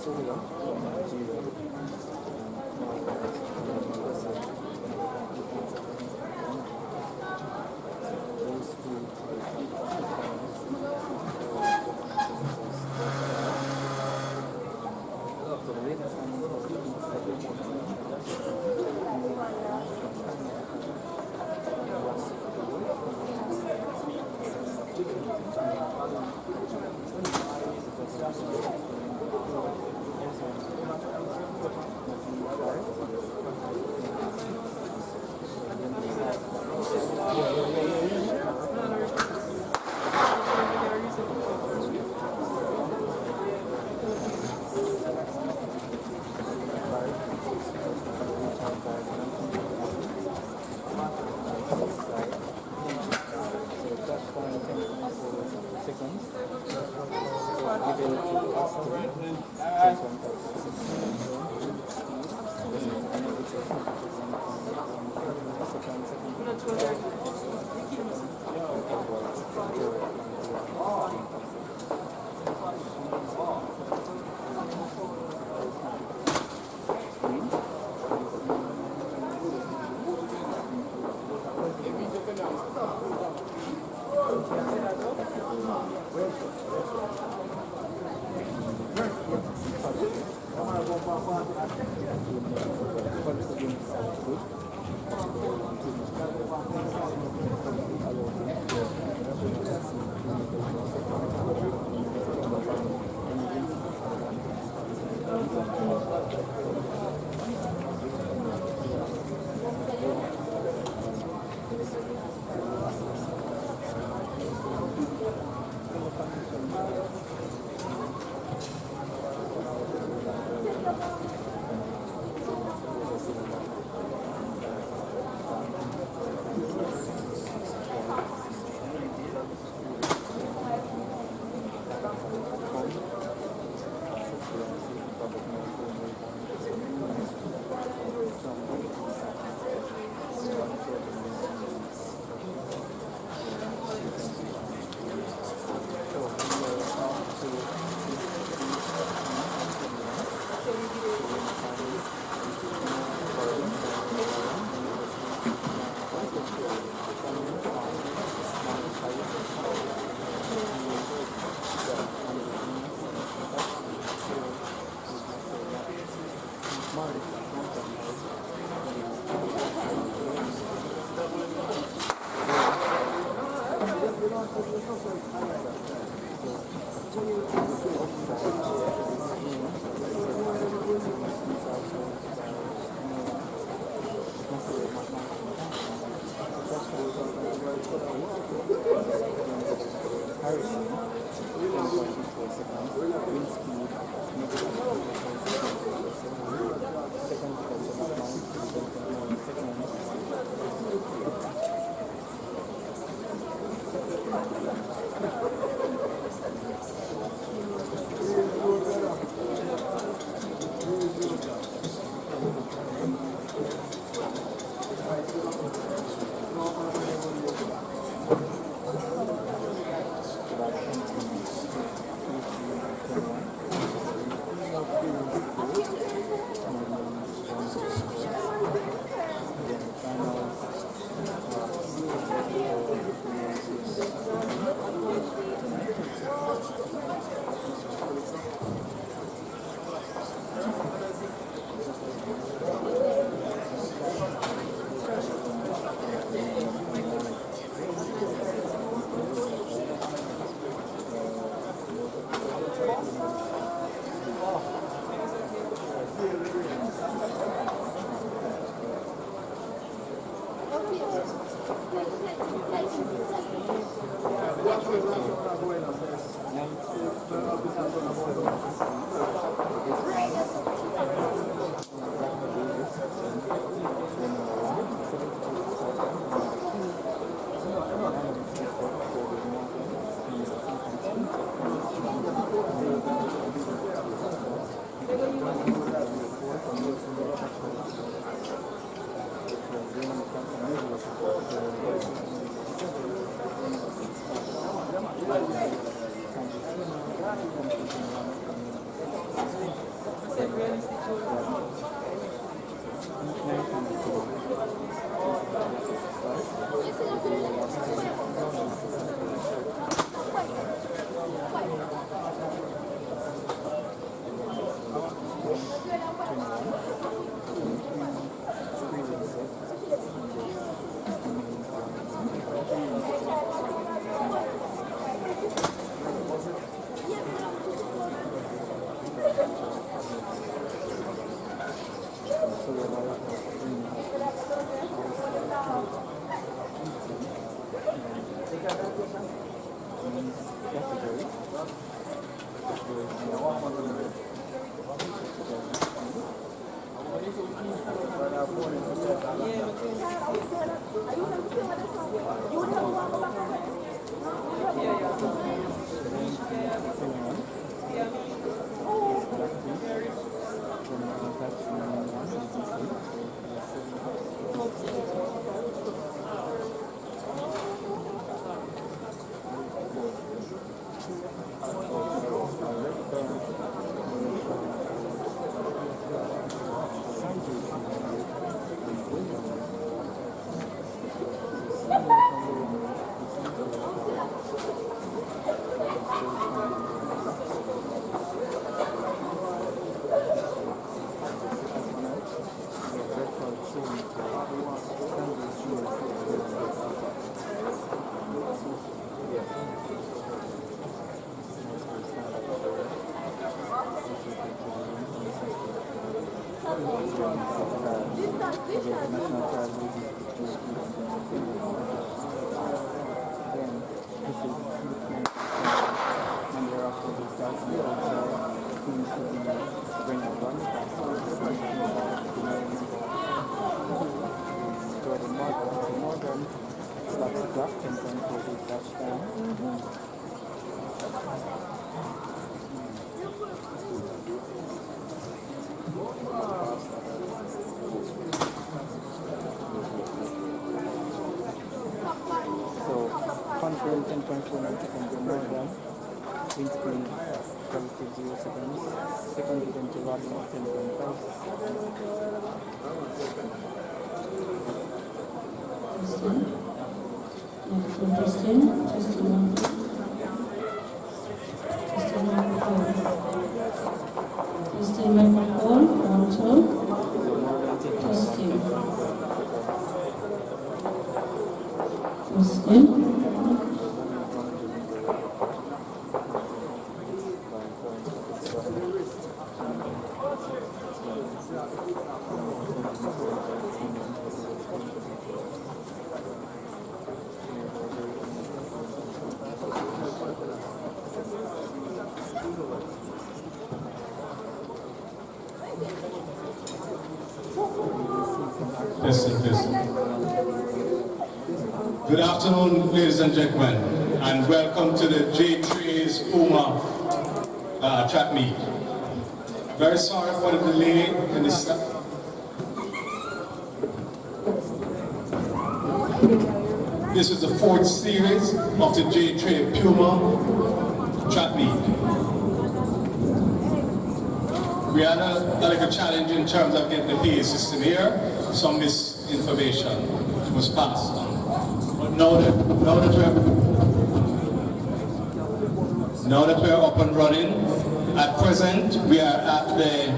Gracias. Good afternoon, ladies and gentlemen, and welcome to the JAAA's Puma track meet. Very sorry for the delay in this. This is the fourth series of the JAAA Puma track meet. We had a little challenge in terms of getting the PA system here. Some misinformation was passed on. But now that we're up and running, at present we are at the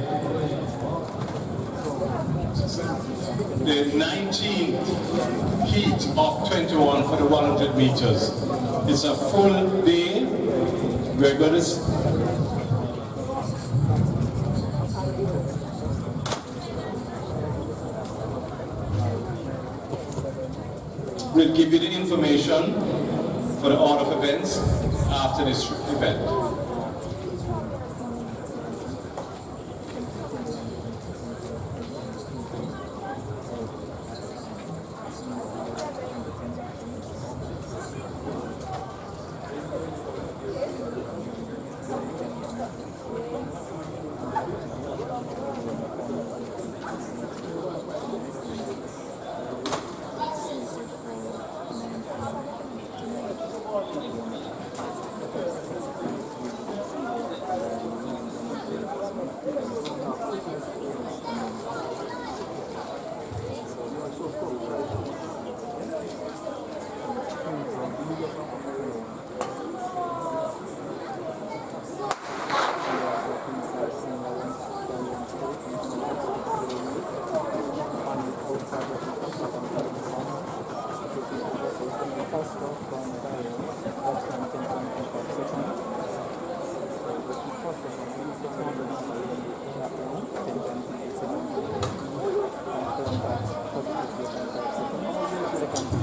19th heat of 21 for the 100 meters. It's a full day. We're going to we'll give you the information for the order of events after this event.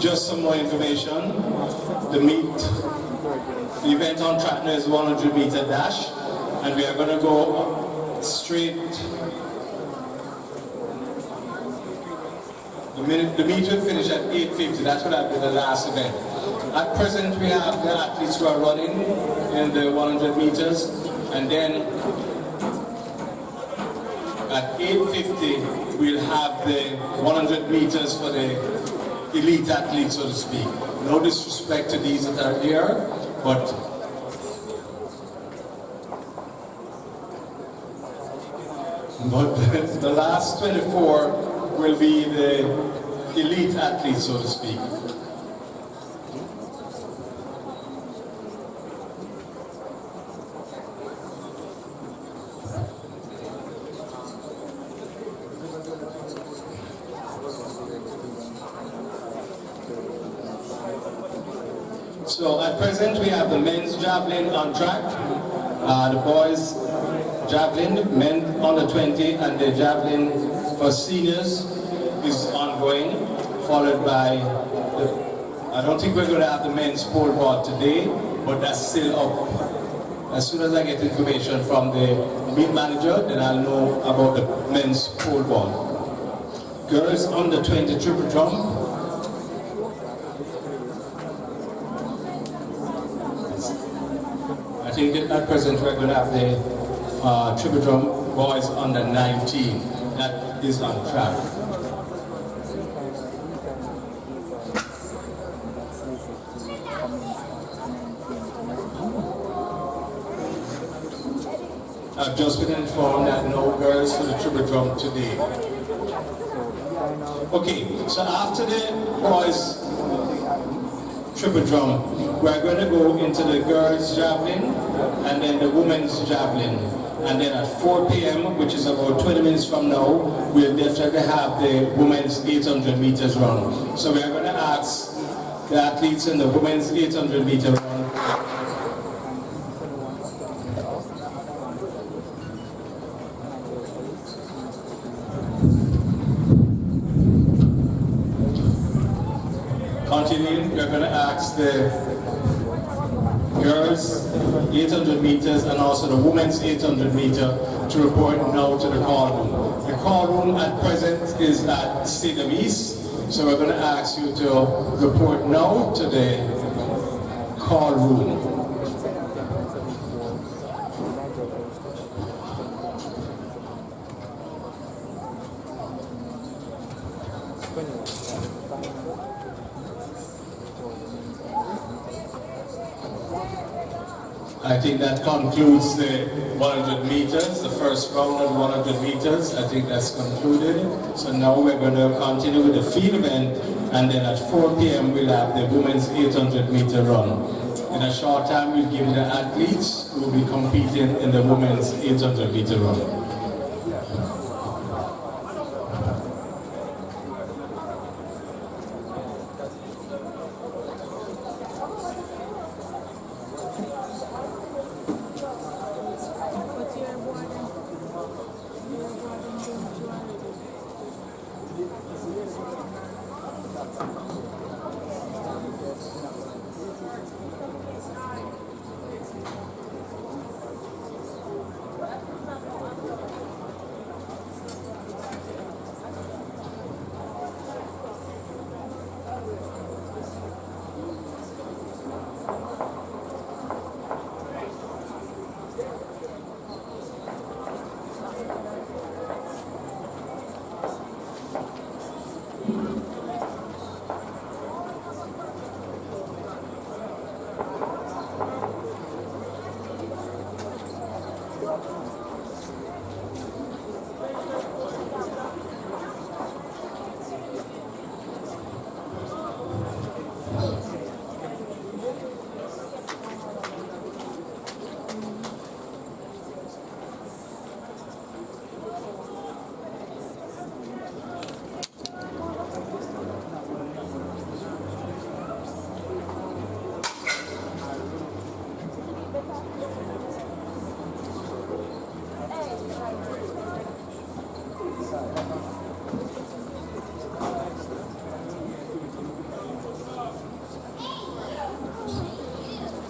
Just some more information. The event on track now is 100 meter dash, and we are going to go straight. The meet will finish at 8:50. That's what I'll be the last event. At present, we have the athletes who are running in the 100 meters, and then at 8:50 we'll have the 100 meters for the elite athletes, so to speak. No disrespect to these that are here, but the last 24 will be the elite athletes, so to speak. So at present we have the men's javelin on track, the boys javelin, men under 20, and the javelin for seniors is ongoing, followed by I don't think we're going to have the men's pole vault today, but that's still up. As soon as I get information from the meet manager, then I'll know about the men's pole vault. Girls under 20 triple drum. I think at present we're going to have the triple drum boys under 19. That is on track. I've just been informed that no girls for the triple drum today. Okay, so after the boys triple drum, we're going to go into the girls javelin and then the women's javelin. And then at 4 p.m., which is about 20 minutes from now, we'll definitely have the women's 800 meters run. So we're going to ask the athletes in the women's 800 meter run. Continuing, we're going to ask the girls 800 meters and also the women's 800 meter to report now to the call room. The call room at present is at Stadium East, so we're going to ask you to report now to the call room. I think that concludes the 100 meters, the first round of 100 meters. I think that's concluded. So now we're going to continue with the field event, and then at 4 p.m. we'll have the women's 800 meter run. In a short time we'll give the athletes who will be competing in the women's 800 meter run.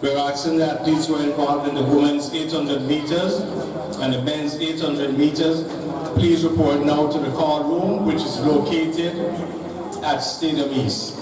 We're asking the athletes who are involved in the women's 800 meters and the men's 800 meters, please report now to the call room, which is located at Stadium East.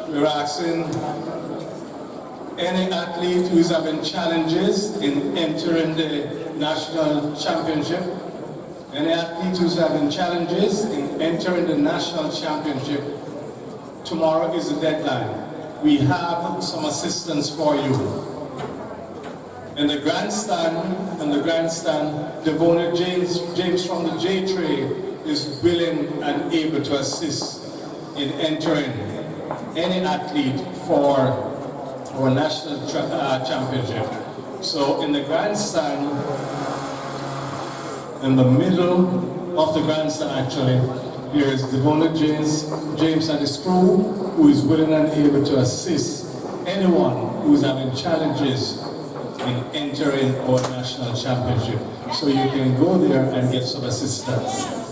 We're asking any athlete who's having challenges in entering the national championship, any athlete who's having challenges in entering the national championship, tomorrow is the deadline. We have some assistance for you. In the grandstand, Devona James from the J tray is willing and able to assist in entering any athlete for our national championship. So in the grandstand, in the middle of the grandstand actually, here is Devona James and his crew, who is willing and able to assist anyone who is having challenges in entering our national championship. So you can go there and get some assistance.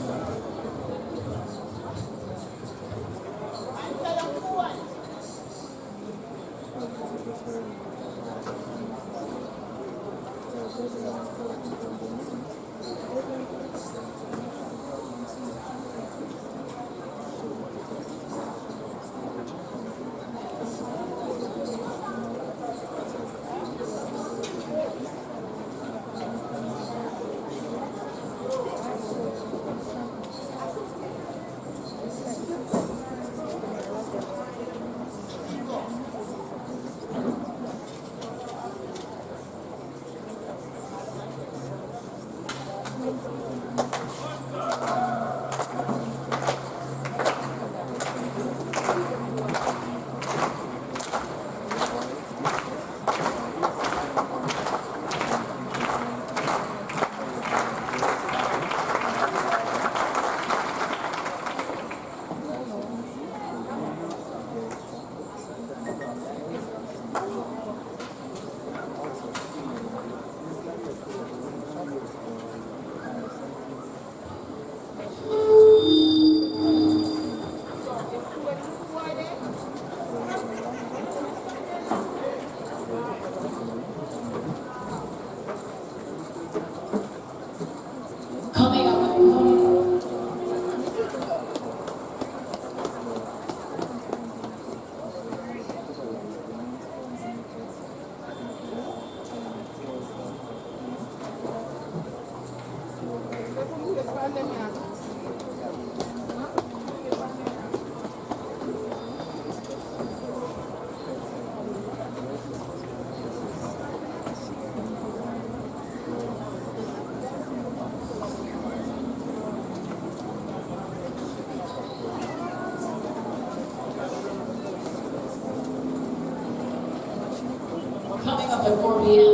Coming up at 4 p.m.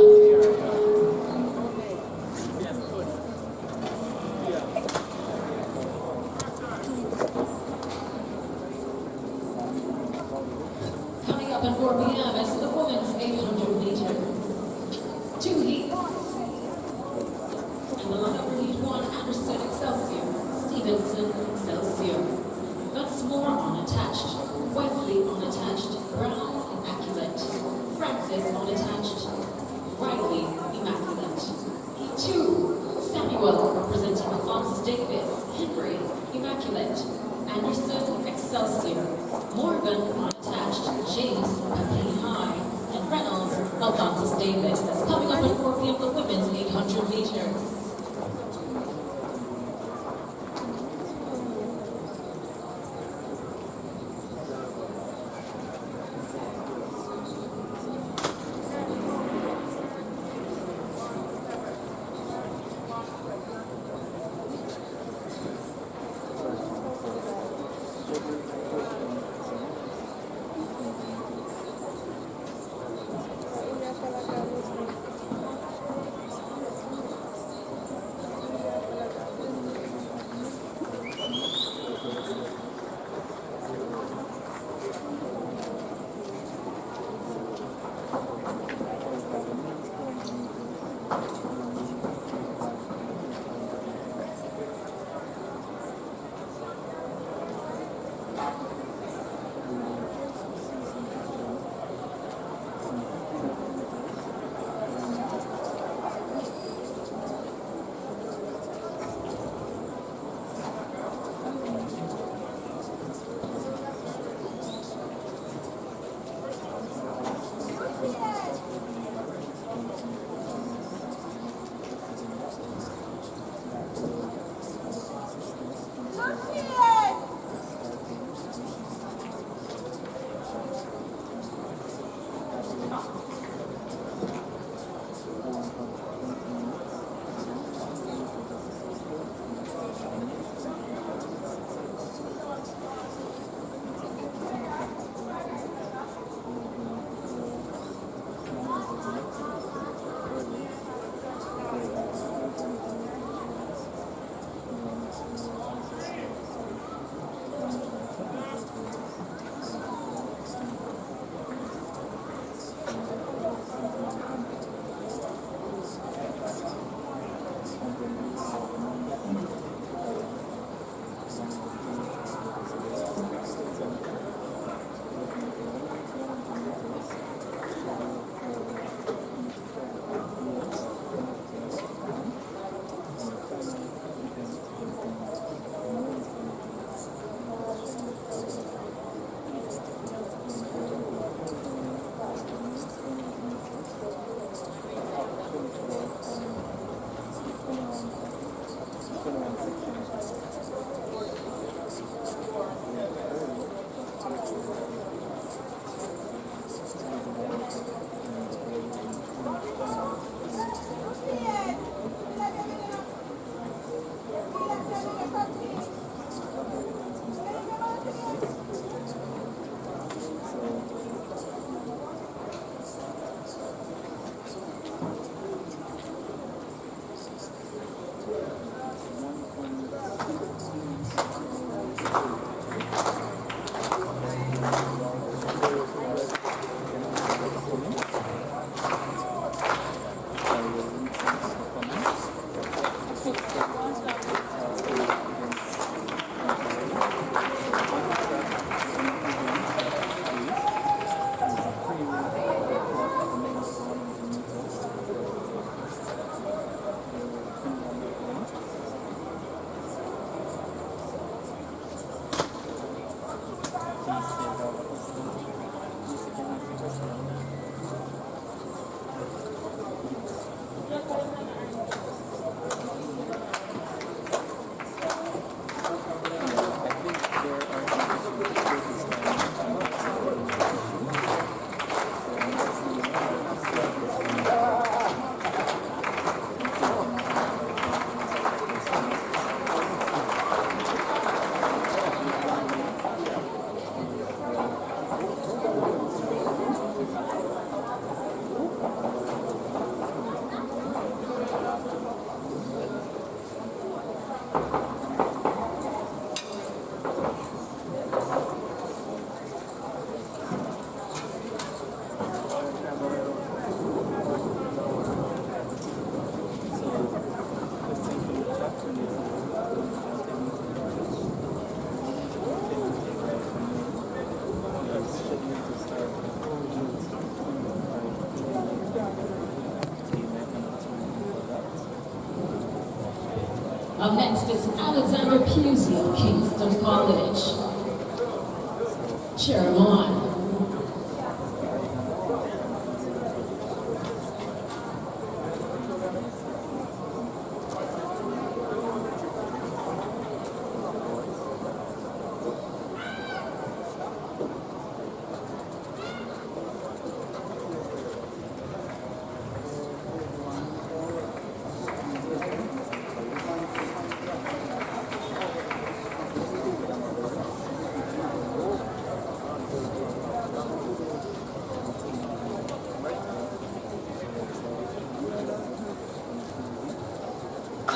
Coming up at 4 p.m. is the women's 800 meters. 2 heats. And the lineup for heat 1, Anderson Excelsior, Stevenson Excelsior. Gunsmore unattached, Wesley unattached, Brown immaculate, Francis unattached, Riley immaculate. Heat 2, Samuel representing Alphonsus Davis, Henry immaculate, Anderson Excelsior, Morgan unattached, James Papini High, and Reynolds Alphonsus Davis. That's coming up at 4 p.m. the women's 800 meters. Up next is Alexander Pusey of Kingston College. Cheer him on.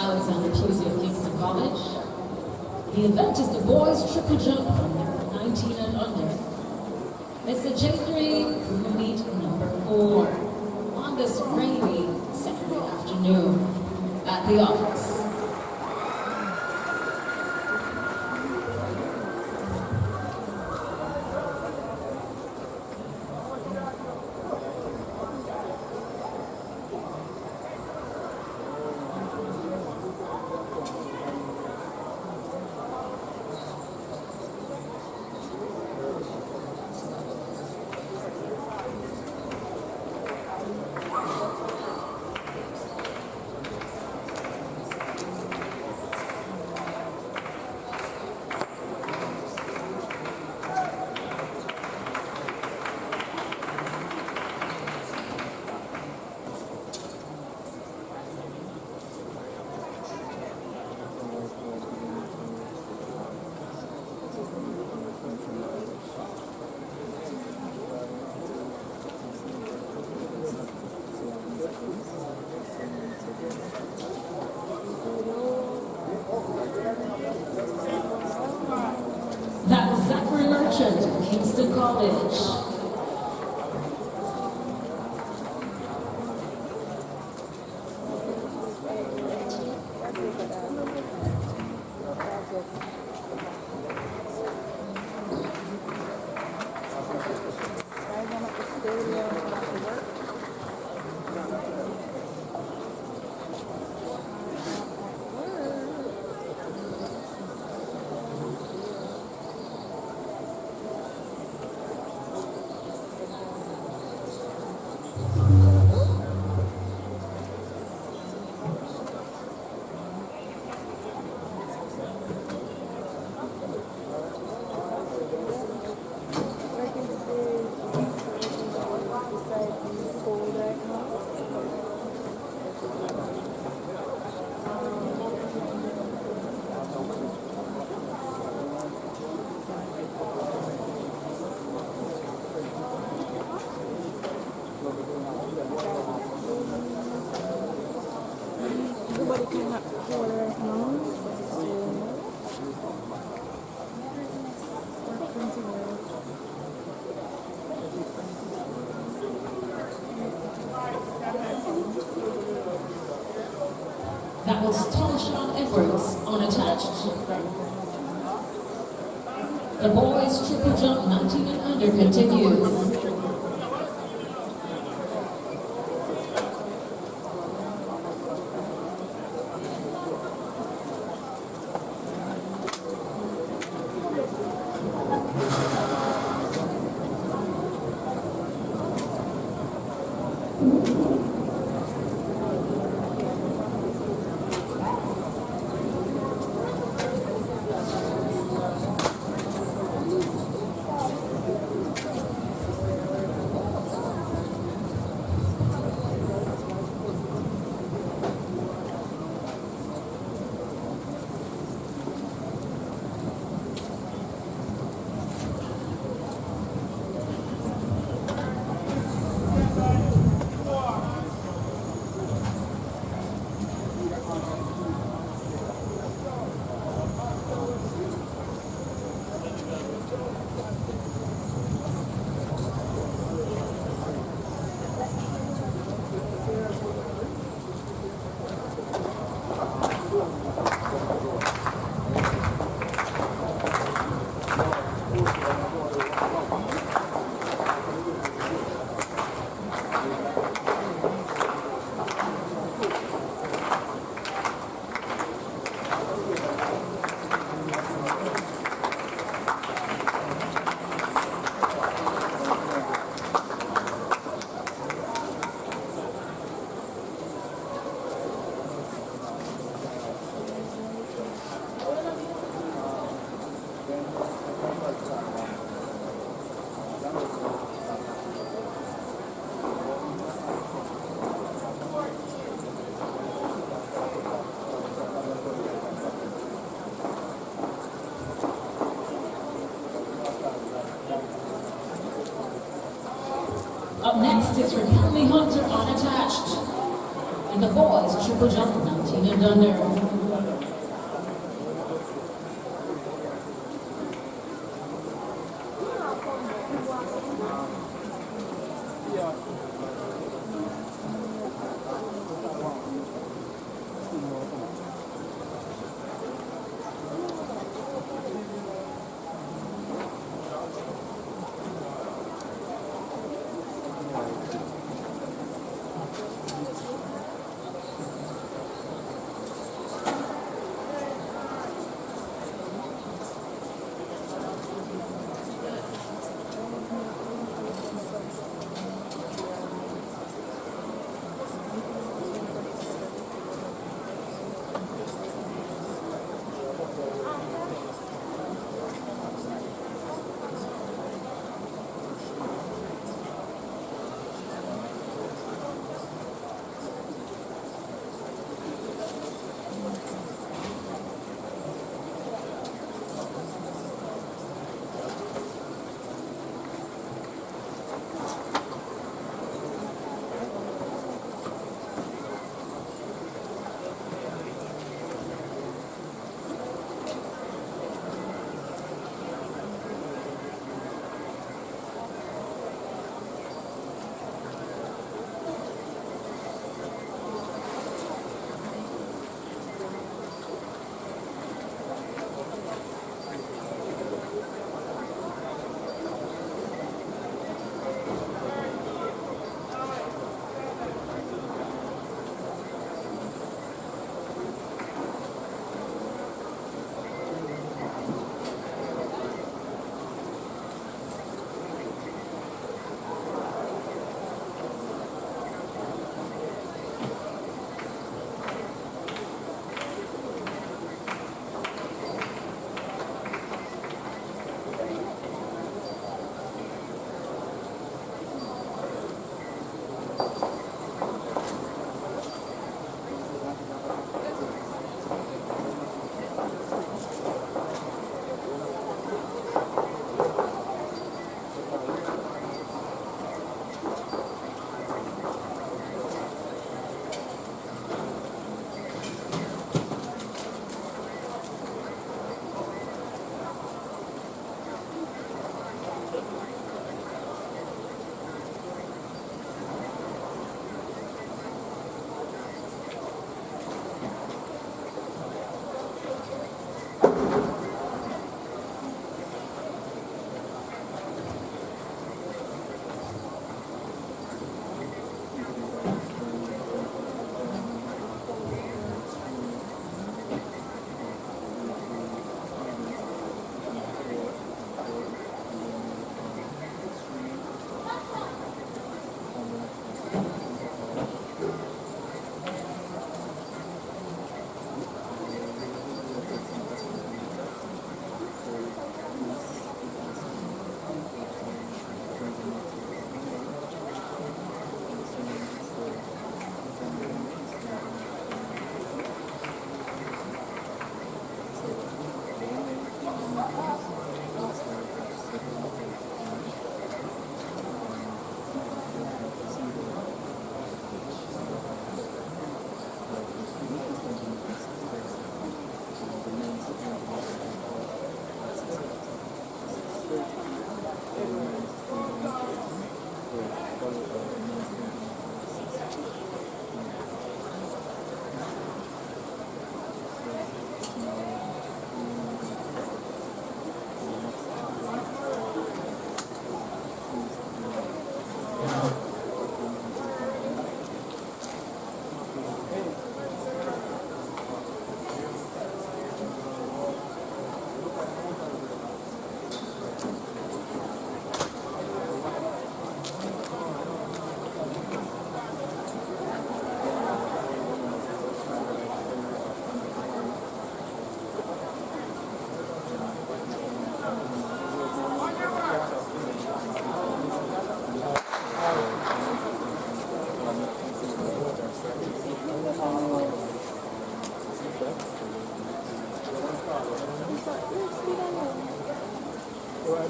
Alexander Pusey of Kingston College. The event is the boys triple jump from 19 and under. It's the J3 who meet number 4 on this rainy Saturday afternoon at the office. Kingston College. That was Toshon Edwards, unattached. The boys triple jump 19 and under continues. Up next is Raquel Hunter unattached. And the boys triple jump 19 and under.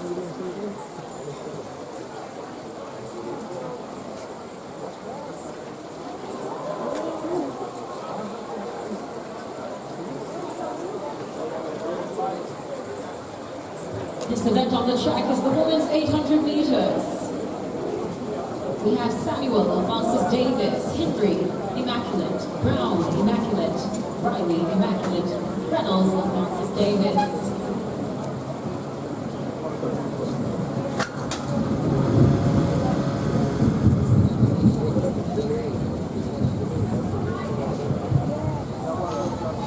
This event on the track is the women's 800 meters. We have Samuel Alphonsus Davis, Henry, Immaculate, Brown, Immaculate, Riley, Immaculate, Reynolds, Alphonsus Davis.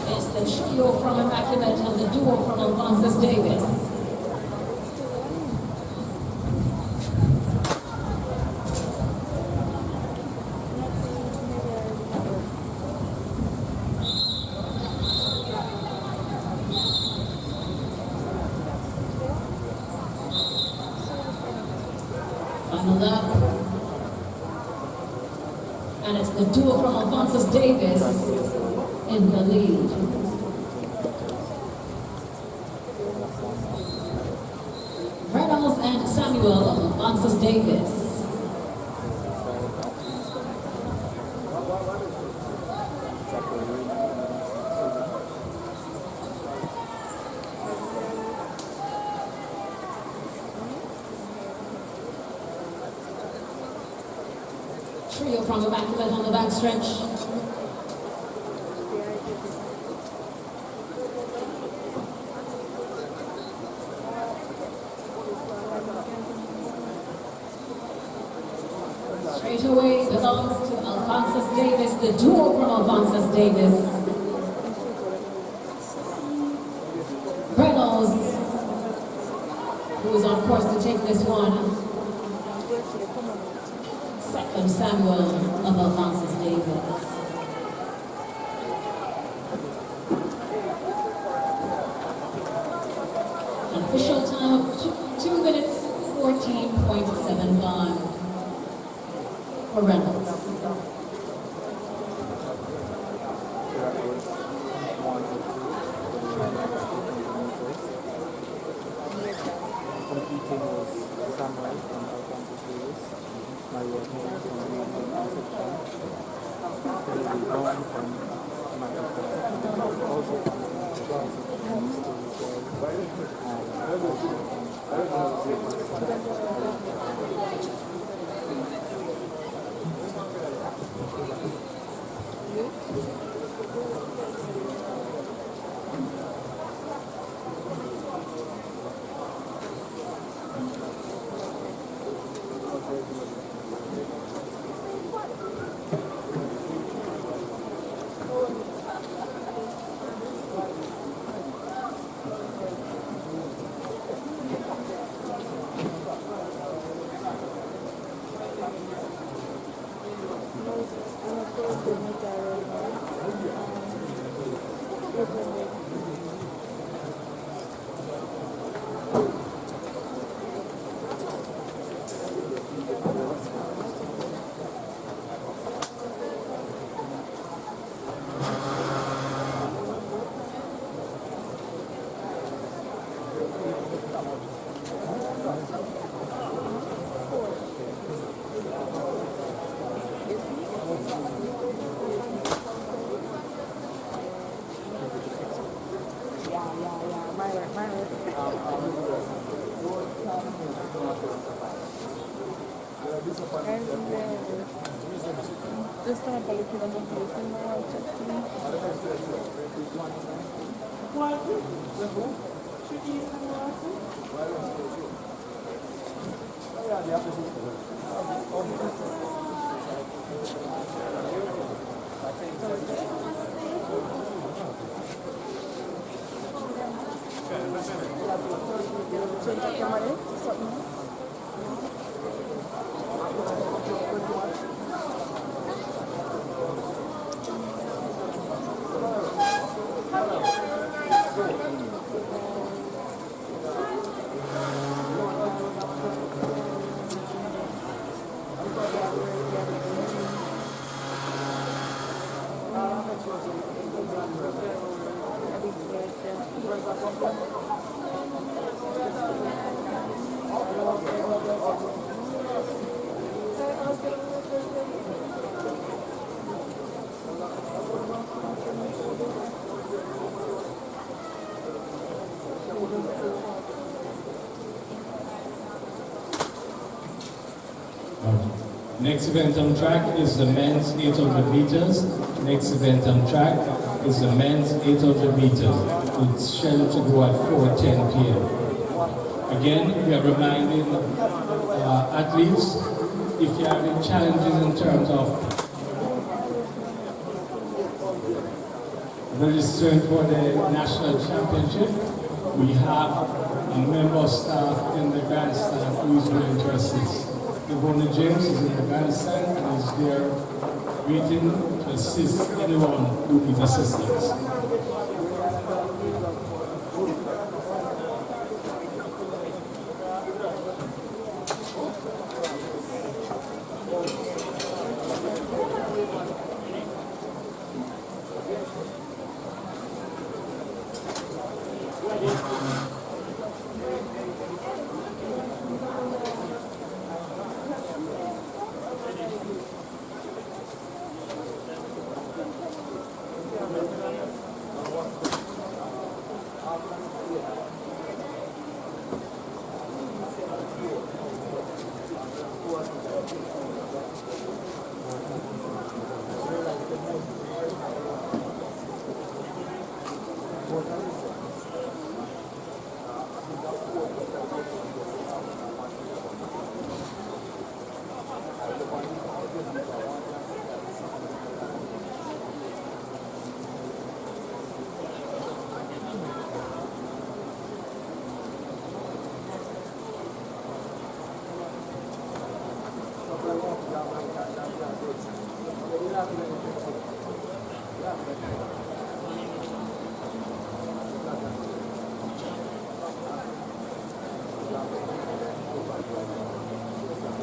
It's the trio from Immaculate and the duo from Alphonsus Davis. Final lap. And it's the duo from Alphonsus Davis in the lead. Reynolds and Samuel of Alphonsus Davis. Trio from Immaculate on the backstretch. Straight away belongs to Alphonsus Davis, the duo from Alphonsus Davis. Reynolds, who is on course to take this one. Second, Samuel of Alphonsus Davis. An official time of 2 minutes 14.75 for Reynolds. Next event on track is the men's 800 meters. Next event on track is the men's 800 meters. It's scheduled to go at 4:10 p.m. Again, we are reminding athletes, if you have any challenges in terms of registering for the national championship, we have a member of staff in the grandstand who is willing to assist. Ivona James is in the grandstand and is there waiting to assist anyone who needs assistance.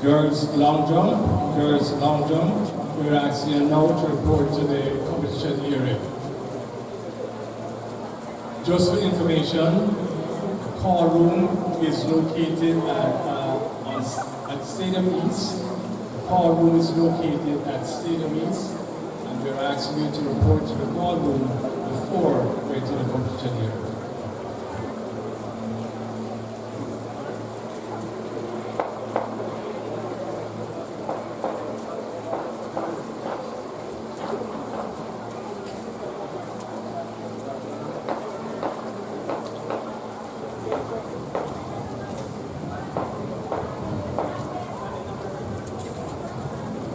Girls long jump, we're asking you now to report to the competition area. Just for information, the call room is located at Stadium East. The call room is located at Stadium East, and we're asking you to report to the call room before going to the competition area.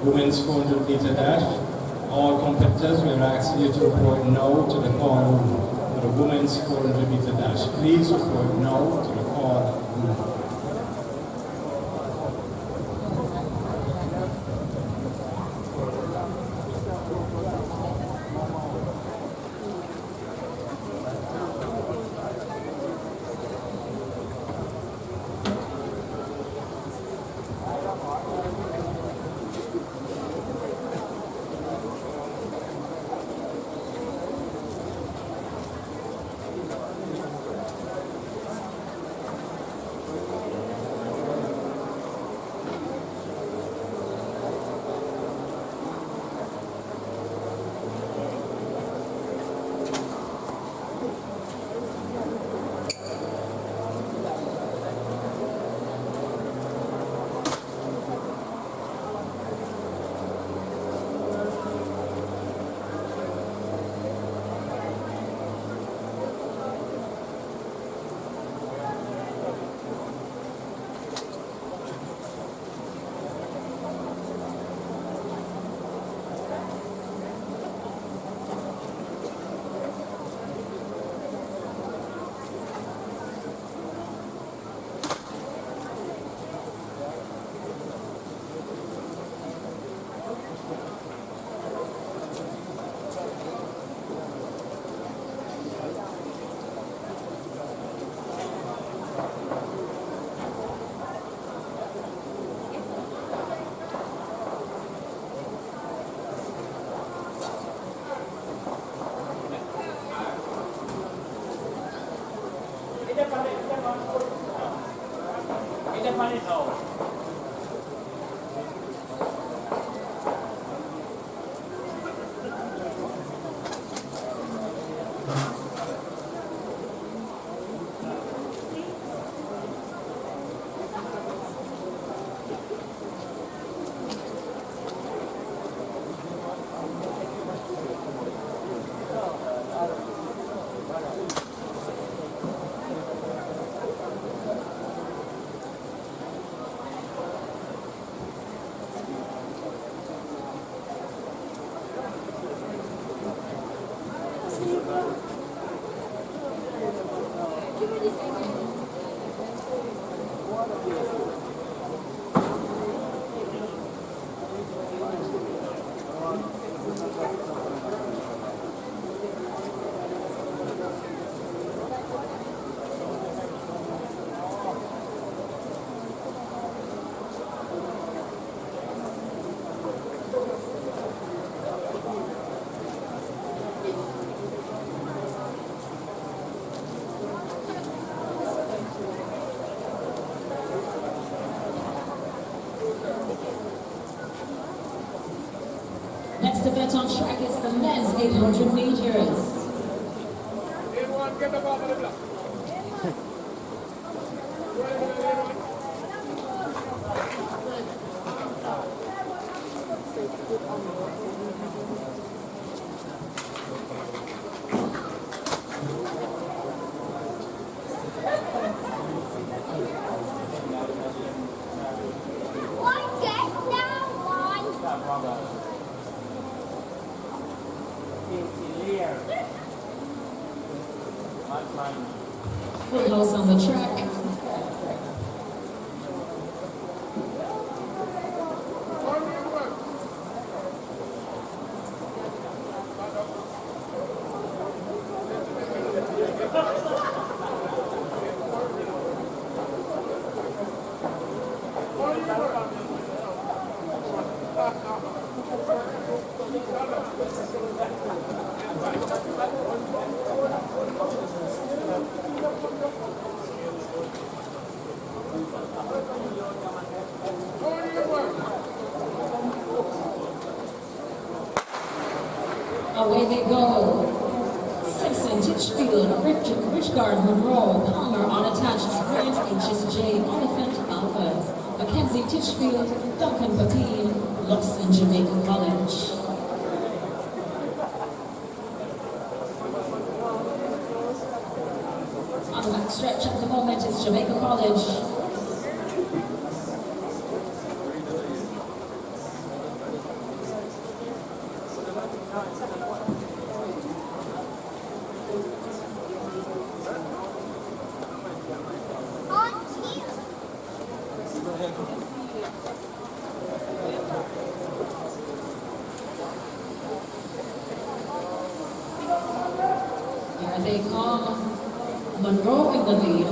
Women's 400 meter dash. All competitors, we are asking you to report no to the call room for the women's 400 meter dash. Please report no to the call room. Next event on track is the men's 800 meters. Get the ball on the block. Full house on the track. Away they go. Simpson, Titchfield, Richgard, Monroe, Palmer unattached, Grant, HSJ, Oliphant, Alphas, Mackenzie, Titchfield, Duncan, Patine, Lawson, Jamaica College. On the back stretch at the moment is Jamaica College. Here they come. Monroe in the lead,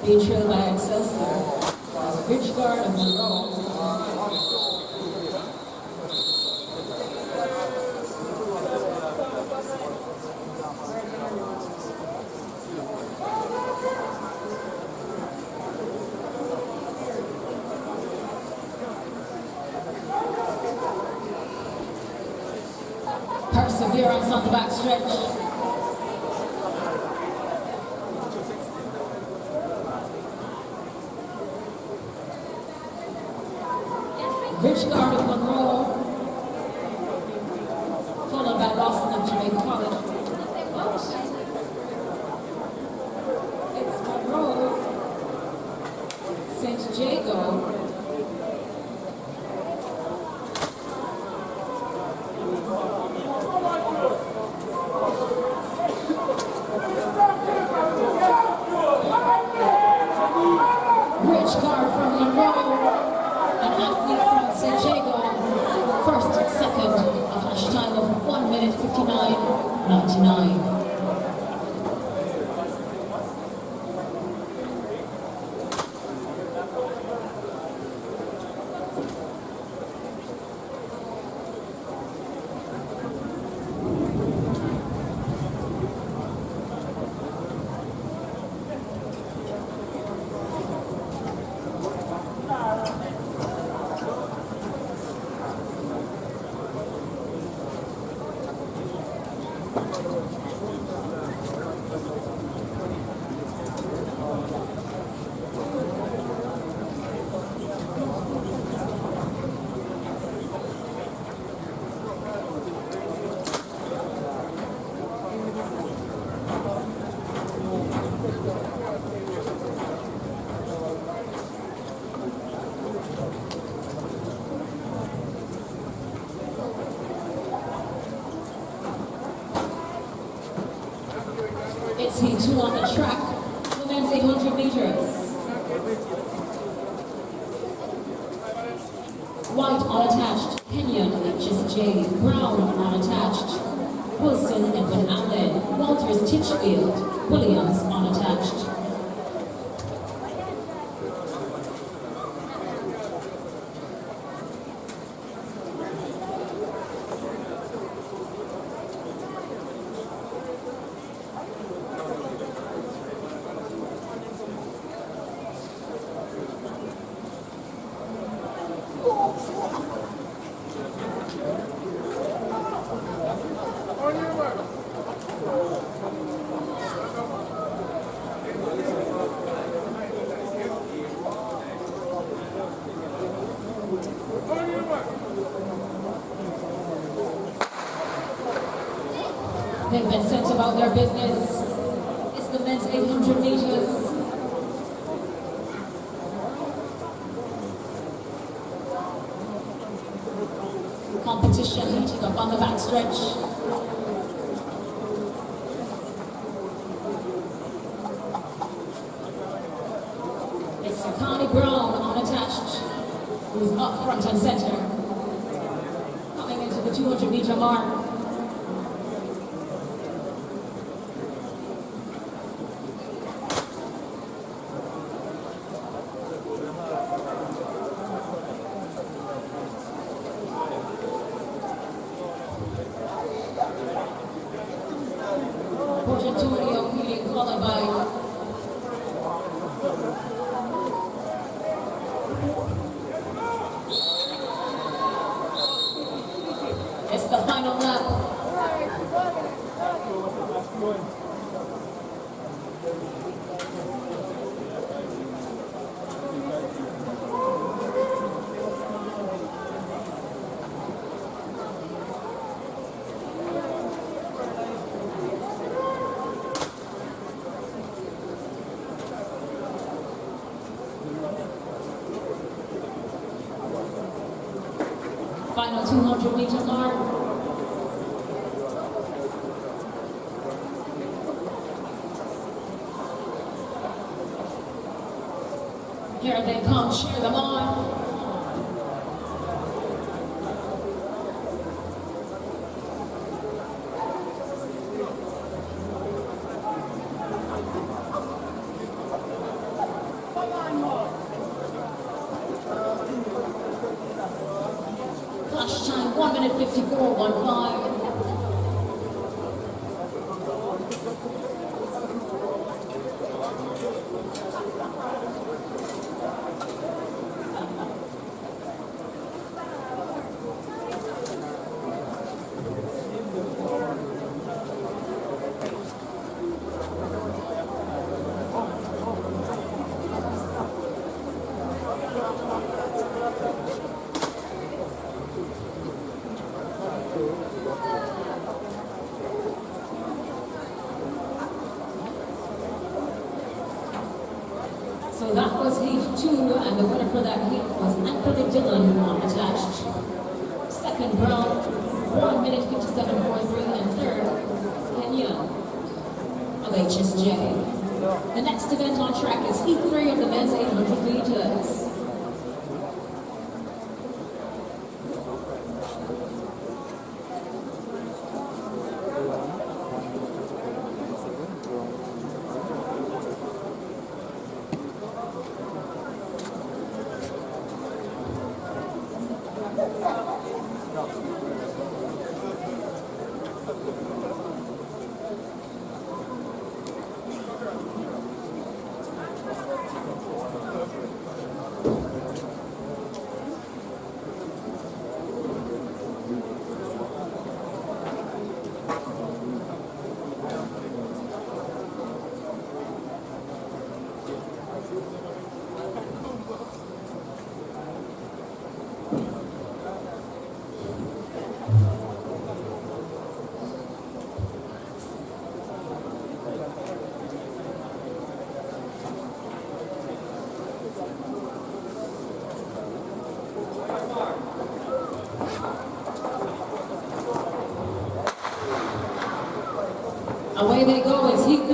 being trailed by Excelsior. As Richgard and Monroe. Perseverance on the back stretch. Richgard of Monroe, followed by Lawson of Jamaica College. It's Monroe, St. Jago, Richgard from Monroe, an athlete from St. Jago, first, second, a flash time of 1 minute 59.99. It's heat 2 on the track, the men's 800 meters. White unattached, Kenyan HSJ, Brown unattached, Wilson Edwin Allen, Walters Titchfield, Williams unattached. They've been sent about their business. It's the men's 800 meters. Competition heating up on the backstretch. It's Sakani Brown unattached, who's up front and center. Coming into the 200-meter mark. It's the final lap. Final 200-meter mark. Here they come, cheer them on. Flash time 1 minute 54.15. So that was heat 2, and the winner for that heat was Anthony Dillon unattached. Second, Brown, 1 minute 57.43, and third, Kenya of HSJ. The next event on track is heat 3 of the men's 800 meters. Away they go, it's heat 3.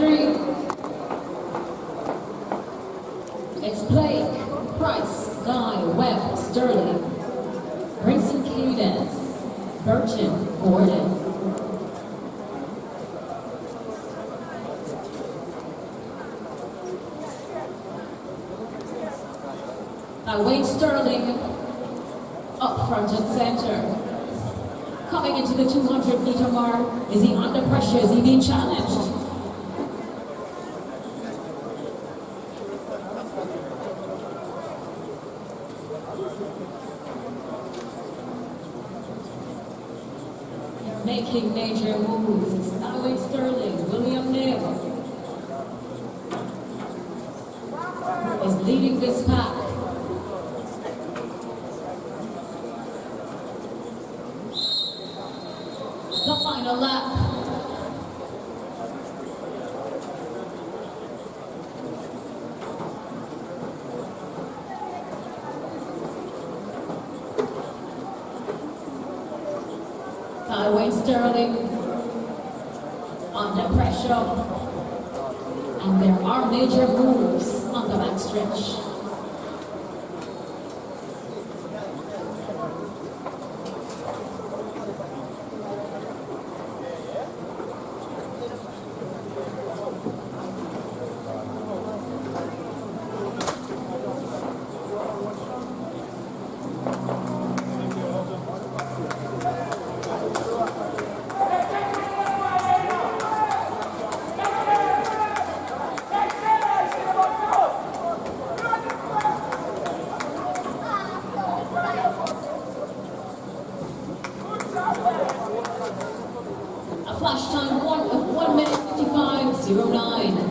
It's Blake, Price, Guy, Webb, Sterling, Brinson Cadence, Burton, Gordon. Wayne Sterling up front and center. Coming into the 200-meter mark. Is he under pressure? Is he being challenged? They're making major moves. It's Wayne Sterling, William Nibb is leading this pack. The final lap. Wayne Sterling under pressure. And there are major moves on the backstretch. Flash time 1 minute 55.09.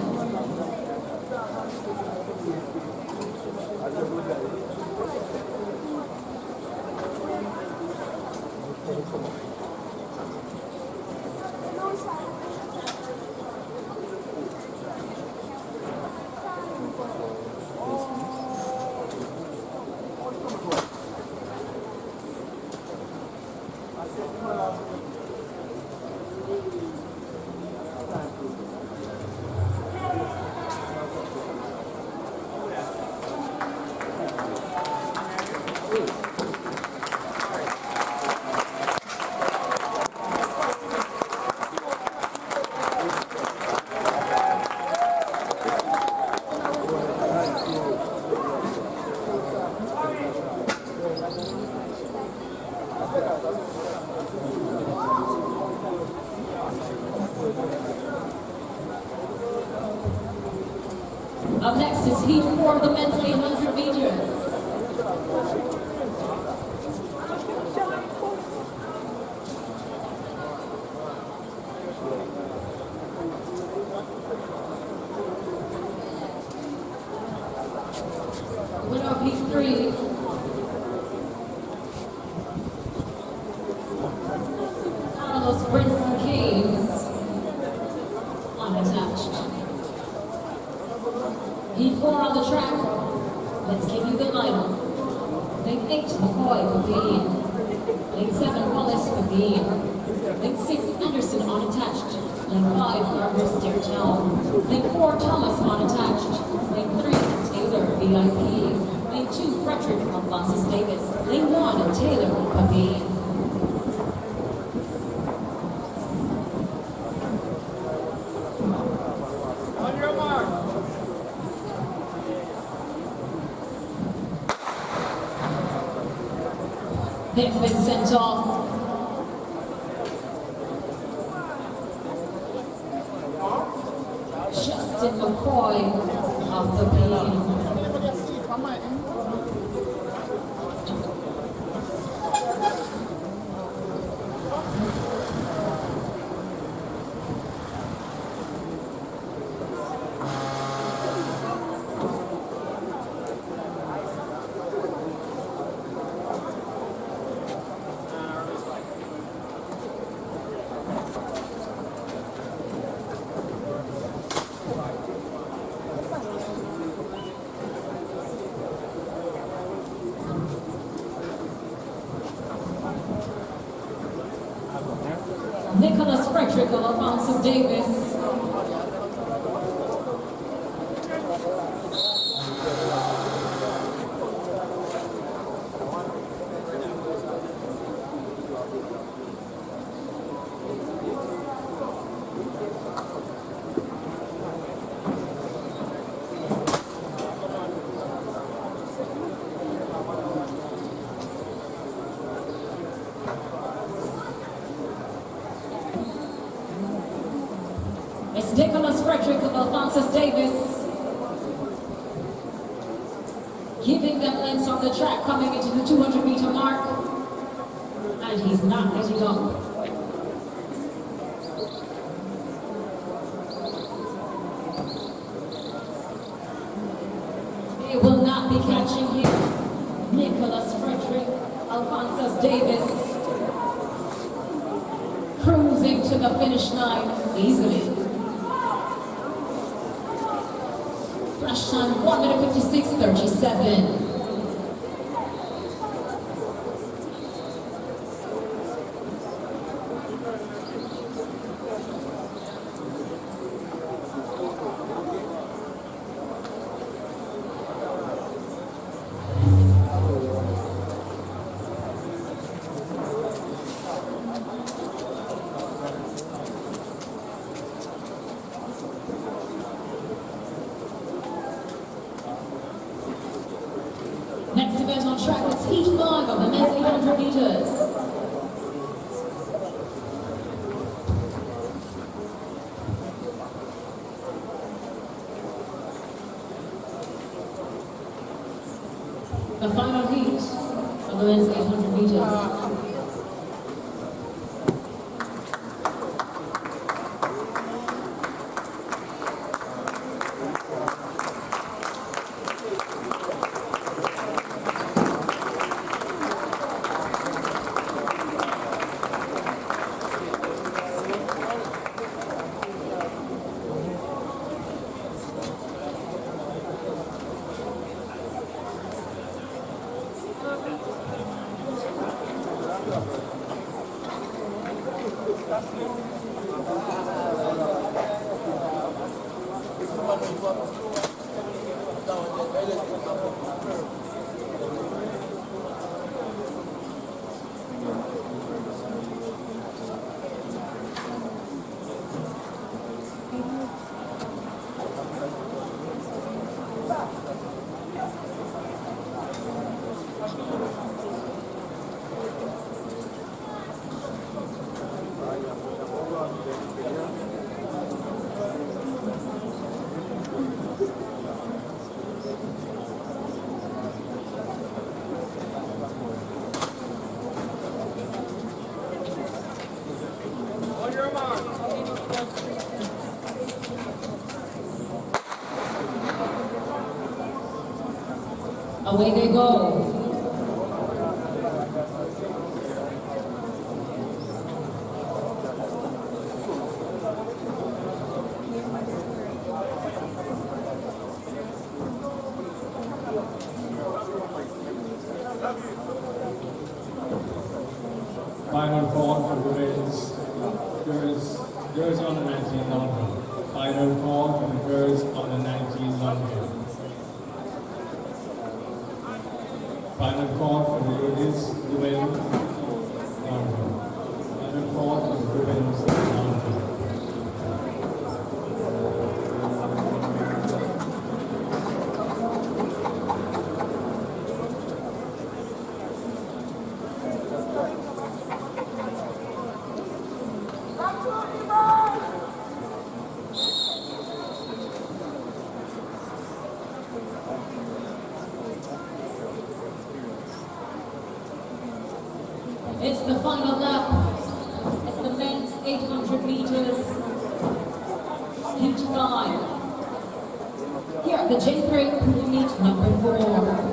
Up next is heat 4 of the men's 800 meters. Winner of heat 3. Carlos Brinson Keynes, unattached. Heat 4 on the track. Let's give you the lineup. Lane 8, McCoy, McGee. Lane 7, Wallace, McGee. Lane 6, Anderson, unattached. Lane 5, Gardner, Stairtown. Lane 4, Thomas, unattached. Lane 3, Taylor, VIP. Lane 2, Frederick, Alphonsus Davis. Lane 1, Taylor, McGee. They've been sent off. Justin McCoy off the beam. of Francis Davis. It's Nicholas Frederick of Francis Davis, giving them lengths on the track, coming into the 200-meter mark, and he's not letting up. They will not be catching him. Nicholas Frederick, Alphonsus Davis, cruising to the finish line easily. Flash time 1 minute 56:37. Next event on track is Heat 5 of the men's 800 meters. The final heat of the men's 800 meters. Away they go. Final call for the girls. Girls on the 19 London. Final call for the girls on the 19 London. Final call for the ladies, women, London. Final call for the women's London. It's the final lap. It's the men's 800 meters. Heat 5. Here at the J3 meet number 4.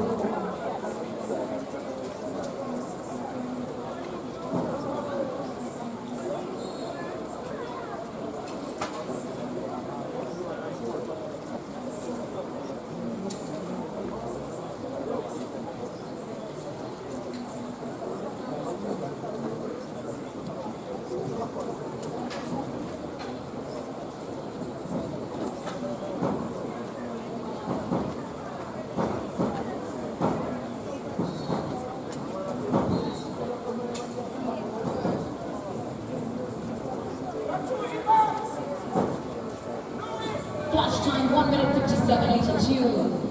Attached time 1 minute 57.82.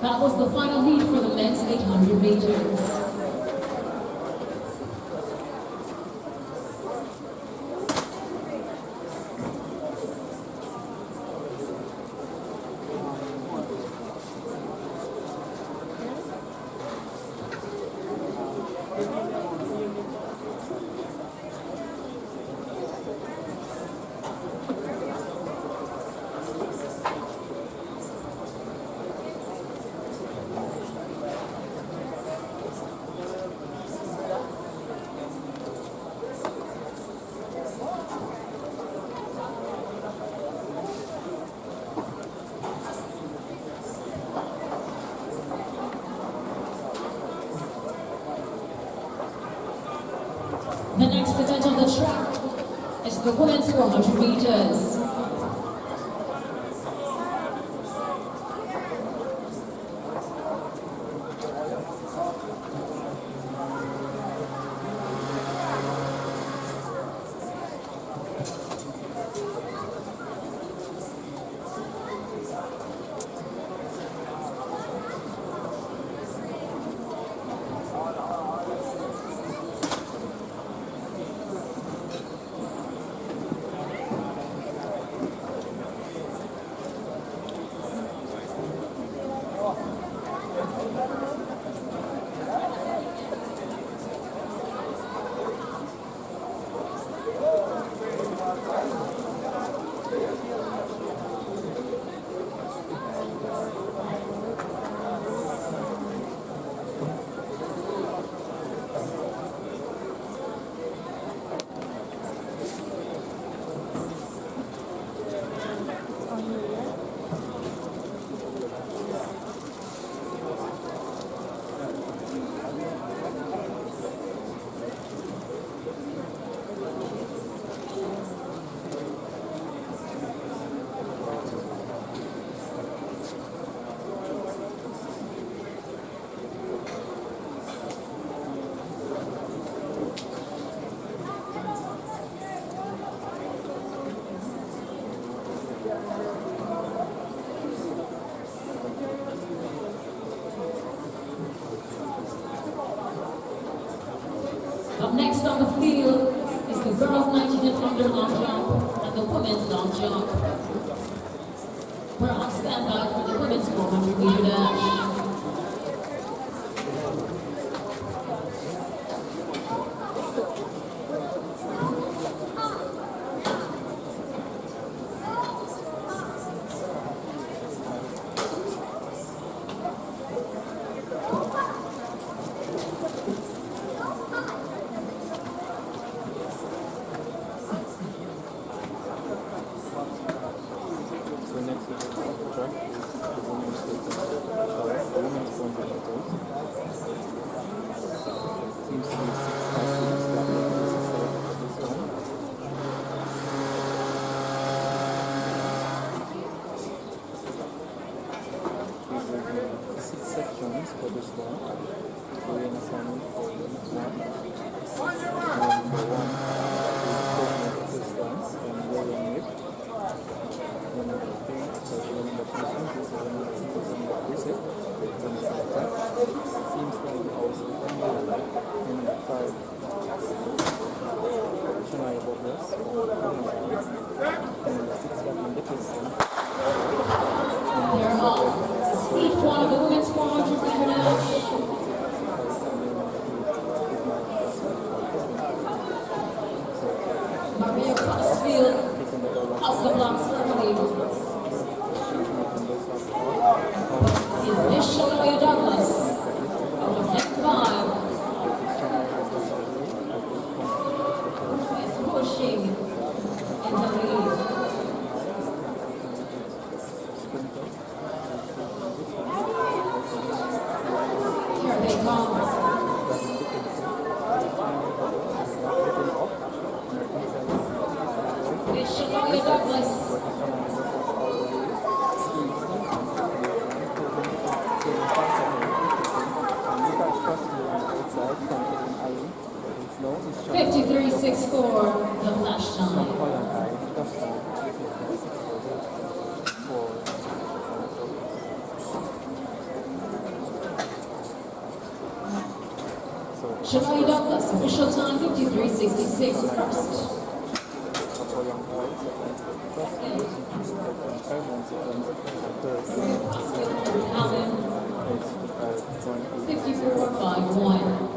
That was the final heat for the men's 800 meters. The next event on the track is the women's 400 meters. Up next on the field is the girls 19 and under long jump and the women's long jump. We're on standby for the women's 400 meter dash. Shania Douglas. No, 53.64, the flash time. Shania Douglas, official time 53.66 first. Allen, 54.51.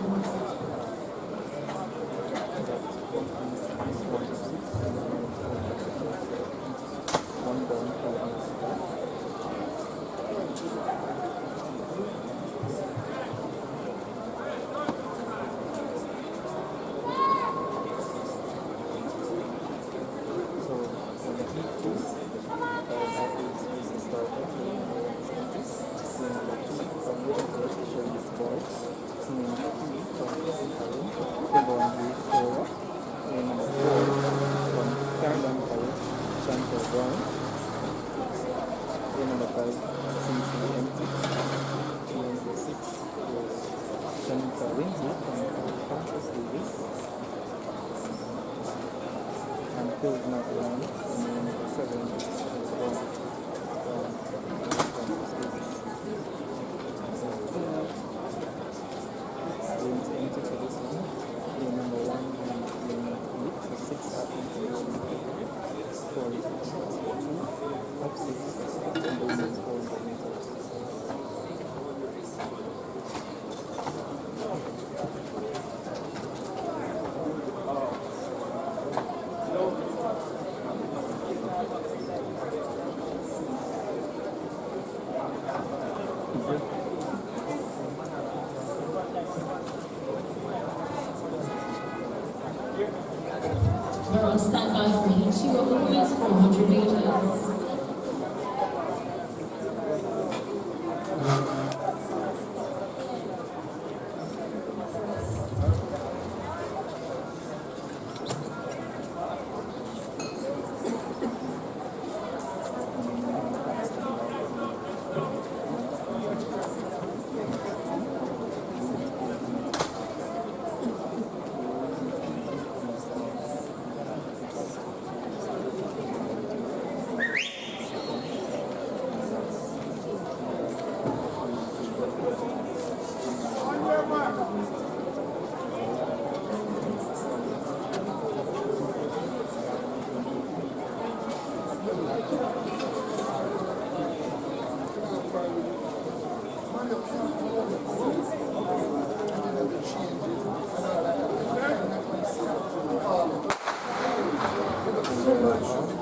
We're on standby for heat 2 of the women's 400 meters.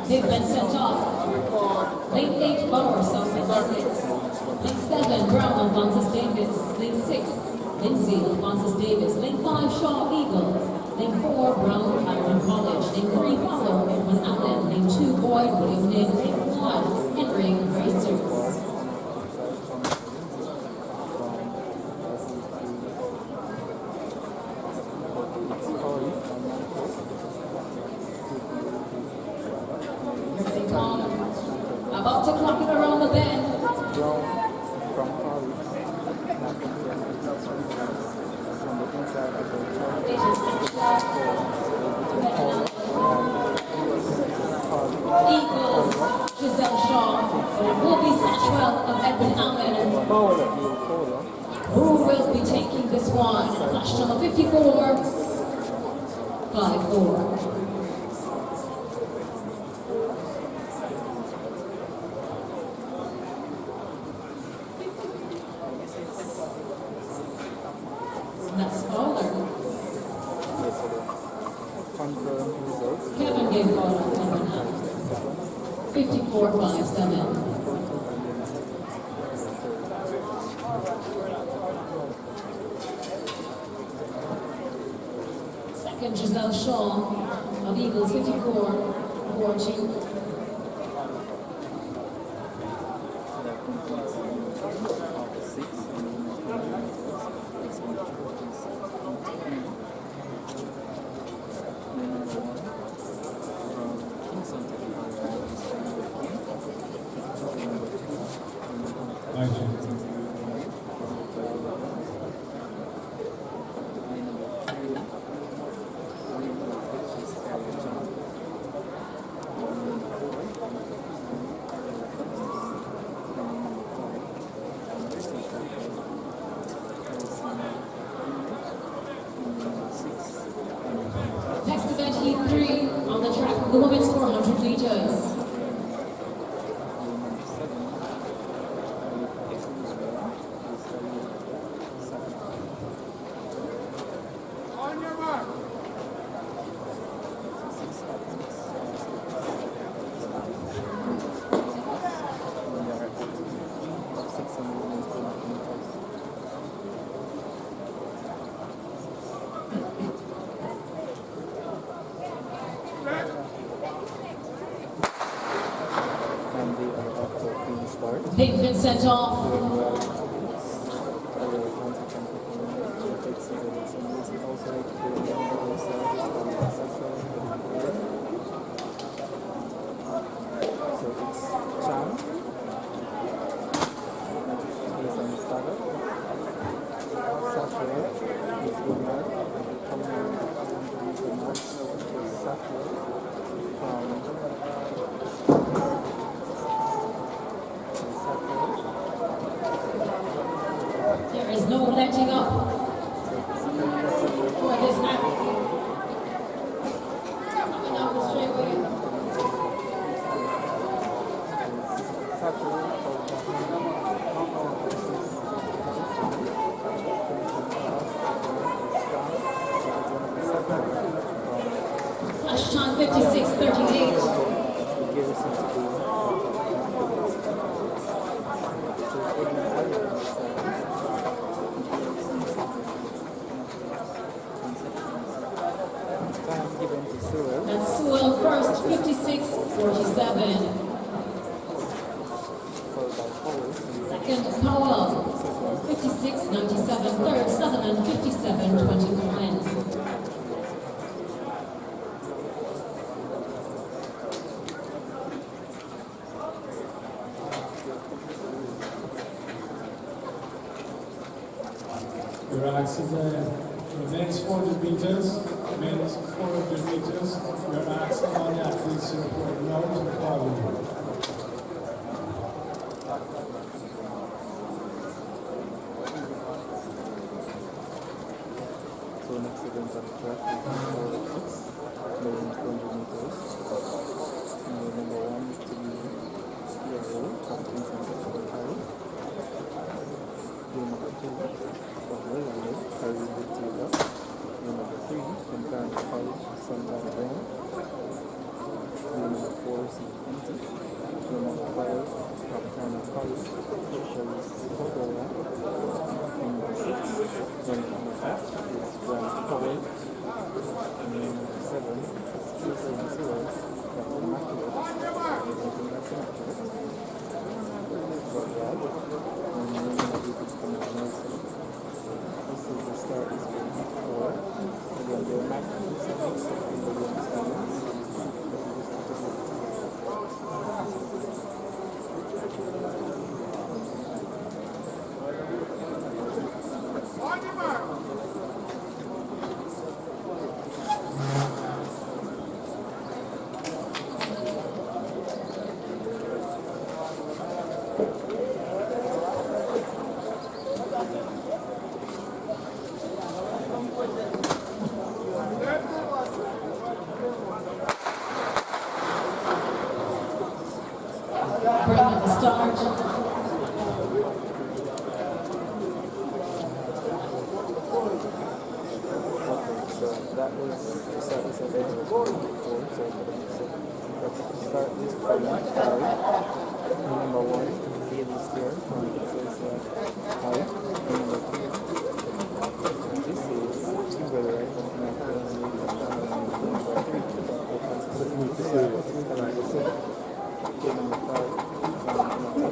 They've been sent off. Lane 8, Bauer, South Atlantic. Lane 7, Brown, Alphonsus Davis. Lane 6, Lindsay, Alphonsus Davis. Lane 5, Shaw, Eagles. Lane 4, Brown, Iron College. Lane 3, Fowler, Edwin Allen. Lane 2, Boyd, William Nick. Lane 1, Henry, Racers. About to clock it around the bend. Eagles, Giselle Shaw, will be Satchwell of Edwin Allen. Who will be taking this one? Flash number 54, 5-4. That's Fowler. Kevin gave Fowler number 9. 54-5-7. Second, Giselle Shaw of Eagles, 54-4-2. Next event, heat 3 on the track, the women's 400 meters. They've been sent off. There is no letting up for this act. Coming out the straightaway. Flash time 56:38. That's Sewell first, 56:47. Second, Powell, 56:97. Third, Sutherland, 57:21. Your accident, men's 400 meters, men's 400 meters, your accident on the athletes to report now to the following. So next event on the track is 406, men's 400 meters. Number 1 is to be JAAA, captain center for the carry. Number 2, Javelin, carry the taker. Number 3, Concurrent College, Santa Brand. Number 4 is Easy. Number 5, Captain College, Sherry's Cordova. Number 6, number 8 is Grand College. And number 7 is Tracy and Sewell, Captain Mackett. Anything that's accurate. But yeah, and then it's coming to nice. This is the start, this will be 4. Again, they're Mackett, so mix up in the room standings. Bring up the start. So that was the start of the event. So start is from 5. Number 1, Daily Stair from high. Number 2, this is Timberlake from number 3. Number 5, number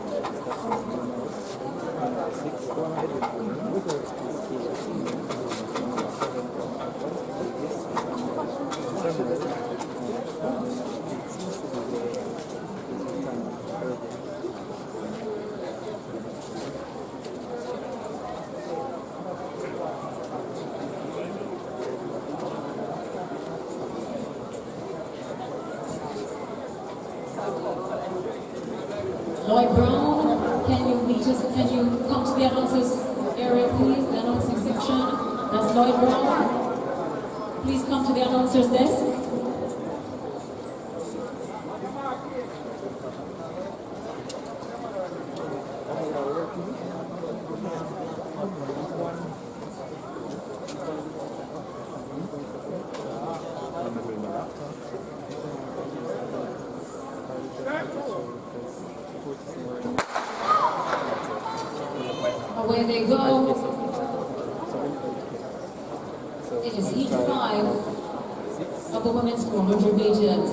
6, Lloyd Brown, can you meet us? Can you come to the announcers area, please? The announcing section. That's Lloyd Brown. Please come to the announcers desk. Away they go. It is heat 5 of the women's 400 meters.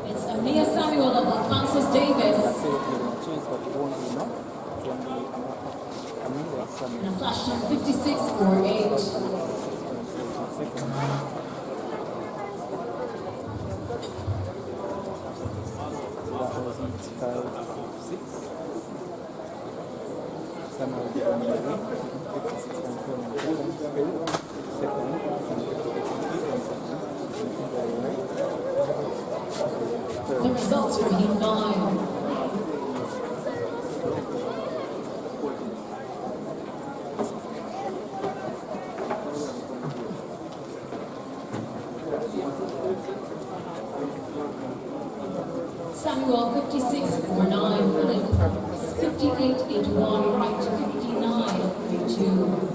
It's Amia Samuel of Francis Davis. And a flash time 56.48. The results for Heat 5. Samuel 56.49, Philip 58.81, right to 59.32.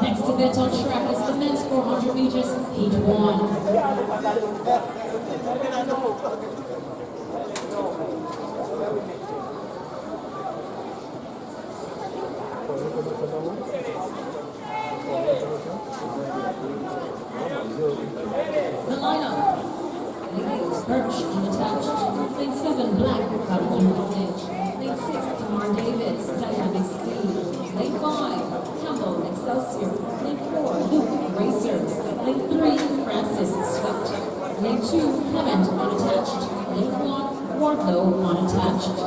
Next event on track is the men's 400 meters, Heat 1. The lineup: Ladies, Birch, unattached. Lane 7, Black, Caroline College. Lane 6, Tamar Davis, Dynamic Speed. Lane 5, Campbell, Excelsior. Lane 4, Luke, Racers. Lane 3, Francis, Sweat. Lane 2, Clement, unattached. Lane 1, Wardlow, unattached.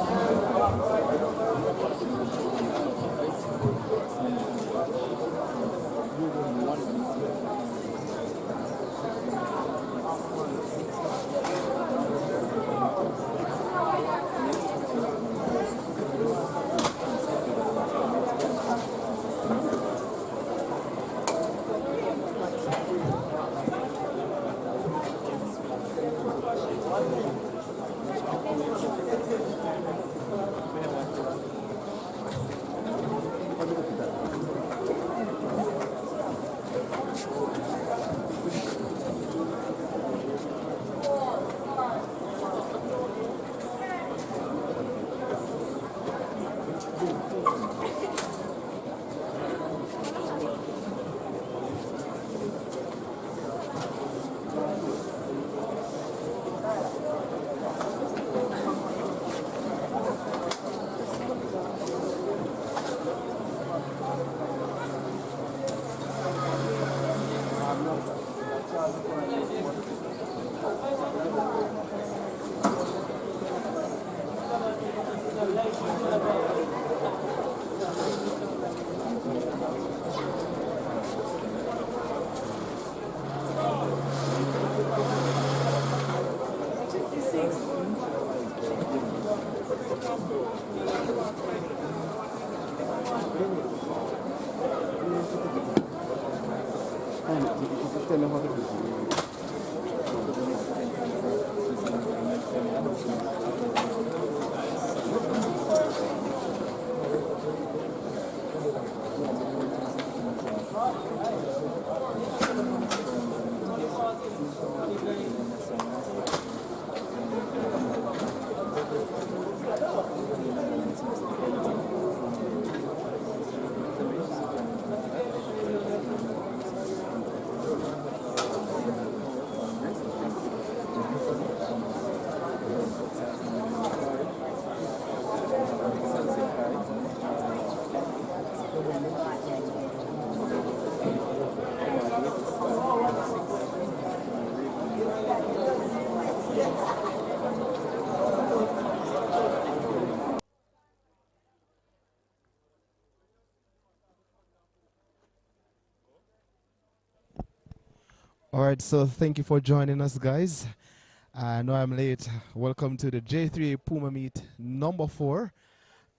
tell me how to do it. All right, so thank you for joining us, guys. I know I'm late. Welcome to the J3A Puma meet number 4.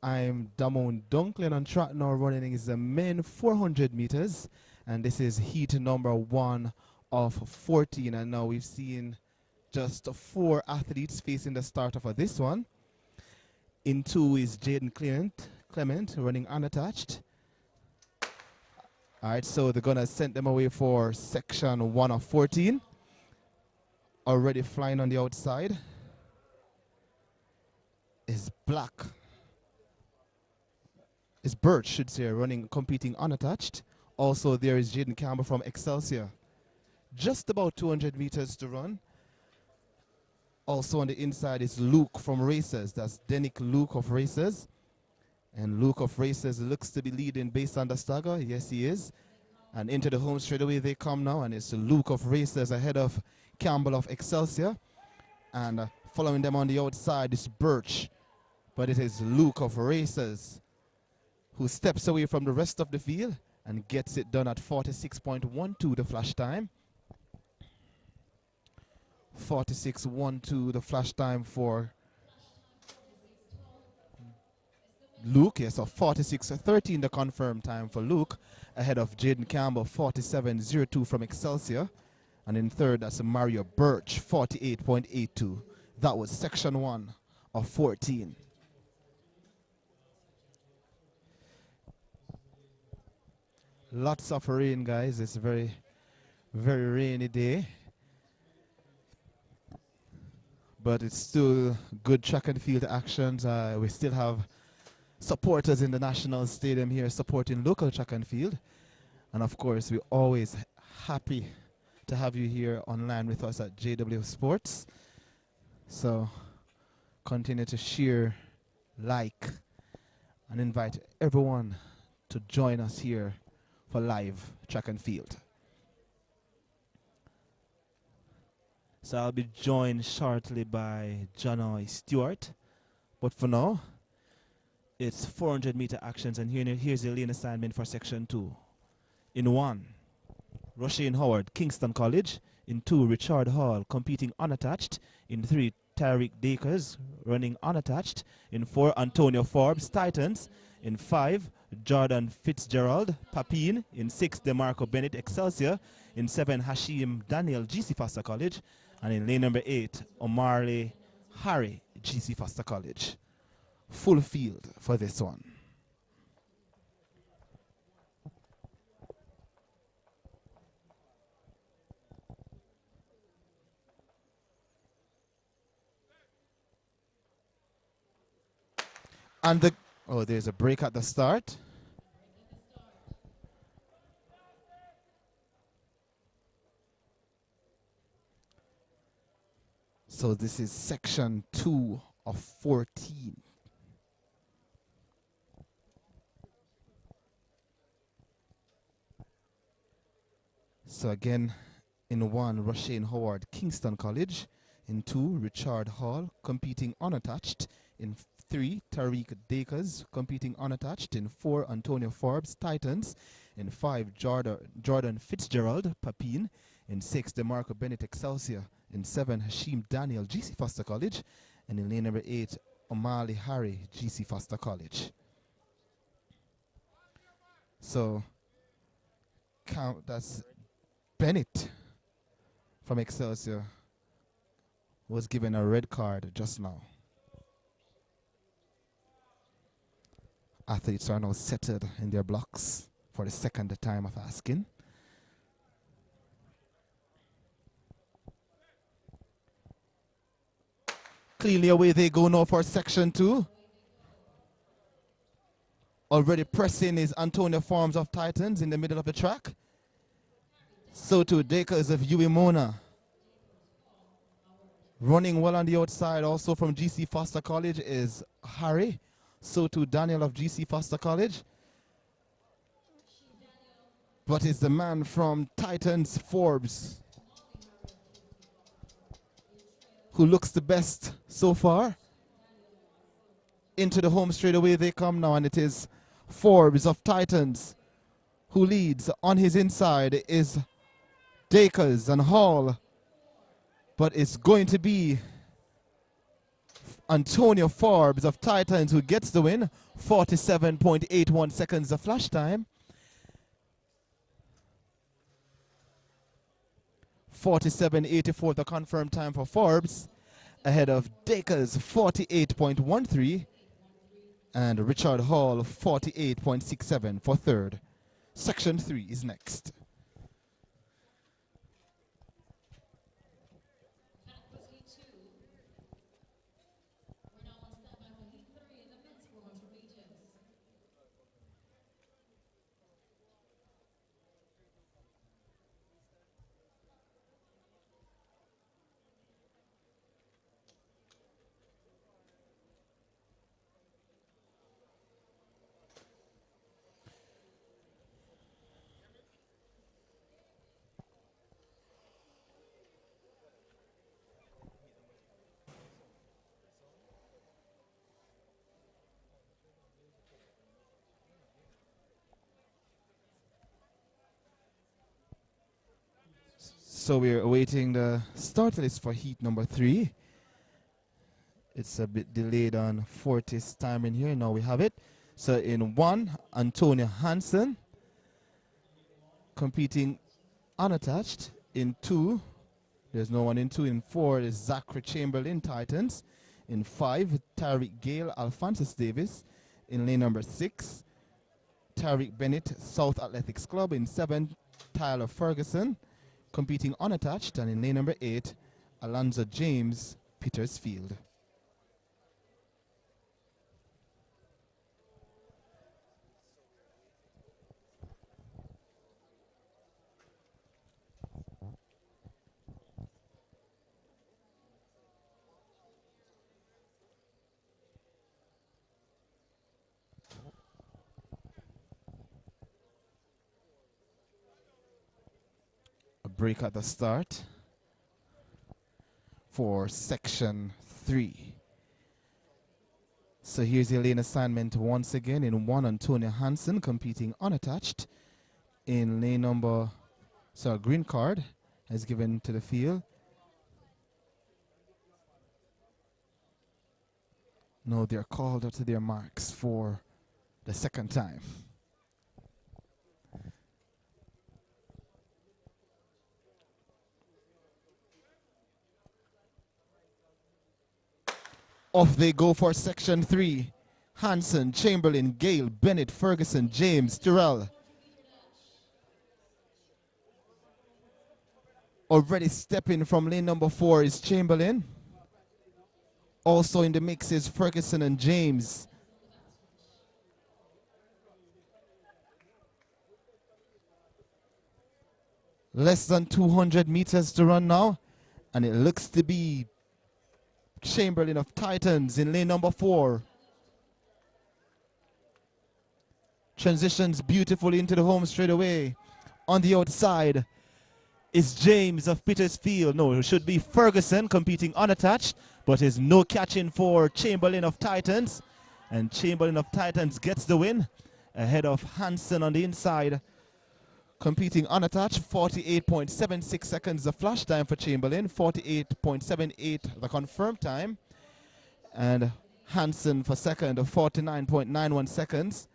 I'm Damon Dunklin on track now. Running is the men 400 meters, and this is heat number 1 of 14. And now we've seen just 4 athletes facing the starter for this one. In 2 is Jaden Clement running unattached. All right, so they're gonna send them away for section 1 of 14. Already flying on the outside is Black. Is Birch, should say, running, competing unattached. Also, there is Jaden Campbell from Excelsior. Just about 200 meters to run. Also on the inside is Luke from Racers. That's Denick Luke of Racers. And Luke of Racers looks to be leading based on the stagger. Yes, he is. And into the home straight away they come now. And it's Luke of Racers ahead of Campbell of Excelsior. And following them on the outside is Birch. But it is Luke of Racers who steps away from the rest of the field and gets it done at 46.12 the flash time. 46.12 the flash time for Luke. Yes, so 46.13 the confirmed time for Luke, ahead of Jaden Campbell, 47.02 from Excelsior. And in third, that's Mario Birch, 48.82. That was section 1 of 14. Lots of rain, guys. It's a very, very rainy day. But it's still good track and field actions. We still have supporters in the National Stadium here supporting local track and field. And of course, we're always happy to have you here online with us at JW Sports. So continue to share, like, and invite everyone to join us here for live track and field. So I'll be joined shortly by John Stewart. But for now, it's 400 meter actions, and here's the lane assignment for section 2. In 1, Roshane Howard, Kingston College. In 2, Richard Hall, competing unattached. In 3, Tyreek Dakers, running unattached. In 4, Antonio Forbes, Titans. In 5, Jordan Fitzgerald, Papine. In 6, DeMarco Bennett, Excelsior. In 7, Hashim Daniel, GC Foster College. And in lane number 8, Omarley Harry, GC Foster College. Full field for this one. And there's a break at the start. So this is section 2 of 14. So again, in 1, Roshane Howard, Kingston College. In 2, Richard Hall, competing unattached. In 3, Tariq Dakers, competing unattached. In 4, Antonio Forbes, Titans. In 5, Jordan Fitzgerald, Papine. In 6, DeMarco Bennett, Excelsior. In 7, Hashim Daniel, GC Foster College. And in lane number 8, Omali Harry, GC Foster College. So, that's Bennett from Excelsior was given a red card just now. Athletes are now settled in their blocks for the second time of asking. Cleanly away they go now for section 2. Already pressing is Antonio Forms of Titans in the middle of the track. So too Dakers of Uemona. Running well on the outside also from GC Foster College is Harry. So too Daniel of GC Foster College. But it's the man from Titans, Forbes, who looks the best so far. Into the home straight away they come now, and it is Forbes of Titans who leads. On his inside is Dakers and Hall, but it's going to be Antonio Forbes of Titans who gets the win. 47.81 seconds of flash time. 47.84 the confirmed time for Forbes, ahead of Dakers 48.13 and Richard Hall 48.67 for third. Section 3 is next. So we're awaiting the start list for heat number 3. It's a bit delayed on Fortis time in here. Now we have it. So in 1, Antonia Hansen competing unattached. In 2, there's no one in 2. In 4 is Zachary Chamberlain, Titans. In 5, Tariq Gale, Alphonsus Davis. In lane number 6, Tariq Bennett, South Athletics Club. In 7, Tyler Ferguson competing unattached, and in lane number 8, Alonzo James, Petersfield. Break at the start for section 3. So here's the lane assignment once again. In 1, Antonia Hansen competing unattached. In lane number, so a green card is given to the field. No, they're called up to their marks for the second time. Off they go for section 3. Hansen, Chamberlain, Gale, Bennett, Ferguson, James, Tyrrell. Already stepping from lane number 4 is Chamberlain. Also in the mix is Ferguson and James. Less than 200 meters to run now, and it looks to be Chamberlain of Titans in lane number 4. Transitions beautifully into the home straight away. On the outside is James of Petersfield. No, it should be Ferguson competing unattached, but is no catching for Chamberlain of Titans. And Chamberlain of Titans gets the win ahead of Hansen on the inside. Competing unattached, 48.76 seconds the flash time for Chamberlain, 48.78 the confirmed time. And Hansen for second of 49.91 seconds.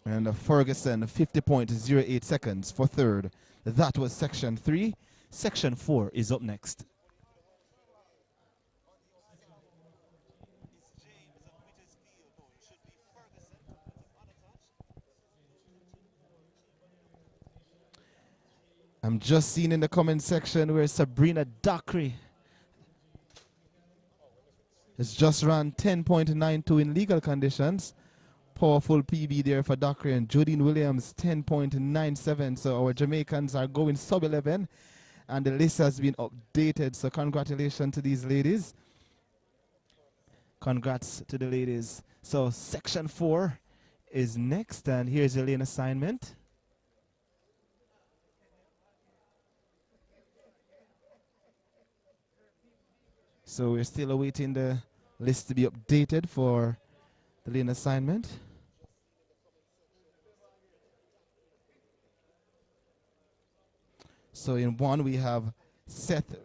And Ferguson, 50.08 seconds for third. That was section 3. Section 4 is up next. I'm just seeing in the comment section where Sabrina Dockery has just run 10.92 in legal conditions. Powerful PB there for Dockery, and Jodine Williams 10.97. So our Jamaicans are going sub 11, and the list has been updated. So congratulations to these ladies. Congrats to the ladies. So section 4 is next, and here's your lane assignment. So we're still awaiting the list to be updated for the lane assignment. So in 1 we have Seth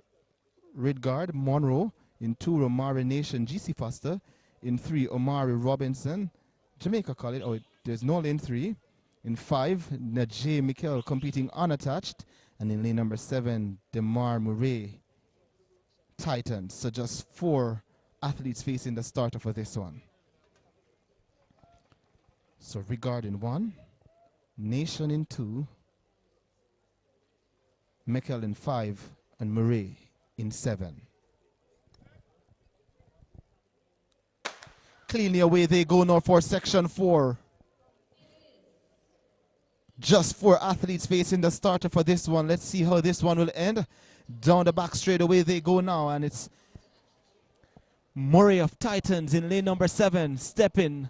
Ridgard Monroe. In 2, Omari Nation GC Foster. In 3, Omari Robinson Jamaica College. Oh, there's no lane 3. In 5, Najee Mikkel competing unattached. And in lane number 7, Demar Murray Titans. So just 4 athletes facing the starter for this one. So Ridgard in 1, Nation in 2, Mikkel in 5, and Murray in 7. Cleanly away they go now for section 4. Just 4 athletes facing the starter for this one. Let's see how this one will end. Down the back straight away they go now, and it's Murray of Titans in lane number 7, stepping.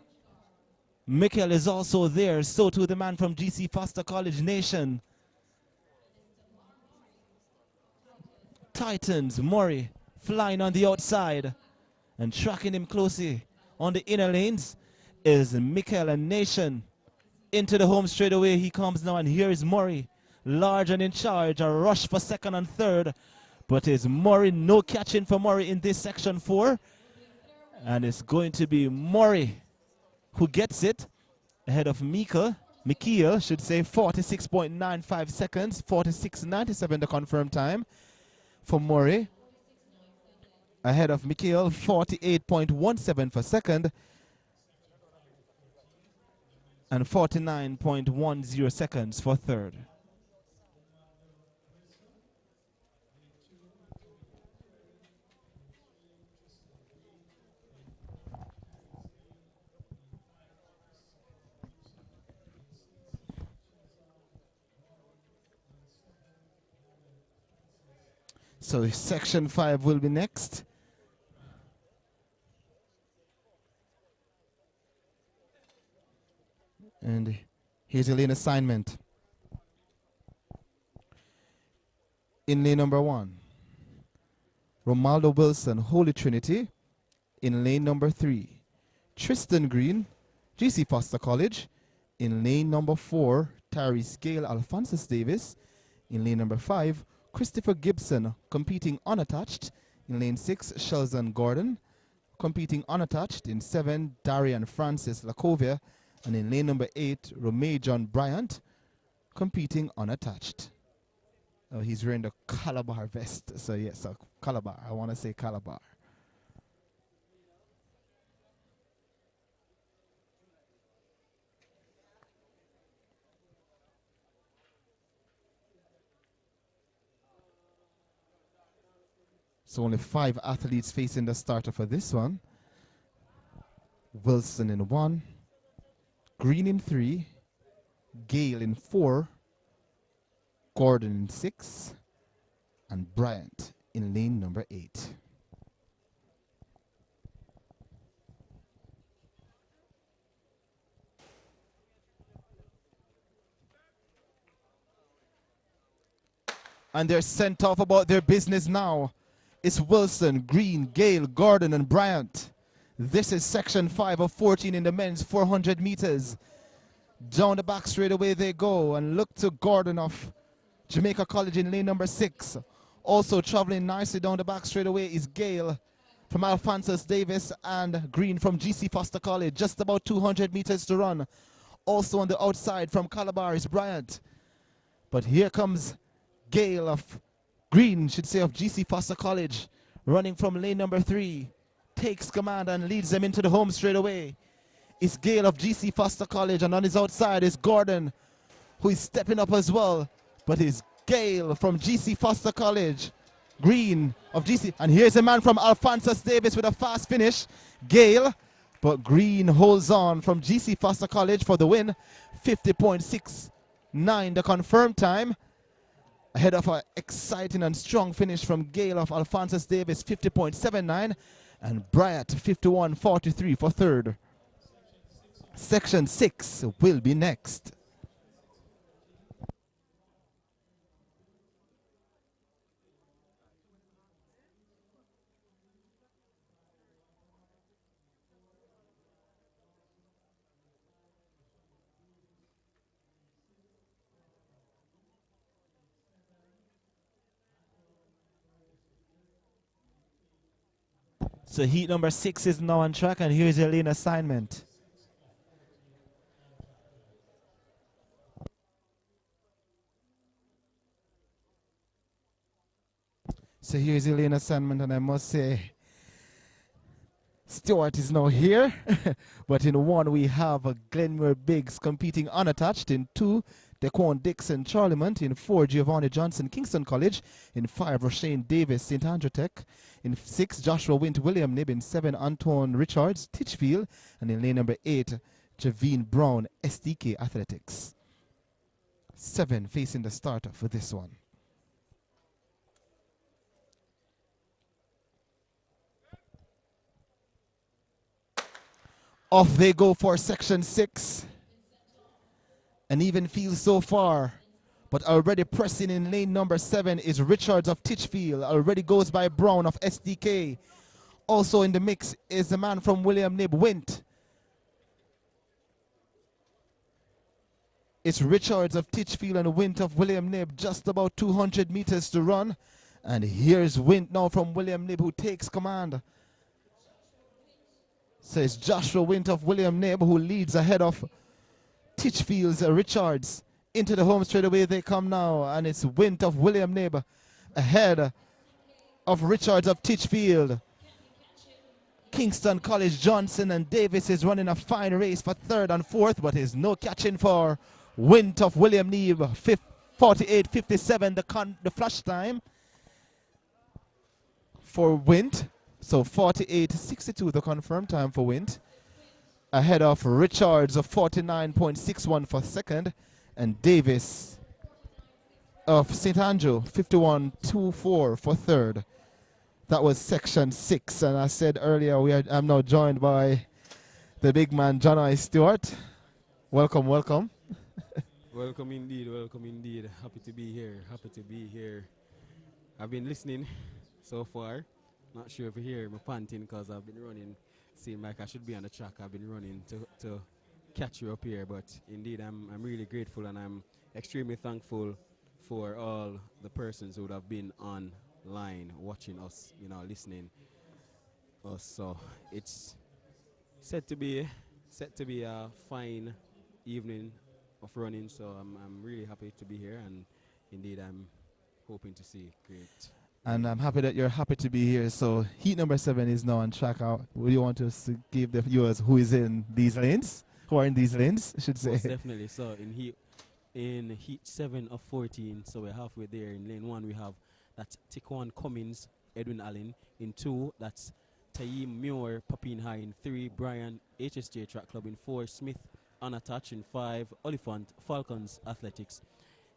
Mikkel is also there, so too the man from GC Foster College Nation. Titans, Murray, flying on the outside, and tracking him closely on the inner lanes is Mikkel and Nation. Into the home straight away he comes now, and here is Murray, large and in charge. A rush for second and third, but it's Murray, no catching for Murray in this section 4. And it's going to be Murray who gets it ahead of Mikel, should say, 46.95 seconds, 46.97 the confirmed time for Murray. Ahead of Mikel, 48.17 for second, and 49.10 seconds for third. So section 5 will be next. And here's a lane assignment. In lane number 1, Romaldo Wilson, Holy Trinity. In lane number 3, Tristan Green, GC Foster College. In lane number 4, Tyrese Gale, Alphonsus Davis. In lane number 5, Christopher Gibson, competing unattached. In lane 6, Shelton Gordon, competing unattached. In 7, Darian Francis Lacovia. And in lane number 8, Romay John Bryant, competing unattached. Oh, he's wearing the Calabar vest. So yes, Calabar. I want to say Calabar. So only 5 athletes facing the starter for this one. Wilson in 1, Green in 3, Gale in 4, Gordon in 6, and Bryant in lane number 8. And they're sent off about their business now. It's Wilson, Green, Gale, Gordon, and Bryant. This is section 5 of 14 in the men's 400 meters. Down the back straight away they go, and look to Gordon of Jamaica College in lane number 6. Also traveling nicely down the back straight away is Gale from Alphonsus Davis and Green from GC Foster College. Just about 200 meters to run. Also on the outside from Calabar is Bryant. But here comes Gale of Green, should say, of GC Foster College, running from lane number 3. Takes command and leads them into the home straight away. It's Gale of GC Foster College, and on his outside is Gordon, who is stepping up as well. But it's Gale from GC Foster College. Green of GC. And here's a man from Alphonsus Davis with a fast finish. Gale. But Green holds on from GC Foster College for the win. 50.69 the confirmed time. Ahead of an exciting and strong finish from Gale of Alphonsus Davis, 50.79. And Bryant, 51.43 for third. Section 6 will be next. So heat number 6 is now on track, and here's your lane assignment. So here's your lane assignment, and I must say, Stewart is now here. But in 1, we have Glenmore Biggs competing unattached. In 2, Dequan Dixon Charlemont. In 4, Giovanni Johnson Kingston College. In 5, Roshane Davis St. Andrew Tech. In 6, Joshua Wint William Nib. In 7, Anton Richards Titchfield. And in lane number 8, Javine Brown SDK Athletics. 7 facing the starter for this one. Off they go for section 6. An even field so far. But already pressing in lane number 7 is Richards of Titchfield. Already goes by Brown of SDK. Also in the mix is the man from William Nib, Wint. It's Richards of Titchfield and Wint of William Nib. Just about 200 meters to run. And here's Wint now from William Nib, who takes command. So it's Joshua Wint of William Nib who leads ahead of Titchfield's Richards. Into the home straight away they come now, and it's Wint of William Nib ahead of Richards of Titchfield. Kingston College, Johnson and Davis is running a fine race for 3rd and 4th, but there's no catching for Wint of William Nib. 48.57 the flash time for Wint. So 48.62 the confirmed time for Wint. Ahead of Richards of 49.61 for 2nd. And Davis of St. Andrew, 51.24 for 3rd. That was section 6. And I said earlier, I'm now joined by the big man, John I. Stewart. Welcome, welcome. Welcome indeed, welcome indeed. Happy to be here, happy to be here. I've been listening so far. Not sure if you hear me panting because I've been running. Seemed like I should be on the track. I've been running to catch you up here, but indeed I'm really grateful, and I'm extremely thankful for all the persons who would have been online watching us, listening us. So it's set to be a fine evening of running. So I'm really happy to be here, and indeed I'm hoping to see great. And I'm happy that you're happy to be here. So heat number 7 is now on track out. Would you want to give the viewers who is in these lanes? Who are in these lanes, I should say. Most definitely. So in heat 7 of 14, so we're halfway there. In lane 1 we have that's Tikwan Cummins, Edwin Allen. In 2, that's Taim Muir, Papine High. In 3, Brian, HSJ Track Club. In 4, Smith, unattached. In 5, Oliphant, Falcons Athletics.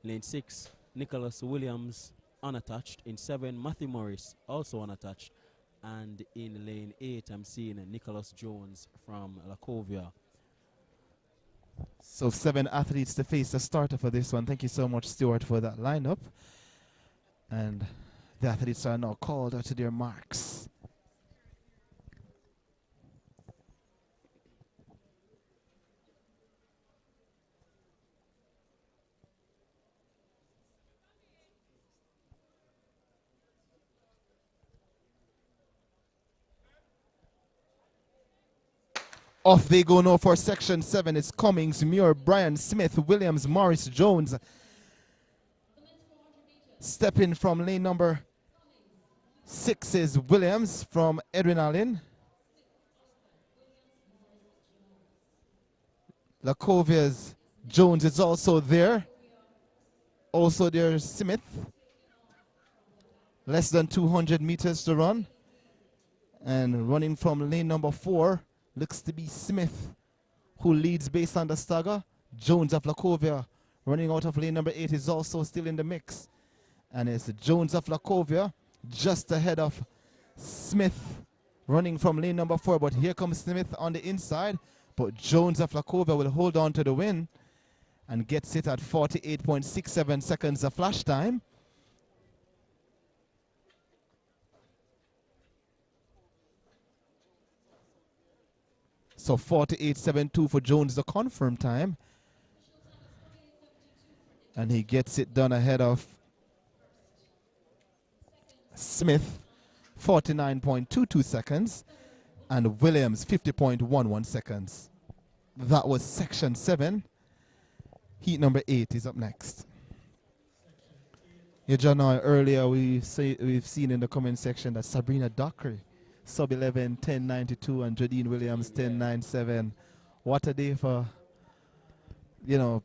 Lane 6, Nicholas Williams, unattached. In 7, Matthew Morris, also unattached. And in lane 8, I'm seeing Nicholas Jones from Lacovia. So 7 athletes to face the starter for this one. Thank you so much, Stuart, for that lineup. And the athletes are now called out to their marks. Off they go now for section 7. It's Cummings, Muir, Bryan, Smith, Williams, Morris, Jones. Stepping from lane number 6 is Williams from Edwin Allen. Lacovia's Jones is also there. Also there's Smith. Less than 200 meters to run. And running from lane number 4 looks to be Smith, who leads based on the stagger. Jones of Lacovia running out of lane number 8 is also still in the mix. And it's Jones of Lacovia just ahead of Smith running from lane number 4. But here comes Smith on the inside. But Jones of Lacovia will hold on to the win and gets it at 48.67 seconds of flash time. So 48.72 for Jones, the confirmed time. And he gets it done ahead of Smith, 49.22 seconds. And Williams, 50.11 seconds. That was section 7. Heat number 8 is up next. Yeah, John, earlier we've seen in the comment section that Sabrina Dockery, sub 11, 10.92, and Jadine Williams, 10.97. What a day for,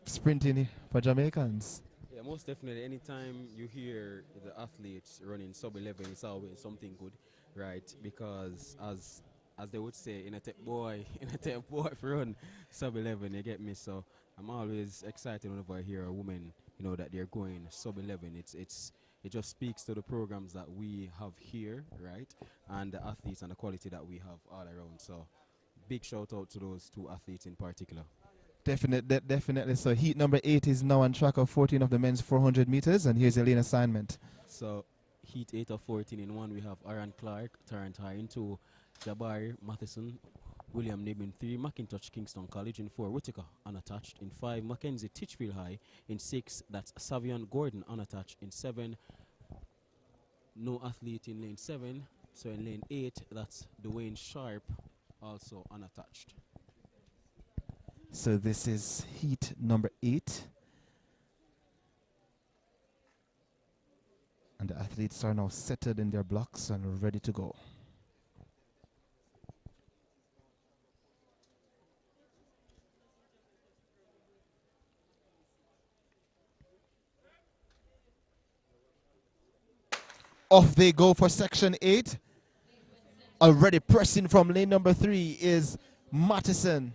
sprinting for Jamaicans. Yeah, most definitely. Anytime you hear the athletes running sub 11, it's always something good, right? Because as they would say, in a tech boy for run sub 11, you get me? So I'm always excited whenever I hear a woman, that they're going sub 11. It just speaks to the programs that we have here, right? And the athletes and the quality that we have all around. So big shout out to those 2 athletes in particular. Definitely. So heat number 8 is now on track of 14 of the men's 400 meters. And here's a lane assignment. So heat 8 of 14 in 1, we have Aaron Clark, Tarrant High in 2, Jabari Matheson, William Nib in 3, McIntosh Kingston College in 4, Whitaker unattached in 5, Mackenzie Titchfield High in 6, that's Savion Gordon unattached in 7, no athlete in lane 7, so in lane 8 that's Dwayne Sharp, also unattached. So this is heat number 8. And the athletes are now settled in their blocks and ready to go. Off they go for section 8. Already pressing from lane number 3 is Mattison.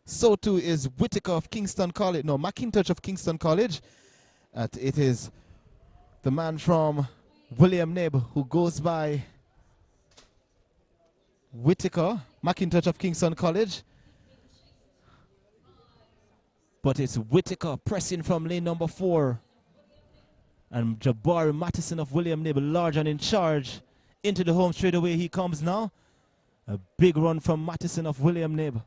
So too is Whitaker of Kingston College. No, McIntosh of Kingston College. It is the man from William Nib who goes by Whitaker, McIntosh of Kingston College. But it's Whitaker pressing from lane number 4. And Jabari Mattison of William Nib, large and in charge. Into the home straight away he comes now. A big run from Mattison of William Nib.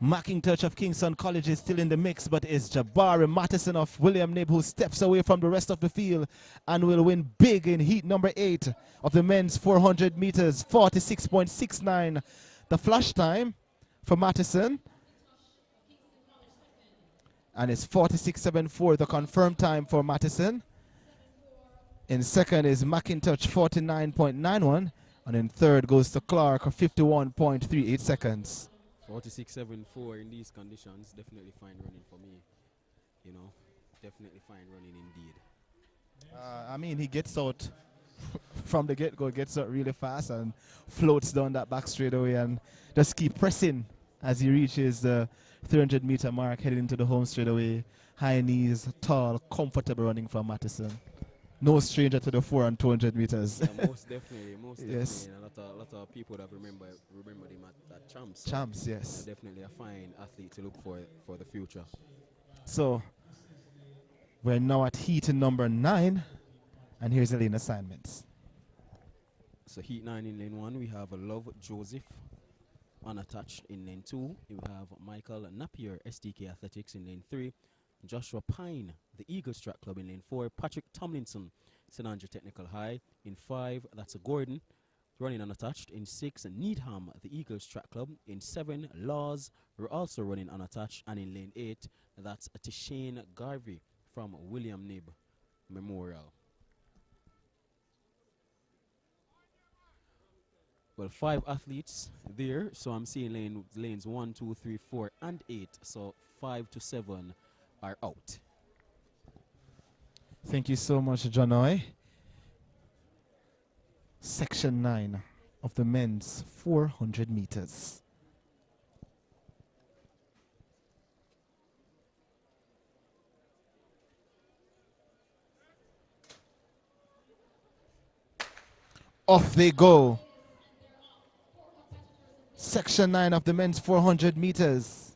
McIntosh of Kingston College is still in the mix, but it's Jabari Mattison of William Nib who steps away from the rest of the field and will win big in heat number 8 of the men's 400 meters, 46.69. The flash time for Mattison. And it's 46.74, the confirmed time for Mattison. In second is McIntosh, 49.91. And in third goes to Clark, 51.38 seconds. 46.74 in these conditions, definitely fine running for me. Definitely fine running indeed. He gets out from the get-go, gets out really fast and floats down that back straightaway and just keep pressing as he reaches the 300-meter mark, heading into the home straightaway. High knees, tall, comfortable running from Mattison. No stranger to the 4 and 200 meters. Yeah, most definitely. Yes. And a lot of people that remember him at Champs. Champs, yes. Definitely a fine athlete to look for the future. So we're now at heat number 9, and here's the lane assignments. So heat 9 in lane 1, we have Love Joseph unattached in lane 2. We have Michael Napier, STK Athletics in lane 3. Joshua Pine, the Eagles Track Club in lane 4. Patrick Tomlinson, St. Andrew Technical High in 5. That's a Gordon. running unattached. In 6, Needham, the Eagles Track Club. In 7, Laws, were also running unattached. And in lane 8, that's Tishane Garvey from William Knibb Memorial. Well, 5 athletes there, so I'm seeing lanes 1, 2, 3, 4, and 8. So 5 to 7 are out. Thank you so much, Janoy. Section 9 of the men's 400 meters. Off they go. Section 9 of the men's 400 meters.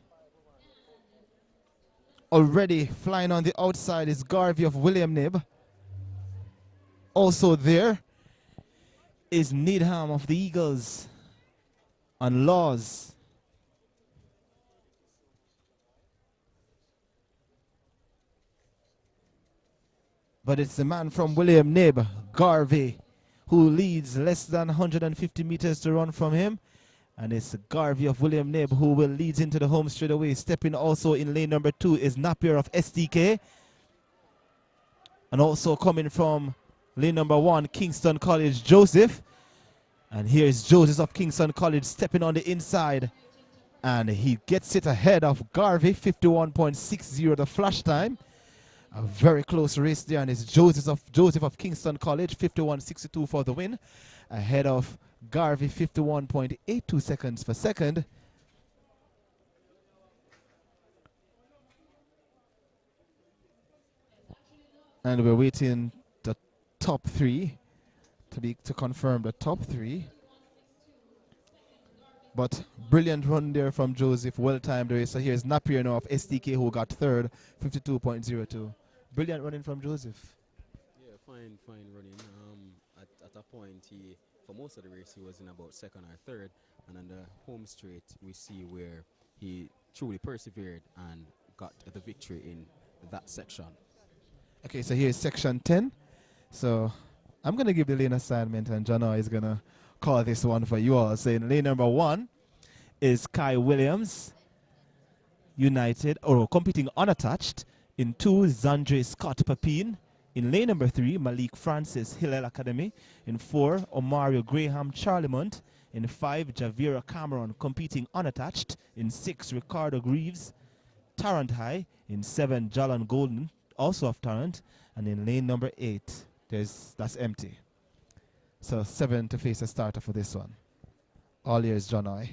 Already flying on the outside is Garvey of William Knibb. Also there is Needham of the Eagles and Laws. But it's the man from William Knibb, Garvey, who leads less than 150 meters to run from him. And it's Garvey of William Knibb who will lead into the home straight away. Stepping also in lane number 2 is Napier of STK. And also coming from lane number 1, Kingston College, Joseph. And here's Joseph of Kingston College stepping on the inside. And he gets it ahead of Garvey, 51.60 the flash time. A very close race there, and it's Joseph of Kingston College, 51.62 for the win. Ahead of Garvey, 51.82 seconds for second. And we're waiting the top 3 to confirm the top 3. But brilliant run there from Joseph, well-timed race. So here's Napier now of STK who got third, 52.02. Brilliant running from Joseph. Yeah, fine running. At a point, for most of the race, he was in about second or third. And on the home straight, we see where he truly persevered and got the victory in that section. Okay, so here's section 10. So I'm going to give the lane assignment, and Jana is going to call this one for you all. So in lane number 1 is Kai Williams, United, or competing unattached. In 2, Zandre Scott Papine. In lane number 3, Malik Francis, Hillel Academy. In 4, Omario Graham, Charlemont. In 5, Javira Cameron, competing unattached. In 6, Ricardo Greaves, Tarrant High. In 7, Jalan Golden, also of Tarrant. And in lane number 8, that's empty. So 7 to face a starter for this one. All ears, John I.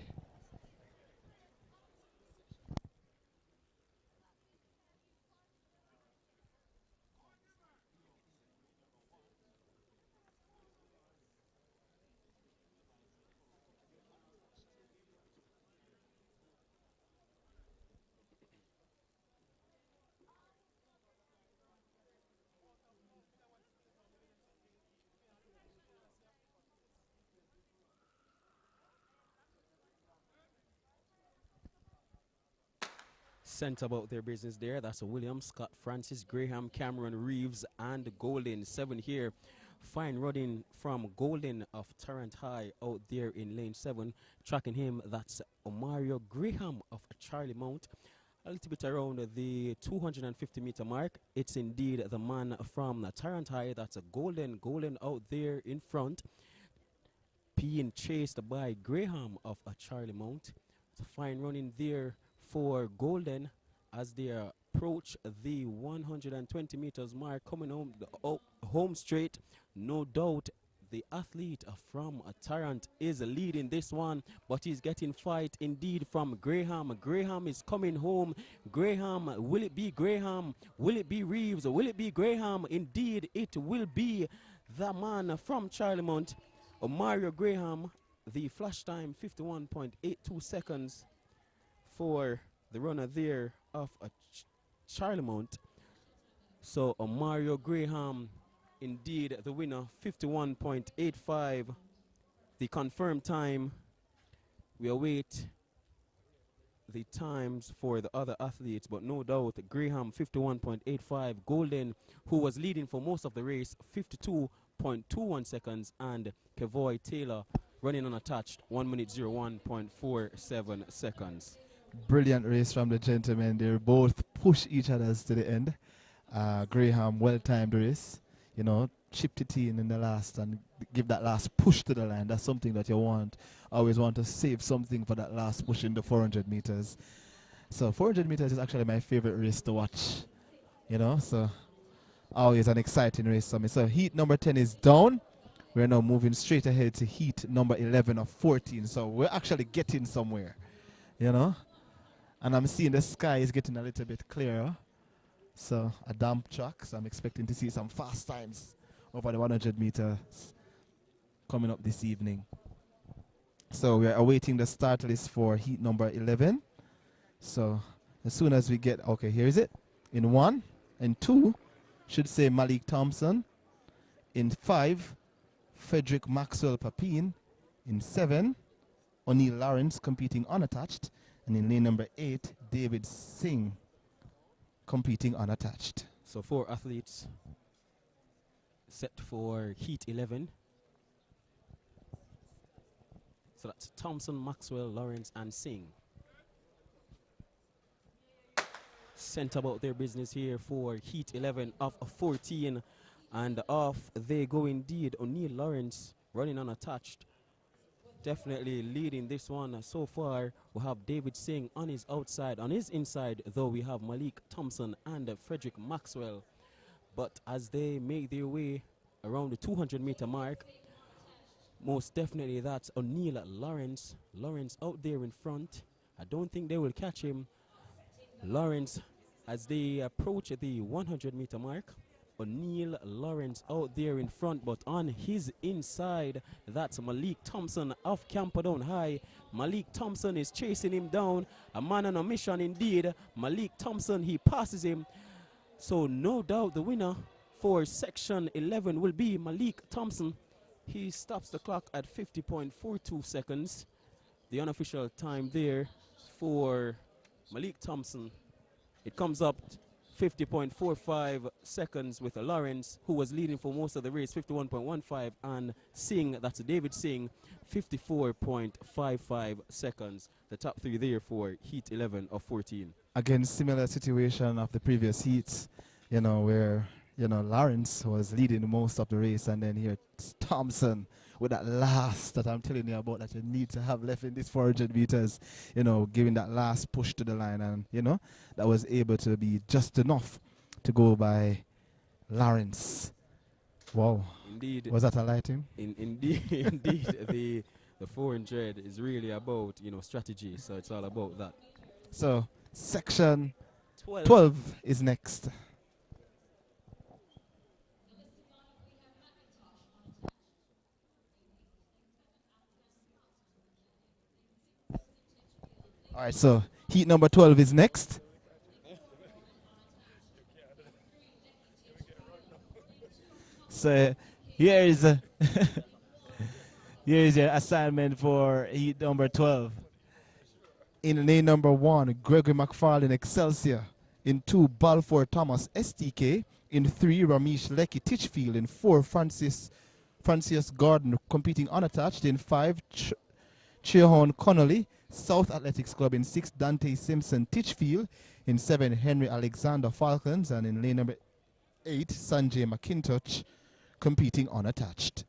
Sent about their business there. That's a Williams, Scott, Francis, Graham, Cameron, Reeves, and Golden. 7 here. Fine running from Golden of Tarrant High out there in lane 7. Tracking him, that's Omario Graham of Charlie Mount. A little bit around the 250-meter mark. It's indeed the man from Tarrant High. That's a Golden out there in front. Being chased by Graham of Charlie Mount. It's a fine running there for Golden as they approach the 120 meters mark, coming home straight. No doubt the athlete from Tarrant is leading this one, but he's getting fight indeed from Graham. Graham is coming home. Graham, will it be Graham? Will it be Reeves? Will it be Graham? Indeed, it will be the man from Charlemont, Mario Graham. The flash time, 51.82 seconds for the runner there of Charlemont. So Mario Graham, indeed the winner, 51.85. The confirmed time. We await the times for the other athletes, but no doubt Graham 51.85. Golden, who was leading for most of the race, 1:21 seconds, and Kevoy Taylor running unattached 1:01.47 seconds. Brilliant race from the gentlemen. They both push each other to the end. Graham well-timed race. You know, chipped it in the last and give that last push to the line. That's something that you want. Always want to save something for that last push in the 400 meters. So 400 meters is actually my favorite race to watch. You know, so always an exciting race for me. So heat number 10 is down. We're now moving straight ahead to heat number 11 of 14. So we're actually getting somewhere, you know. And I'm seeing the sky is getting a little bit clearer. So a damp track. So I'm expecting to see some fast times over the 100 meters coming up this evening. So we're awaiting the start list for heat number 11. So as soon as we get, okay, here is it. In 1 and 2 should say Malik Thompson. In 5, Frederick Maxwell Papine. In 7, O'Neill Lawrence competing unattached. And in lane number 8, David Singh competing unattached. So 4 athletes set for heat 11. So that's Thompson, Maxwell, Lawrence, and Singh. Sent about their business here for heat 11 of 14. And off they go indeed. O'Neill Lawrence running unattached. Definitely leading this one so far. We have David Singh on his outside. On his inside, though, we have Malik Thompson and Frederick Maxwell. But as they make their way around the 200-meter mark, most definitely that's O'Neill Lawrence. Lawrence out there in front. I don't think they will catch him. Lawrence, as they approach the 100-meter mark, O'Neill Lawrence out there in front, but on his inside, that's Malik Thompson of Camperdown High. Malik Thompson is chasing him down. A man on a mission indeed. Malik Thompson, he passes him. So no doubt the winner for section 11 will be Malik Thompson. He stops the clock at 50.42 seconds. The unofficial time there for Malik Thompson, it comes up 50.45 seconds with Lawrence, who was leading for most of the race, 51.15, and Singh, that's David Singh, 54.55 seconds. The top 3 there for heat 11 of 14. Again, similar situation of the previous heats, you know, where, you know, Lawrence was leading most of the race, and then here Thompson with that last that I'm telling you about that you need to have left in this 400 meters, you know, giving that last push to the line, and, you know, that was able to be just enough to go by Lawrence. Wow. Indeed. Was that a lighting? Indeed, indeed. The 400 is really about, you know, strategy, so it's all about that. So, section 12 is next. All right, so heat number 12 is next. So here is here is your assignment for heat number 12. In lane number 1, Gregory McFarlane Excelsior. In 2, Balfour Thomas STK. In 3, Ramesh Lecky Titchfield. In 4, Francis Gordon competing unattached. In 5, Chehon Connolly South Athletics Club. In 6, Dante Simpson Titchfield. In 7, Henry Alexander Falcons. And in lane number 8, Sanjay McIntosh competing unattached.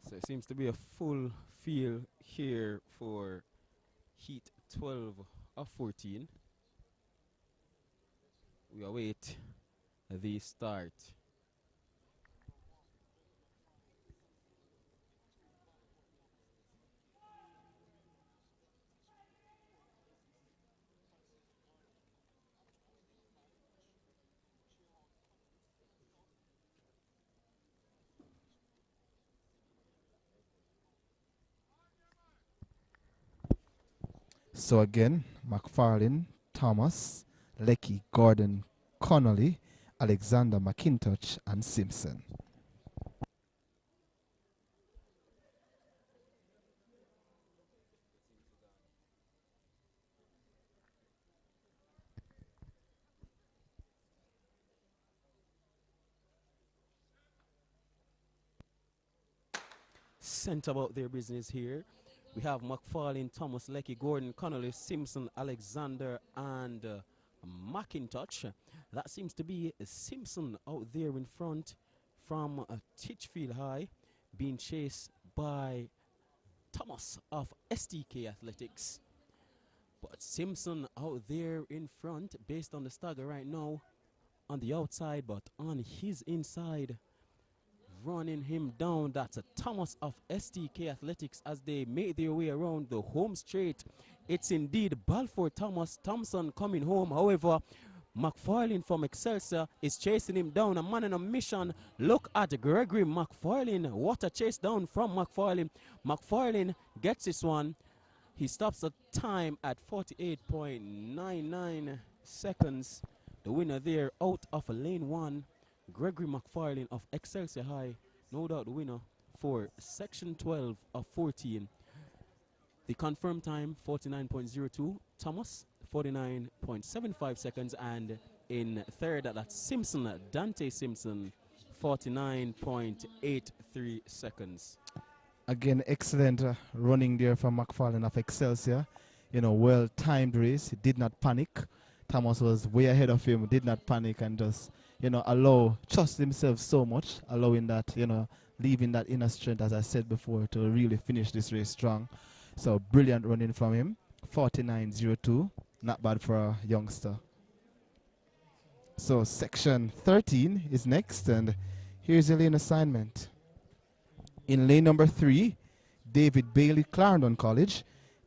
So it seems to be a full field here for heat 12 of 14. We await the start. So again, McFarlane, Thomas, Lecky, Gordon, Connolly, Alexander McIntosh, and Simpson. sent about their business here. We have McFarlane, Thomas, Lecky, Gordon, Connolly, Simpson, Alexander, and McIntosh. That seems to be Simpson out there in front from Titchfield High, being chased by Thomas of STK Athletics. But Simpson out there in front based on the stagger right now on the outside, but on his inside, running him down. That's a Thomas of STK Athletics as they make their way around the home straight. It's indeed Balfour Thomas Thompson coming home. However, McFarlane from Excelsior is chasing him down. A man on a mission. Look at Gregory McFarlane. What a chase down from McFarlane. McFarlane gets this one. He stops the time at 48.99 seconds. The winner there out of lane 1. Gregory McFarlane of Excelsior High, no doubt the winner for section 12 of 14. The confirmed time 49.02, Thomas 49.75 seconds, and in third that's Simpson, Dante Simpson, 49.83 seconds. Again, excellent running there from McFarlane of Excelsior. You know, well-timed race. He did not panic. Thomas was way ahead of him, did not panic, and just, you know, trust himself so much, allowing that, you know, leaving that inner strength, as I said before, to really finish this race strong. So brilliant running from him. 49.02, not bad for a youngster. So section 13 is next, and here's the lane assignment. In lane number 3, David Bailey, Clarendon College.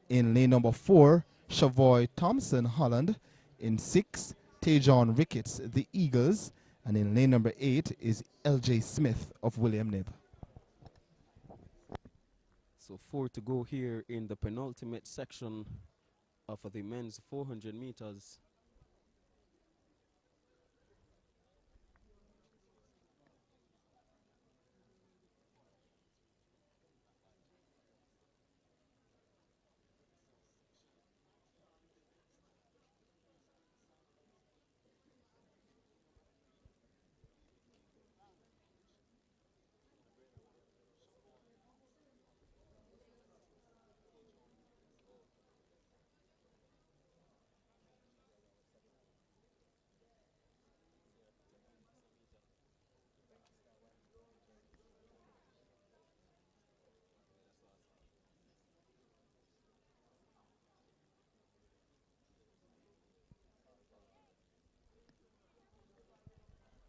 In lane number 4, Chavoy Thompson, Holland. In 6, Tejon Ricketts, the Eagles. And in lane number 8 is LJ Smith of William Knibb. So 4 to go here in the penultimate section of the men's 400 meters.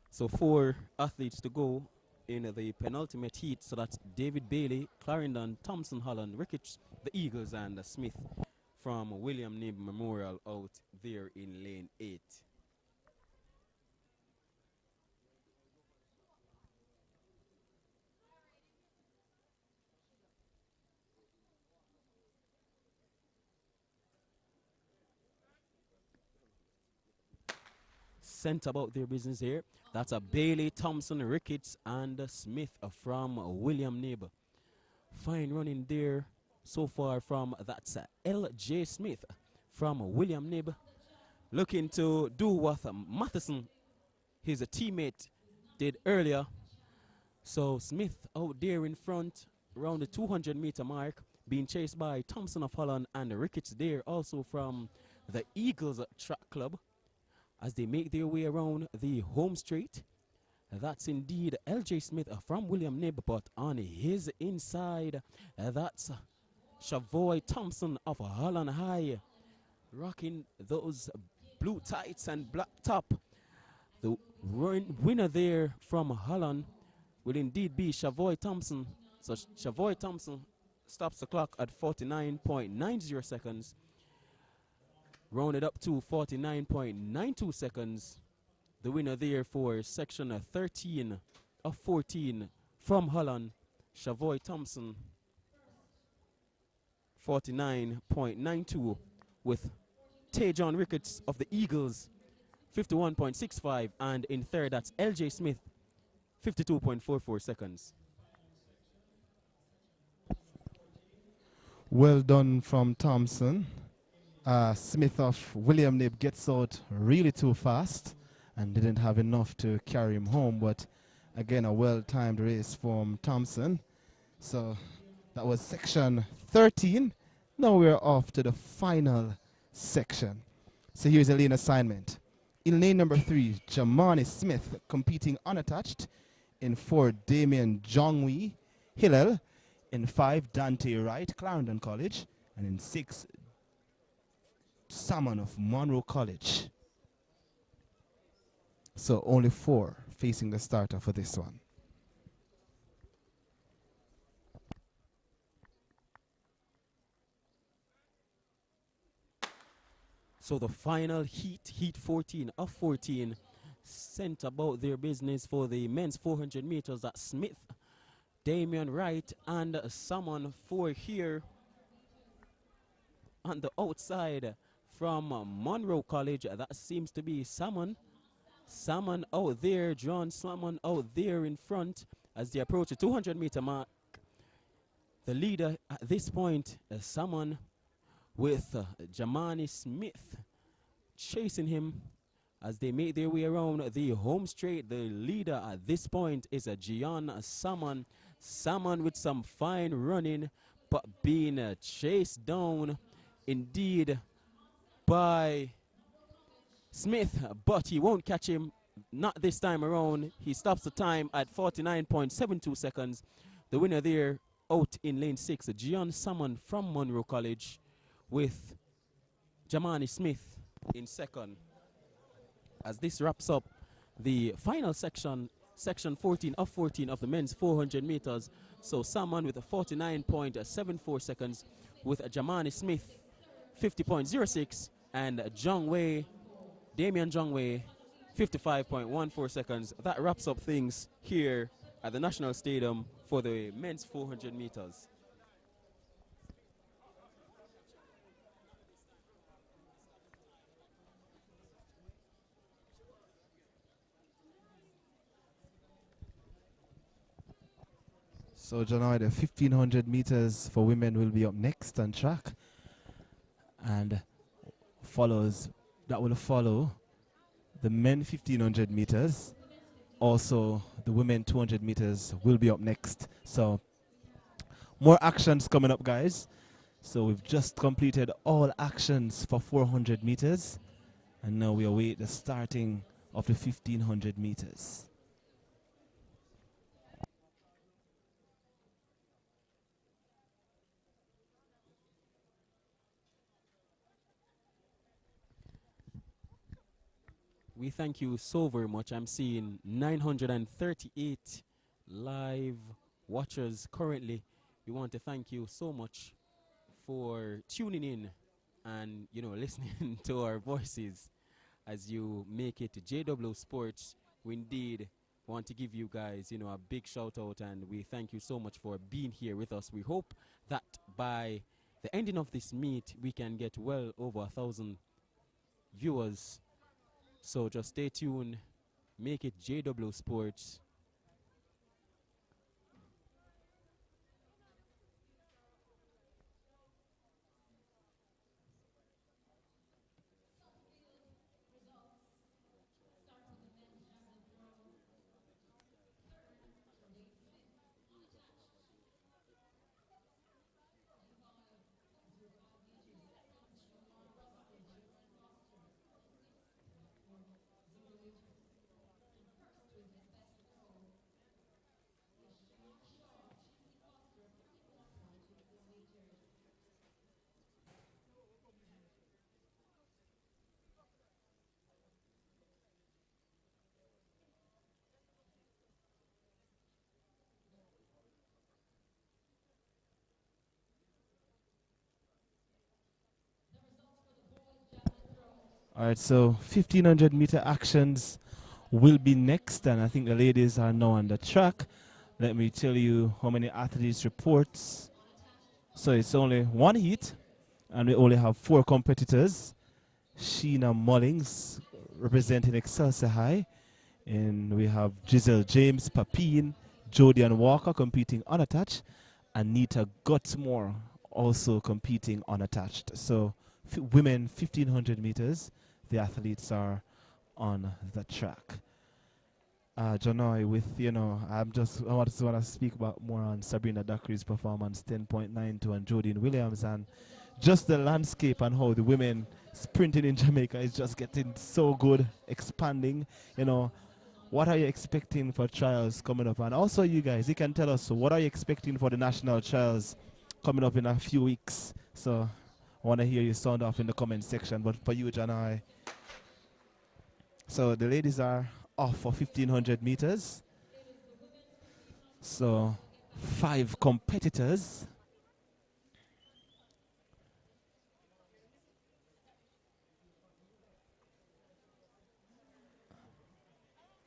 So 4 athletes to go in the penultimate heat. So that's David Bailey, Clarendon, Thompson, Holland, Ricketts, the Eagles, and Smith from William Knibb Memorial out there in lane 8. Sent about their business here. That's a Bailey, Thompson, Ricketts, and Smith from William Knibb. Fine running there so far from that's L.J. Smith from William Knibb. Looking to do what Matheson, his teammate, did earlier. So Smith out there in front around the 200-meter mark, being chased by Thompson of Holland and Ricketts there also from the Eagles Track Club. As they make their way around the home straight, that's indeed L.J. Smith from William Knibb, but on his inside, that's Chavoy Thompson of Holland High, rocking those blue tights and black top. The winner there from Holland will indeed be Chavoy Thompson. So Chavoy Thompson stops the clock at 49.90 seconds. Rounded up to 49.92 seconds. The winner there for section 13 of 14 from Holland, Chavoy Thompson, 49.92, with Tejon Ricketts of the Eagles, 51.65, and in third that's LJ Smith, 52.44 seconds. Well done from Thompson. Smith of William Knibb gets out really too fast and didn't have enough to carry him home, but again a well-timed race from Thompson. So That was section 13. Now we're off to the final section. So here's a lane assignment. In lane number 3, Jamani Smith competing unattached. In 4, Damien Jongwee Hillel. In 5, Dante Wright, Clarendon College. And in 6, Salmon of Monroe College. So only 4 facing the starter for this one. So the final heat 14 of 14, sent about their business for the men's 400 meters. That Smith, Damian Wright, and someone for here on the outside from Monroe College. That seems to be Salmon. Salmon out there, John Salmon out there in front as they approach the 200-meter mark. The leader at this point, Salmon, with Jamani Smith chasing him as they make their way around the home straight. The leader at this point is Gian Salmon. Salmon with some fine running, but being chased down indeed by Smith, but he won't catch him, not this time around. He stops the time at 49.72 seconds. The winner there out in lane 6, Gian Salmon from Monroe College, with Jamani Smith in second. As this wraps up the final section, section 14 of 14 of the men's 400 meters. So Salmon with a 49.74 seconds, with Jamani Smith 50.06, and Damian Jongwei 55.14 seconds. That wraps up things here at the National Stadium for the men's 400 meters. So, Janai, the 1500 meters for women will be up next on track. And that will follow the men 1500 meters. Also, the women 200 meters will be up next. So, more actions coming up, guys. So, we've just completed all actions for 400 meters. And now we await the starting of the 1500 meters. We thank you so very much. I'm seeing 938 live watchers currently. We want to thank you so much for tuning in and, you know, listening to our voices as you make it to JAAA Sports. We indeed want to give you guys, you know, a big shout out, and we thank you so much for being here with us. We hope that by the ending of this meet, we can get well over 1,000 viewers. So just stay tuned, make it JAAA Sports. All right, so 1500 meter actions will be next, and I think the ladies are now on the track. Let me tell you how many athletes reports. So it's only one heat, and we only have 4 competitors. Sheena Mullings representing Excelsior High, and we have Giselle James Papine, Jodian Walker competing unattached, and Nita Gutsmore also competing unattached. So women 1500 meters, the athletes are on the track. Janoi with, I want to speak about more on Sabrina Dakri's performance, 10.92, and Jodine Williams, and just the landscape and how the women sprinting in Jamaica is just getting so good, expanding. What are you expecting for trials coming up? And also, you guys, you can tell us what are you expecting for the national trials coming up in a few weeks. So I want to hear you sound off in the comment section. But for you, Janai, so the ladies are off for 1500 meters. So 5 competitors.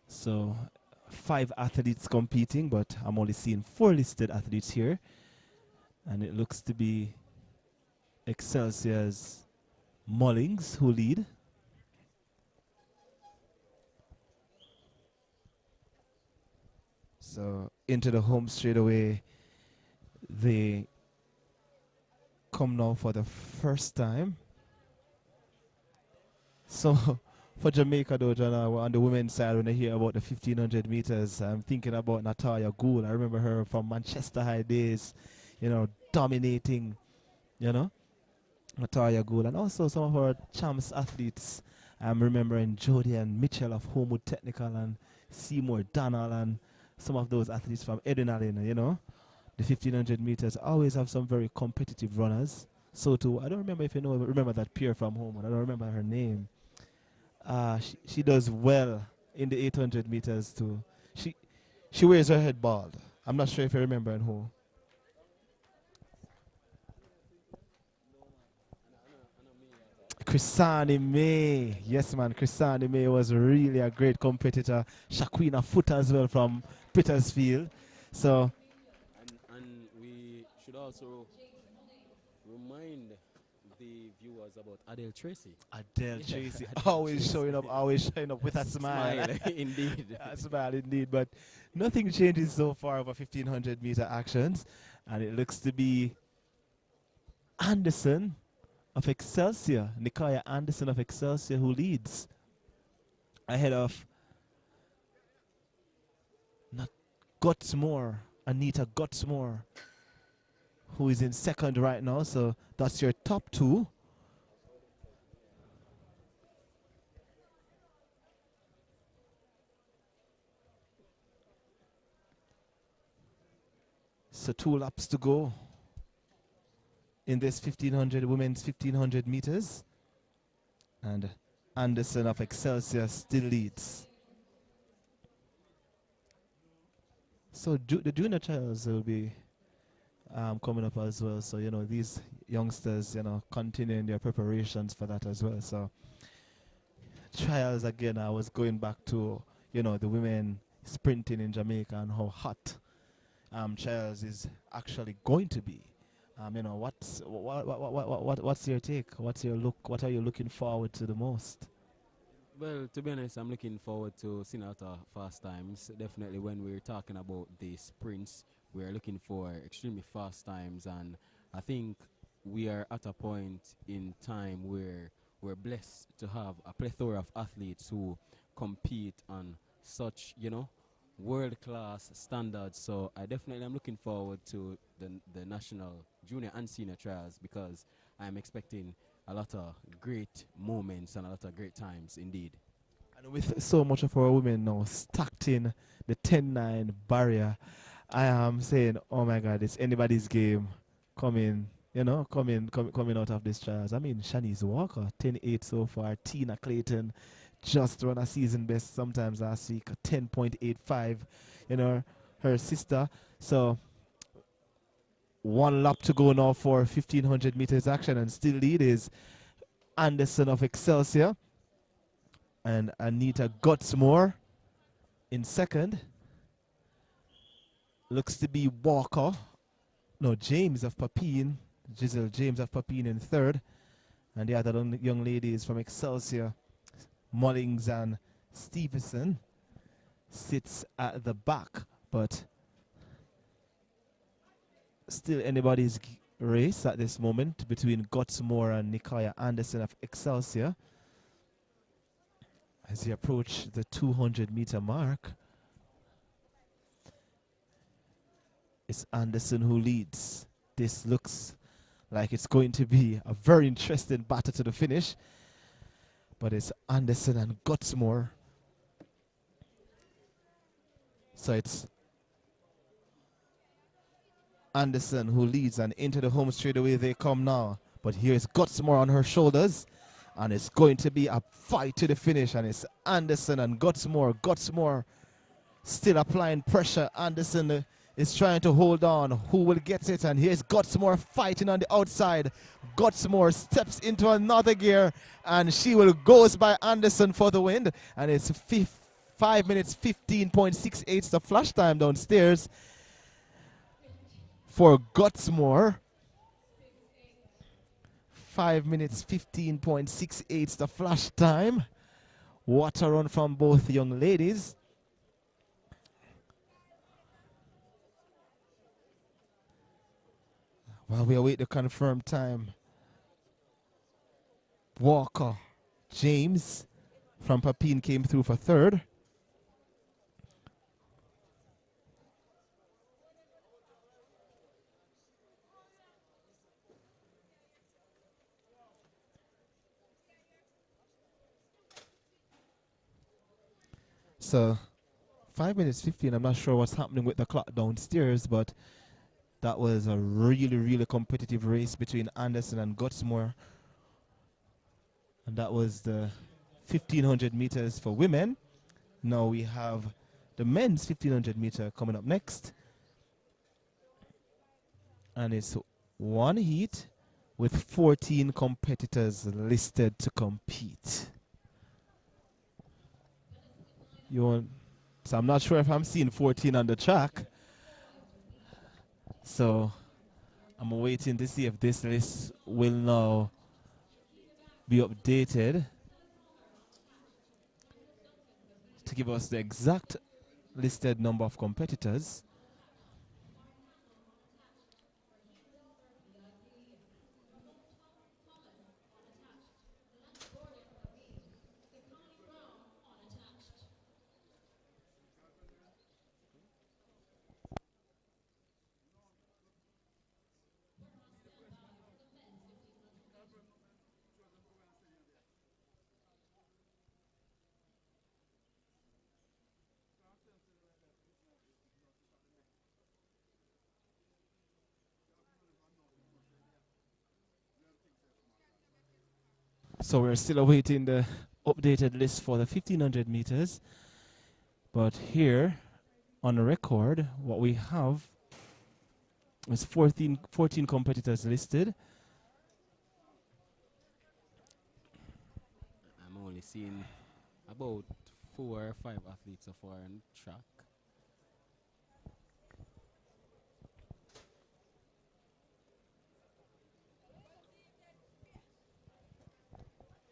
So 5 athletes competing, but I'm only seeing 4 listed athletes here. And it looks to be Excelsior's Mullings who lead. So into the home straight away, they come now for the first time. So for Jamaica though, Jana, on the women's side, when I hear about the 1500 meters, I'm thinking about Natalia Gould. I remember her from Manchester High days, dominating, Natalia Gould. And also some of our champs athletes. I'm remembering Jody and Mitchell of Homewood Technical and Seymour Donald and some of those athletes from Edinalin, the 1500 meters always have some very competitive runners. So too, I don't remember if remember that peer from Homewood. I don't remember her name. She does well in the 800 meters too. She wears her head bald. I'm not sure if you remember who. Chrisani May. Yes, man. Chrisani May was really a great competitor. Shaquina Foot as well from Petersfield. So. And we should also remind the viewers about Adele Tracy. Adele Tracy. Always showing up, always showing up with a smile. Indeed. A smile, indeed. But nothing changes so far over 1500 meter actions. And it looks to be Anderson of Excelsior, Nikaya Anderson of Excelsior, who leads ahead of Anita Gutsmore, who is in second right now. So that's your top 2. So 2 laps to go in this 1500 women's 1500 meters, and Anderson of Excelsior still leads. So the junior trials will be coming up as well. So these youngsters continuing their preparations for that as well. So trials again. I was going back to the women sprinting in Jamaica and how hot trials is actually going to be. What's your take? What's your look? What are you looking forward to the most? Well, to be honest, I'm looking forward to seeing out fast times. Definitely when we're talking about the sprints, we're looking for extremely fast times. And I think we are at a point in time where we're blessed to have a plethora of athletes who compete on such, world-class standards. So I definitely am looking forward to the national junior and senior trials, because I'm expecting a lot of great moments and a lot of great times indeed. And with so much of our women now stacked in the 10-9 barrier, I am saying, oh my God, it's anybody's game coming out of this trials. I mean, Shanice Walker, 10-8 so far. Tina Clayton just run a season best sometimes last week, 10.85, her sister. So 1 lap to go now for 1500 meters action, and still lead is Anderson of Excelsior and Anita Gutsmore in second. Looks to be James of Papine, Giselle James of Papine in third, and the other young ladies from Excelsior, Mullings and Stevenson, sits at the back, but still anybody's race at this moment between Gutsmore and Nikaya Anderson of Excelsior as he approach the 200 meter mark. It's Anderson who leads. This looks like it's going to be a very interesting battle to the finish. But it's Anderson and Gutsmore. So it's Anderson who leads, and into the home straight away they come now. But here's Gutsmore on her shoulders. And it's going to be a fight to the finish. And it's Anderson and Gutsmore. Gutsmore still applying pressure. Anderson is trying to hold on. Who will get it? And here's Gutsmore fighting on the outside. Gutsmore steps into another gear, and she will goes by Anderson for the win. And it's 5 minutes 15.68 the flash time downstairs for Gutsmore. 5 minutes 15.68 the flash time. What a run from both young ladies. While we await the confirmed time, Walker James from Papine came through for third. So 5 minutes 15, I'm not sure what's happening with the clock downstairs, but that was a really, really competitive race between Anderson and Gutsmore. And that was the 1500 meters for women. Now we have the men's 1500 meter coming up next. And it's one heat with 14 competitors listed to compete. So I'm not sure if I'm seeing 14 on the track. So I'm waiting to see if this list will now be updated to give us the exact listed number of competitors. So we're still awaiting the updated list for the 1500 meters. But here on the record, what we have is 14 competitors listed. I'm only seeing about 4 or 5 athletes so far on track.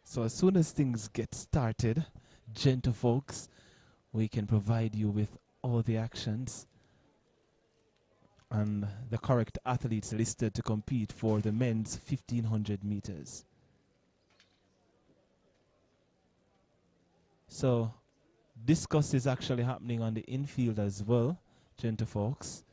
So as soon as things get started, gentle folks, we can provide you with all the actions and the correct athletes listed to compete for the men's 1500 meters. So discuss is actually happening on the infield as well, gentle folks.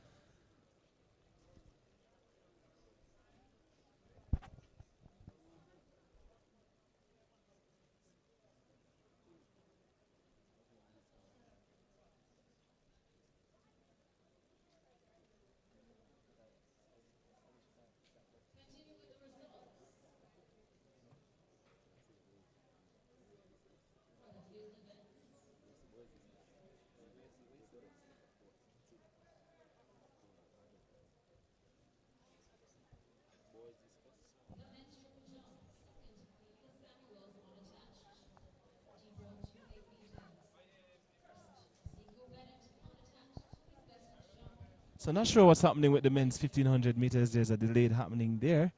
So not sure what's happening with the men's 1500 meters. There's a delay happening there.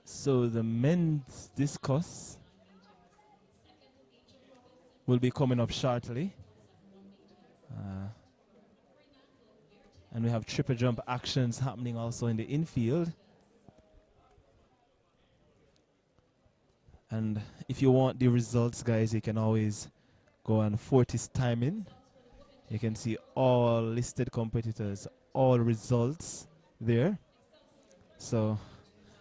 So the men's discus will be coming up shortly. And we have triple jump actions happening also in the infield. And if you want the results, guys, you can always go on Fortis timing. You can see all listed competitors, all results there. So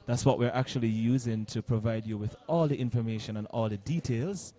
that's what we're actually using to provide you with all the information and all the details.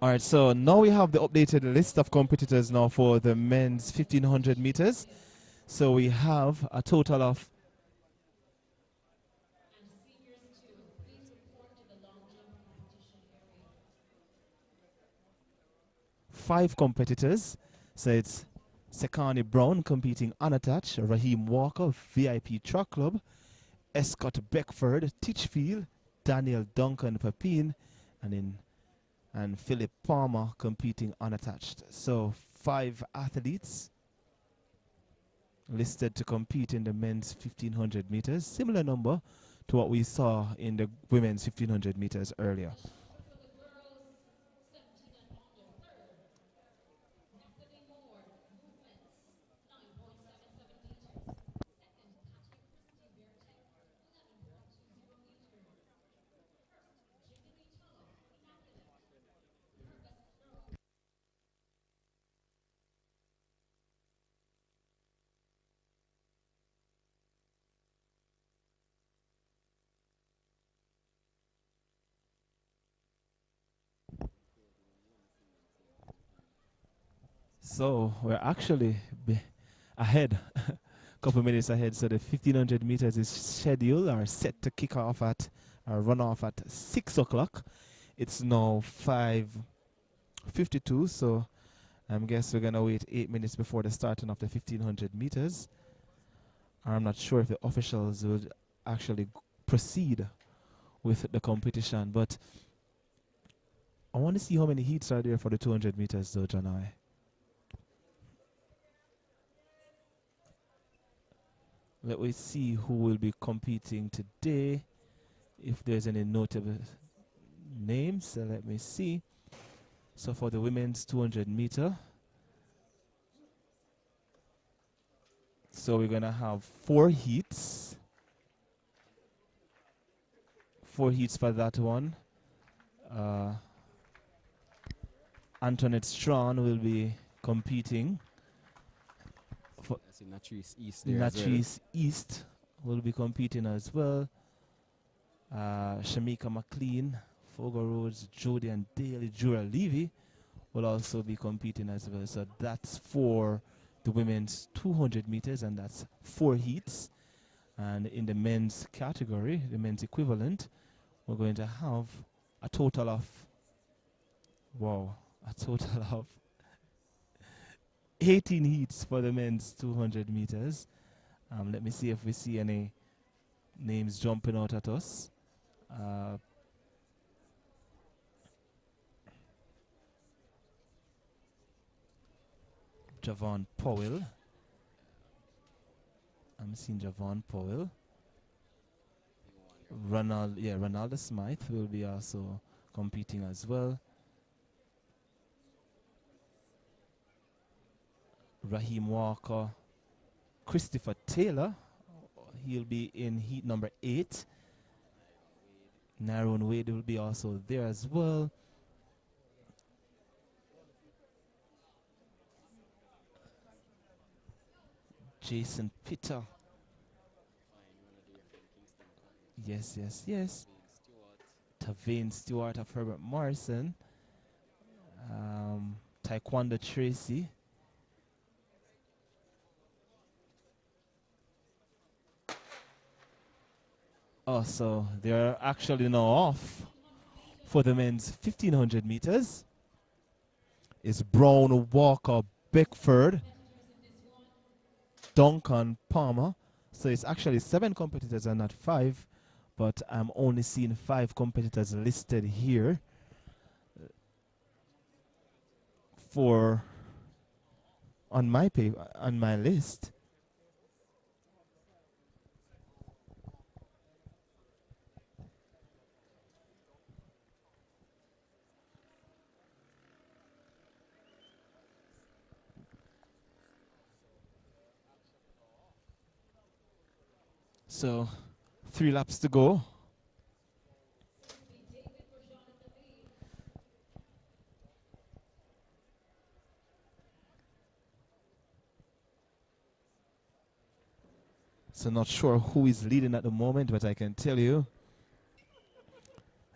All right, so now we have the updated list of competitors now for the men's 1500 meters. So we have a total of 5 competitors. So it's Sekani Brown competing unattached, Raheem Walker, VIP Truck Club, Escott Beckford, Titchfield, Daniel Duncan Papine, and Philip Palmer competing unattached. So 5 athletes listed to compete in the men's 1500 meters. Similar number to what we saw in the women's 1500 meters earlier. So we're actually ahead, a couple minutes ahead. So the 1500 meters is scheduled or set to kick off at, or run off at 6 o'clock. It's now 5:52, so I guess we're gonna wait 8 minutes before the starting of the 1500 meters. I'm not sure if the officials would actually proceed with the competition, but I want to see how many heats are there for the 200 meters though, Janai. Let me see who will be competing today, if there's any notable names. So let me see. So for the women's 200 meter, so we're gonna have 4 heats. 4 heats for that one. Antoinette Strawn will be competing. That's in Natrice East there as well. Natrice East will be competing as well. Shamika McLean, Fogo Rhodes, Jody and Daly, Jura Levy will also be competing as well. So that's for the women's 200 meters, and that's 4 heats. And in the men's category, the men's equivalent, we're going to have a total of, a total of 18 heats for the men's 200 meters. Let me see if we see any names jumping out at us. Javon Powell. I'm seeing Javon Powell. Ronaldo Smythe will be also competing as well. Raheem Walker, Christopher Taylor, he'll be in heat number 8. Naron Wade will be also there as well. Jason Pitter. Yes. Tavane Stewart of Herbert Morrison. Taekwondo Tracy. Oh, so they're actually now off for the men's 1500 meters. It's Brown, Walker, Beckford, Duncan, Palmer. So it's actually 7 competitors and not 5, but I'm only seeing 5 competitors listed here for on my on my list. So 3 laps to go. So not sure who is leading at the moment, but I can tell you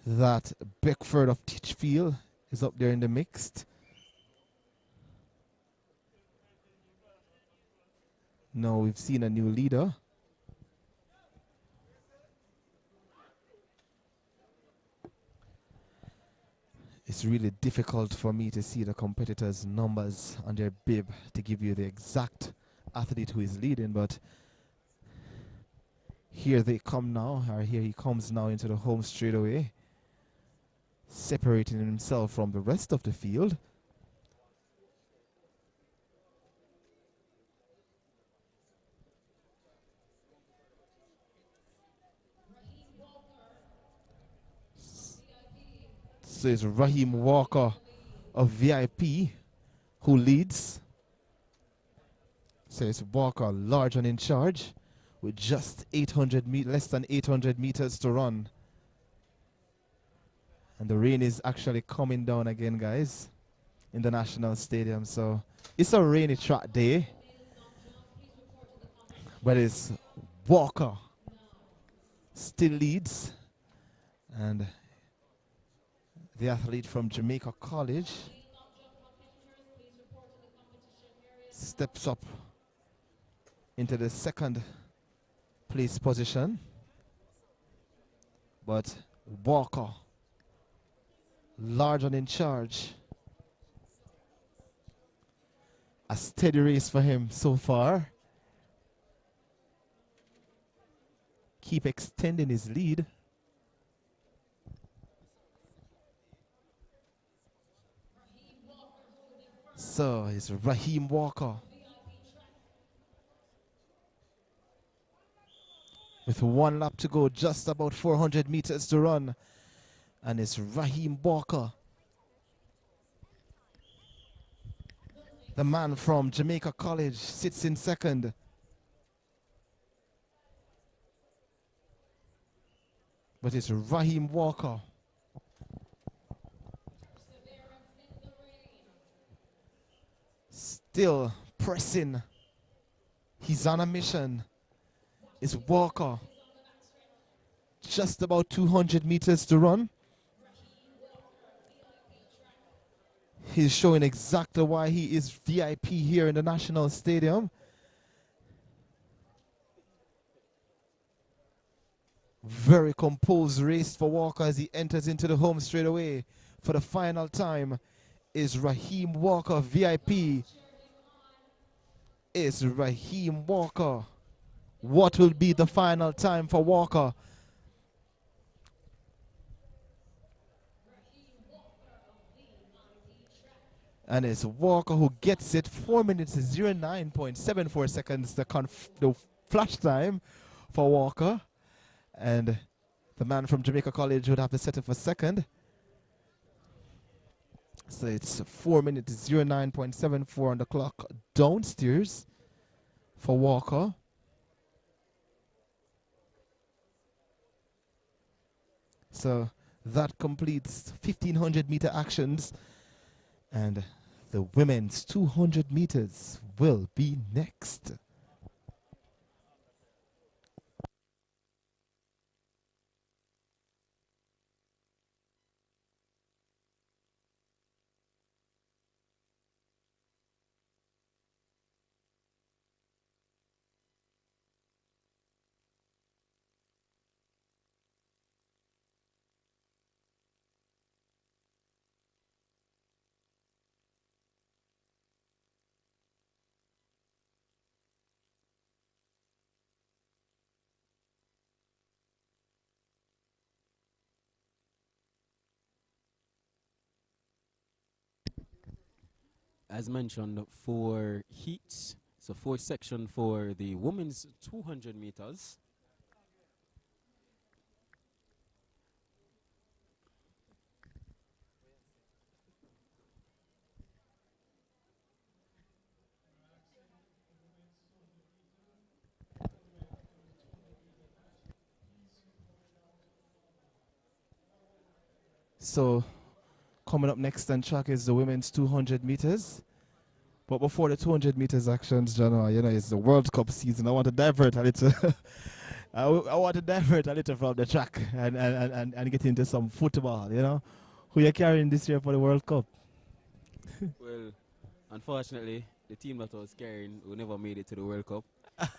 that Beckford of Titchfield is up there in the mixed. Now we've seen a new leader. It's really difficult for me to see the competitors' numbers on their bib to give you the exact athlete who is leading, but here they come now, or here he comes now into the home straightaway, separating himself from the rest of the field. So it's Raheem Walker of VIP who leads. So it's Walker large and in charge with just less than 800 meters to run. And the rain is actually coming down again, guys, in the National Stadium. So it's a rainy track day, but it's Walker still leads. And the athlete from Jamaica College steps up into the 2nd place position. But Walker, large and in charge. A steady race for him so far. Keep extending his lead. So it's Raheem Walker with 1 lap to go, just about 400 meters to run. And it's Raheem Walker, the man from Jamaica College, sits in 2nd. But it's Raheem Walker. Still pressing. He's on a mission. It's Walker. Just about 200 meters to run. He's showing exactly why he is VIP here in the National Stadium. Very composed race for Walker as he enters into the home straight away. For the final time is Raheem Walker, VIP. Is Raheem Walker. What will be the final time for Walker? And it's Walker who gets it. 4 minutes 09.74 seconds, the flash time for Walker. And the man from Jamaica College would have to set it for 2nd. So it's 4 minutes 09.74 on the clock downstairs for Walker. So that completes 1500 meter actions, and the women's 200 meters will be next. as mentioned, 4 heats. So 4 section for the women's 200 meters. So coming up next on track is the women's 200 meters. But before the 200 meters actions, John, you know, it's the World Cup season. I want to divert a little. I want to divert a little from the track and get into some football, you know. Who you carrying this year for the World Cup? Well, unfortunately, the team that I was carrying who never made it to the World Cup.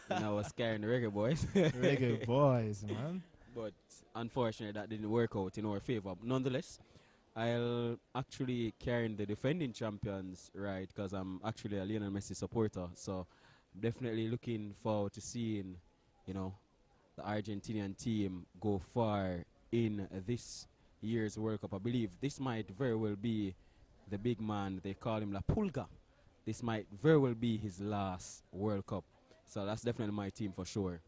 And I was carrying the Reggae Boys. Reggae Boys, man. But unfortunately, that didn't work out in our favor. Nonetheless, I'll actually carrying the defending champions, right? Because I'm actually a Lionel Messi supporter. So definitely looking forward to seeing, you know, the Argentinian team go far in this year's World Cup. I believe this might very well be the big man. They call him La Pulga. This might very well be his last World Cup. So that's definitely my team for sure.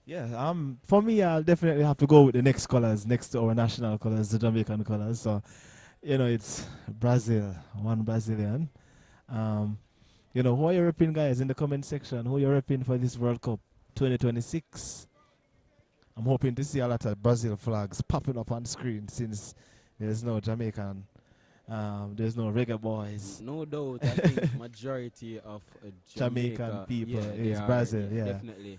Yeah, for me, I'll definitely have to go with the next colors, next to our national colors, the Jamaican colors. So, you know, it's Brazil, one Brazilian. You know, who are you repping, guys, in the comment section? Who are you repping for this World Cup 2026? I'm hoping to see a lot of Brazil flags popping up on screen since there's no Jamaican, there's no Reggae Boys. No doubt, I think majority of Jamaican people they is are Brazil, yeah. definitely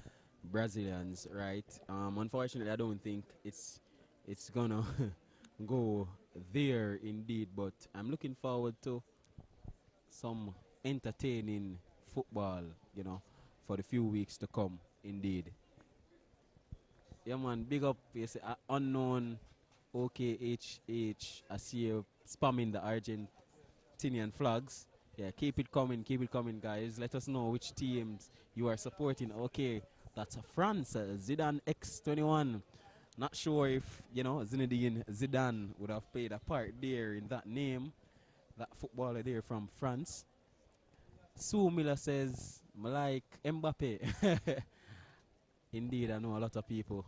Brazilians, right? Unfortunately, I don't think it's gonna go there indeed, but I'm looking forward to some entertaining football, you know, for the few weeks to come, indeed. Yeah, man, big up, yes, unknown OKHH. I see you spamming the Argentinian flags. Yeah, keep it coming, guys. Let us know which teams you are supporting. Okay, that's France, Zidane X21. Not sure if, you know, Zinedine Zidane would have played a part there in that name, that footballer there from France. Sue Miller says, "I like Mbappe." Indeed, I know a lot of people.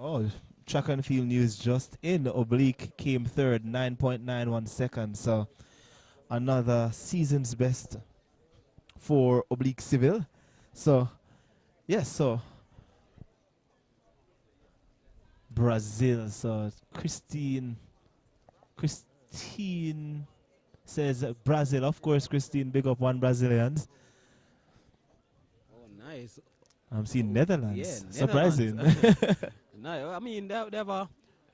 Oh, track and field news just in. Oblique came third, 9.91 seconds. So another season's best for Oblique Civil. So, yes, so Brazil. So Christine says Brazil. Of course, Christine, big up one Brazilians. Oh, nice. I'm seeing Netherlands. Yeah, Surprising. No, I mean, they have a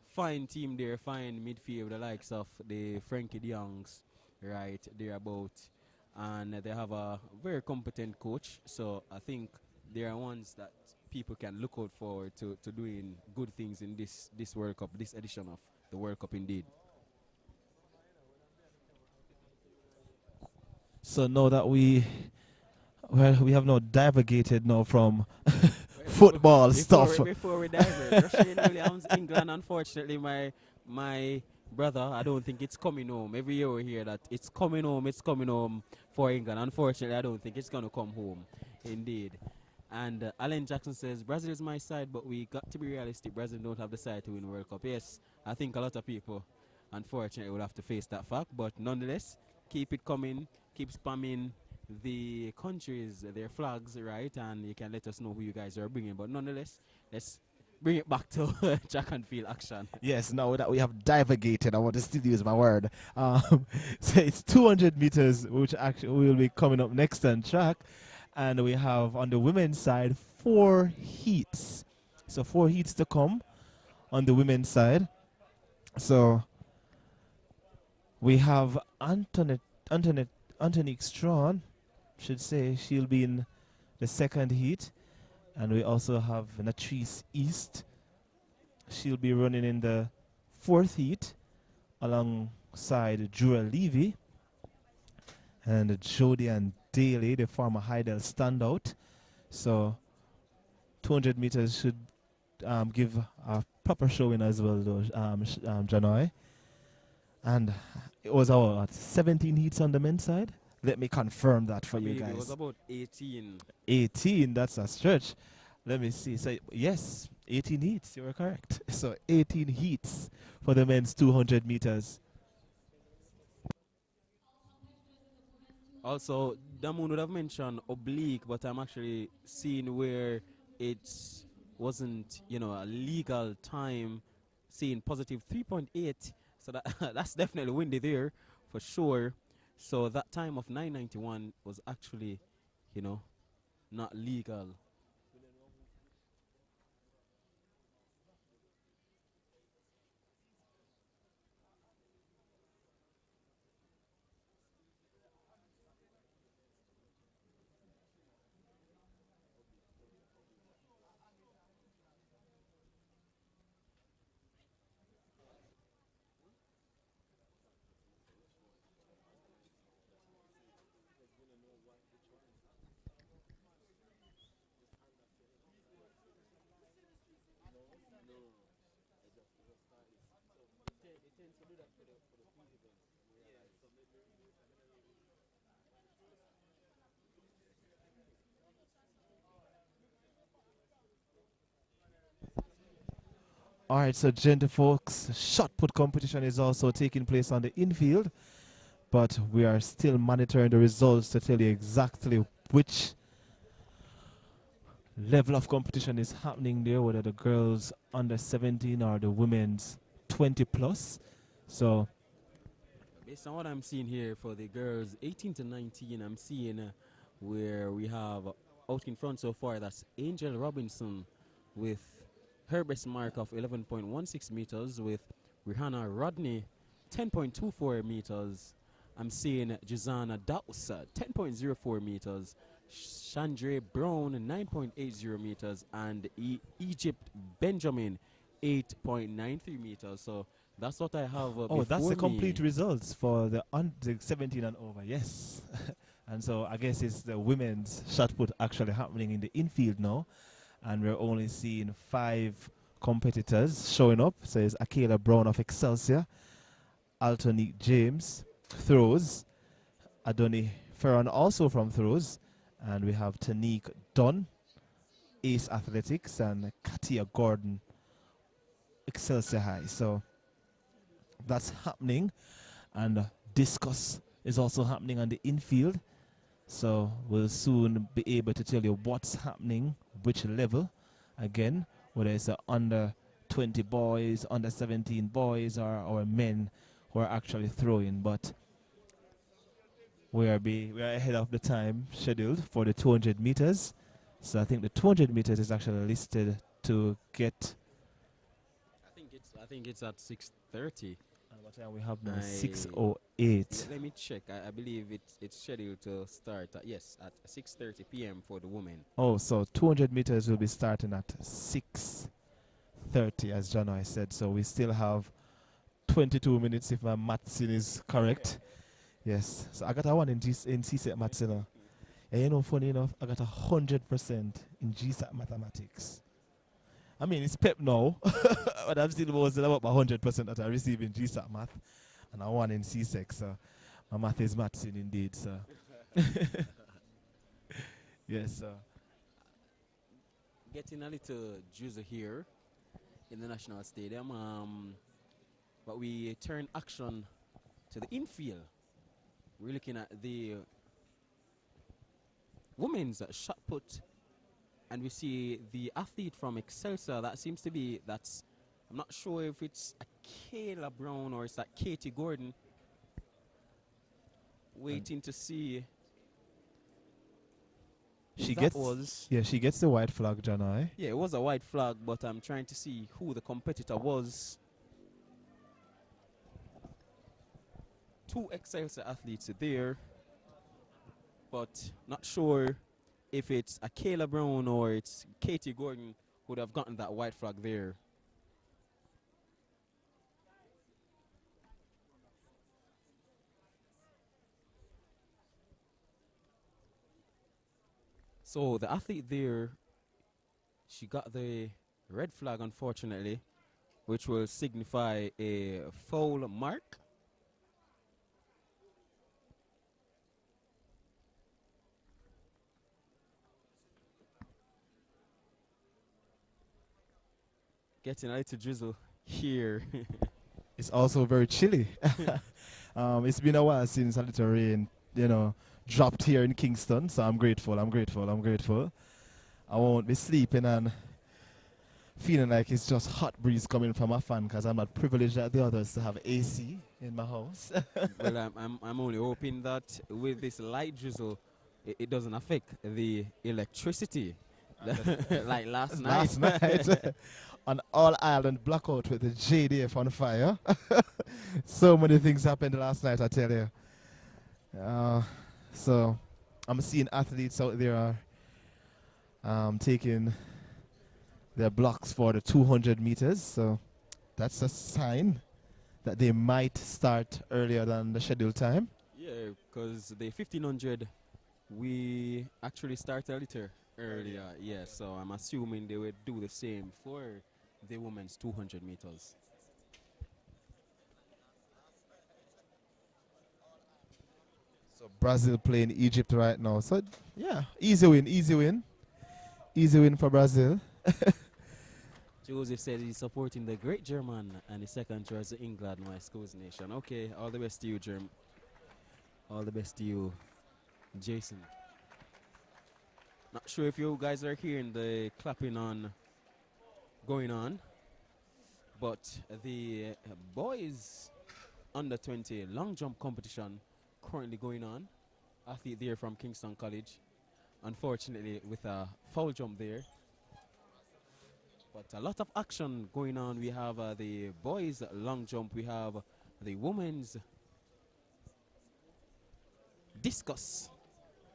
fine team there, fine midfield, the likes of the Frankie de Jongs, right, thereabout. And they have a very competent coach. So I think they are ones that people can look out forward to doing good things in this World Cup, this edition of the World Cup indeed. So now that we have now divagated now from football stuff. Before we divert, Rasheen Williams, England, unfortunately, my brother, I don't think it's coming home. Every year we hear that it's coming home for England. Unfortunately, I don't think it's going to come home, indeed. And Alan Jackson says, Brazil is my side, but we got to be realistic. Brazil don't have the side to win the World Cup. Yes, I think a lot of people, unfortunately, will have to face that fact. But nonetheless, keep it coming, keep spamming the countries, their flags, right? And you can let us know who you guys are bringing. But nonetheless, let's bring it back to track and field action. Yes, now that we have divagated, I want to still use my word. So it's 200 meters, which actually will be coming up next on track. And we have on the women's side 4 heats. So 4 heats to come on the women's side. So we have Antonique Strawn, should say she'll be in the second heat. And we also have Natrice East. She'll be running in the 4th heat alongside Jura Levy and Jody and Daly, the former Heidel standout. So 200 meters should give a proper showing as well, though, Janoi. And it was our 17 heats on the men's side. Let me confirm that for I you believe it was guys. about 18. 18, that's a stretch. Let me see. So, yes, 18 heats. You were correct. So, 18 heats for the men's 200 meters. Also, Damoon would have mentioned oblique, but I'm actually seeing where it wasn't, a legal time, seeing positive 3.8. So that that's definitely windy there for sure. So that time of 991 was actually, not legal. All right, so gentlefolks, shot put competition is also taking place on the infield, but we are still monitoring the results to tell you exactly which level of competition is happening there, whether the girls under 17 or the women's 20 plus. So, Based on what I'm seeing here for the girls 18 to 19, I'm seeing where we have out in front so far, that's Angel Robinson with her best mark of 11.16 meters, with Rihanna Rodney 10.24 meters. I'm seeing Jazana Daus 10.04 meters, Chandre Brown 9.80 meters, and Egypt Benjamin 8.93 meters. So that's what I have oh, that's before the complete me. results for the 17 and over, yes. And so I guess it's the women's shot put actually happening in the infield now. And we're only seeing 5 competitors showing up. So it's Akela Brown of Excelsior, Altonique James, throws, Adoni Ferron also from throws, and we have Tanique Dunn, Ace Athletics, and Katia Gordon, Excelsior High. So that's happening, and discus is also happening on the infield. So we'll soon be able to tell you what's happening, which level, again, whether it's under 20 boys, under 17 boys, or men who are actually throwing. But we are ahead of the time scheduled for the 200 meters. So I think the 200 meters is actually listed to get. I think it's at 6:30. And what time we have now? I 6:08. Let me check. I believe it's scheduled to start at 6:30 p.m. for the women. Oh, so 200 meters will be starting at 6:30, as John said. So we still have 22 minutes if my maths is correct. Yes. So I got a one in CSET maths, you know. And funny enough, I got 100% in GSAT mathematics. I mean, it's pep now, but I'm still was about my 100% that I receive in GSAT math, and I won in CSEC. So my math is maths indeed. So yes. Getting a little juicy here in the National Stadium. But we turn action to the infield. We're looking at the women's shot put, and we see the athlete from Excelsior. I'm not sure if it's a Kayla Brown or it's that Katie Gordon. Waiting to see. She gets the white flag, Janai. Yeah, it was a white flag, but I'm trying to see who the competitor was. 2 Excelsior athletes there, but not sure if it's a Kayla Brown or it's Katie Gordon who would have gotten that white flag there. So the athlete there, she got the red flag, unfortunately, which will signify a foul mark. Getting a little drizzle here. It's also very chilly. It's been a while since a little rain, dropped here in Kingston. So I'm grateful. I won't be sleeping and feeling like it's just hot breeze coming from a fan because I'm not privileged like the others to have AC in my house. Well, I'm only hoping that with this light drizzle, it doesn't affect the electricity. Like last night. Last night, an all-island blackout with the JDF on fire. So many things happened last night, I tell you. So I'm seeing athletes out there taking their blocks for the 200 meters. So that's a sign that they might start earlier than the scheduled time. Yeah, because the 1500, we actually started a little earlier. Yeah, so I'm assuming they will do the same for the women's 200 meters. So Brazil playing Egypt right now. So yeah, easy win for Brazil. Joseph said he's supporting the great German and the second choice of England, my school's nation. Okay, all the best to you, Germ. All the best to you, Jason. Not sure if you guys are hearing the clapping on going on, but the boys under 20 long jump competition currently going on. Athlete there from Kingston College, unfortunately with a foul jump there. But a lot of action going on. We have the boys long jump. We have the women's discus.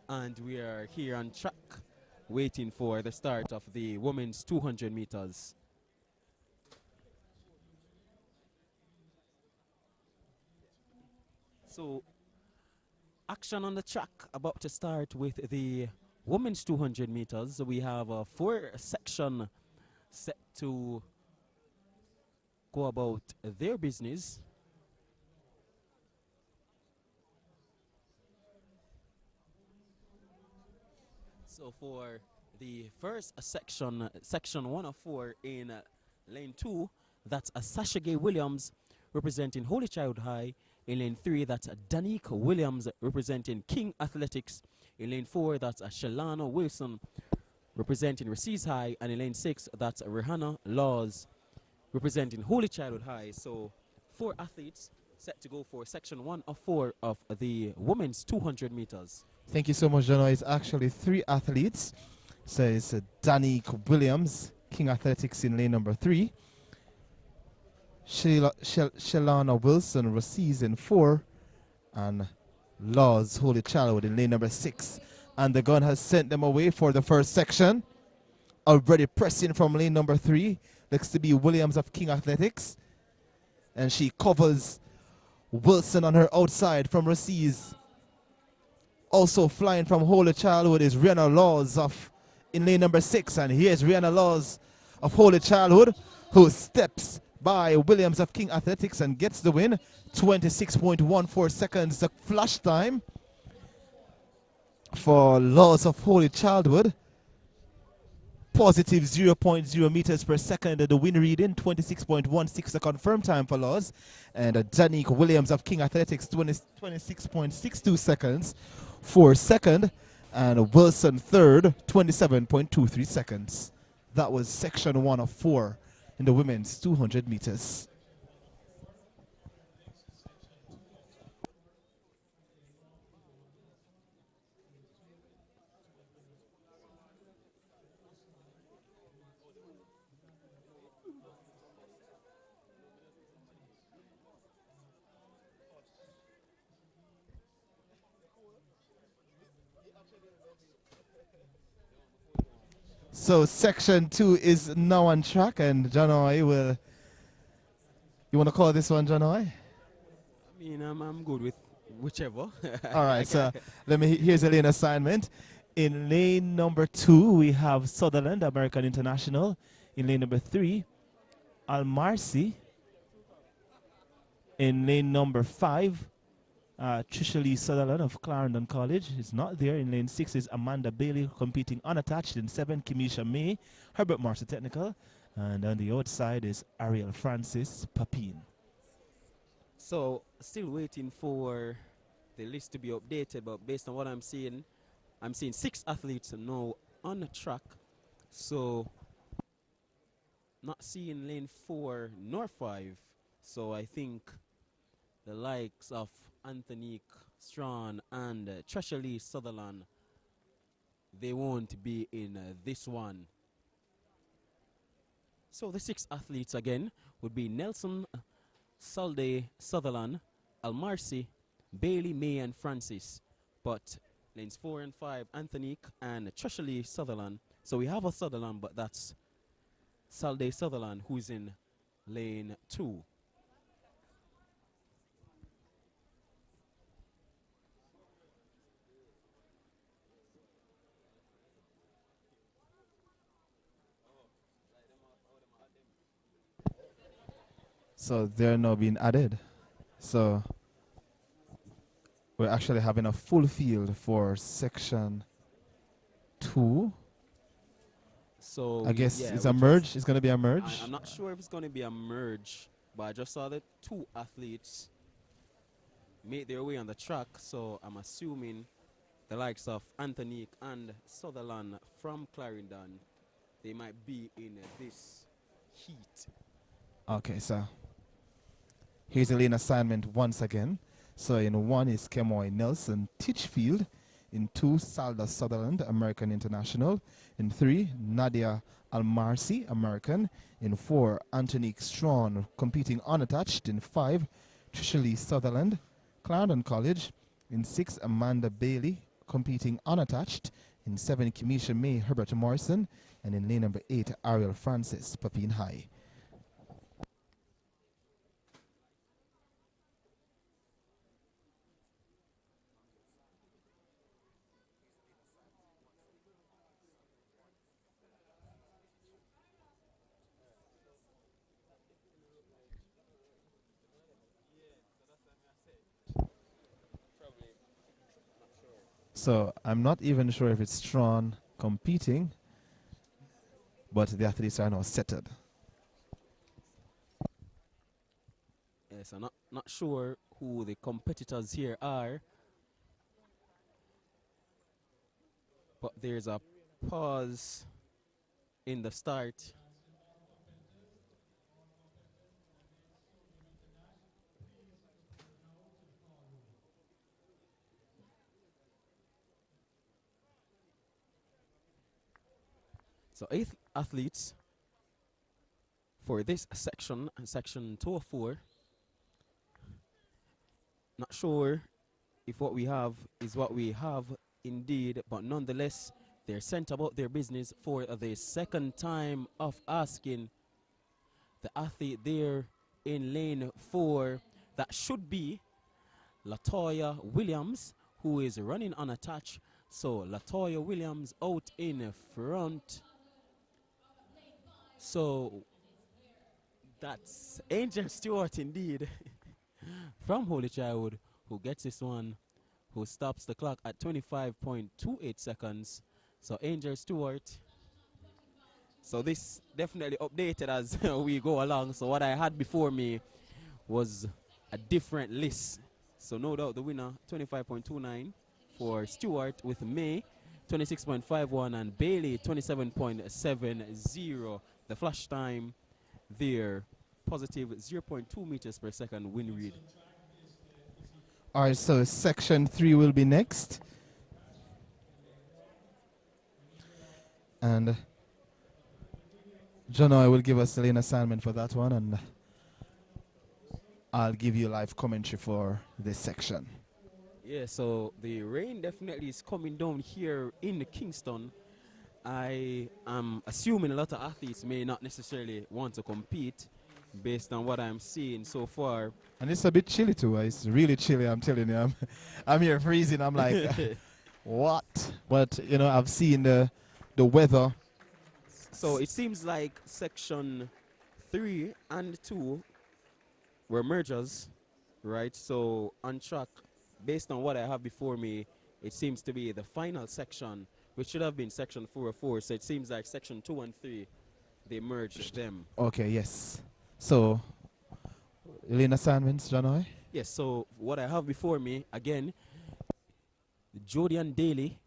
And we are here on track waiting for the start of the women's 200 meters. So action on the track about to start with the women's 200 meters. So we have a 4-section set to go about their business. So for the first section, section 1 of 4 in lane 2, that's a Sasha Gay Williams representing Holy Child High. In lane 3, that's a Danique Williams representing King Athletics. In lane 4, that's a Shalana Wilson representing Recedes High. And in lane 6, that's Rihanna Laws representing Holy Childhood High. So 4 athletes set to go for section 1 of 4 of the women's 200 meters. Thank you so much, Jono. It's actually 3 athletes. So it's Danique Williams, King Athletics in lane number 3. Shalana Wilson, Recedes in 4. And Laws, Holy Childhood in lane number 6. And the gun has sent them away for the first section. Already pressing from lane number 3. Looks to be Williams of King Athletics. And she covers Wilson on her outside from Recedes. Also flying from Holy Childhood is Rihanna Laws in lane number 6. And here's Rihanna Laws of Holy Childhood, who steps by Williams of King Athletics and gets the win. 26.14 seconds, the flash time for Laws of Holy Childhood. Positive 0.0 meters per second, the win reading. 26.16, the confirmed time for Laws. And Danique Williams of King Athletics, 26.62 seconds for second. And Wilson third, 27.23 seconds. That was section 1 of 4 in the women's 200 meters. So section 2 is now on track, and Janoy will. You want to call this one, Janoy? I mean, I'm good with whichever. All right, so here's a lane assignment. In lane number 2, we have Sutherland, American International. In lane number 3, Almarci. In lane number 5, Trisha Lee Sutherland of Clarendon College is not there. In lane 6 is Amanda Bailey competing unattached. In 7, Kimisha May, Herbert Marshall Technical. And on the outside is Ariel Francis Papine. So still waiting for the list to be updated, but based on what I'm seeing 6 athletes now on the track. So not seeing lane 4 nor 5. So I think the likes of Anthony Strawn and Trisha Lee Sutherland, they won't be in this one. So the 6 athletes again would be Nelson, Salde, Sutherland, Almarci, Bailey, May, and Francis. But lanes 4 and 5, Anthony and Trisha Lee Sutherland. So we have a Sutherland, but that's Salde Sutherland who's in lane 2. So they're now being added. So we're actually having a full field for section 2. So I guess yeah, it's a merge. It's going to be a merge. I'm not sure if it's going to be a merge, but I just saw that 2 athletes made their way on the track. So I'm assuming the likes of Anthony and Sutherland from Clarendon, they might be in this heat. Okay, so here's the lane assignment once again. So in 1 is Kemoy Nelson Titchfield. In 2, Salda Sutherland, American International. In 3, Nadia Almarci, American. In 4, Antonique Strawn, competing unattached. In 5, Trisha Lee Sutherland, Clarendon College. In 6, Amanda Bailey, competing unattached. In 7, Kimisha May, Herbert Morrison. And in lane number 8, Ariel Francis, Papine High. So I'm not even sure if it's Strawn competing, but the athletes are now settled. Yes, I'm not sure who the competitors here are, but there's a pause in the start. So 8 athletes for this section, section 204. Not sure if what we have is what we have indeed, but nonetheless, they're sent about their business for the second time of asking. The athlete there in lane 4, that should be Latoya Williams, who is running unattached. So Latoya Williams out in front. So that's Angel Stewart indeed from Holy Childhood, who gets this one, who stops the clock at 25.28 seconds. So Angel Stewart. So this definitely updated as we go along. So what I had before me was a different list. So no doubt the winner, 25.29 for Stewart, with May 26.51 and Bailey 27.70. The flash time there, positive 0.2 meters per second wind read. All right, so section 3 will be next. And Jono will give us the lane assignment for that one, and I'll give you live commentary for this section. Yeah, so the rain definitely is coming down here in Kingston. I am assuming a lot of athletes may not necessarily want to compete based on what I'm seeing so far. And it's a bit chilly too. It's really chilly, I'm telling you. I'm here freezing. I'm like, what? But, you know, I've seen the weather So it seems like section 3 and 2 were mergers, right? So on track, based on what I have before me, it seems to be the final section, which should have been section 4 or 4. So it seems like section 2 and 3, they merged them. Okay, yes. So, lane assignments, Janoy? Yes, so what I have before me, again, Jodian Daly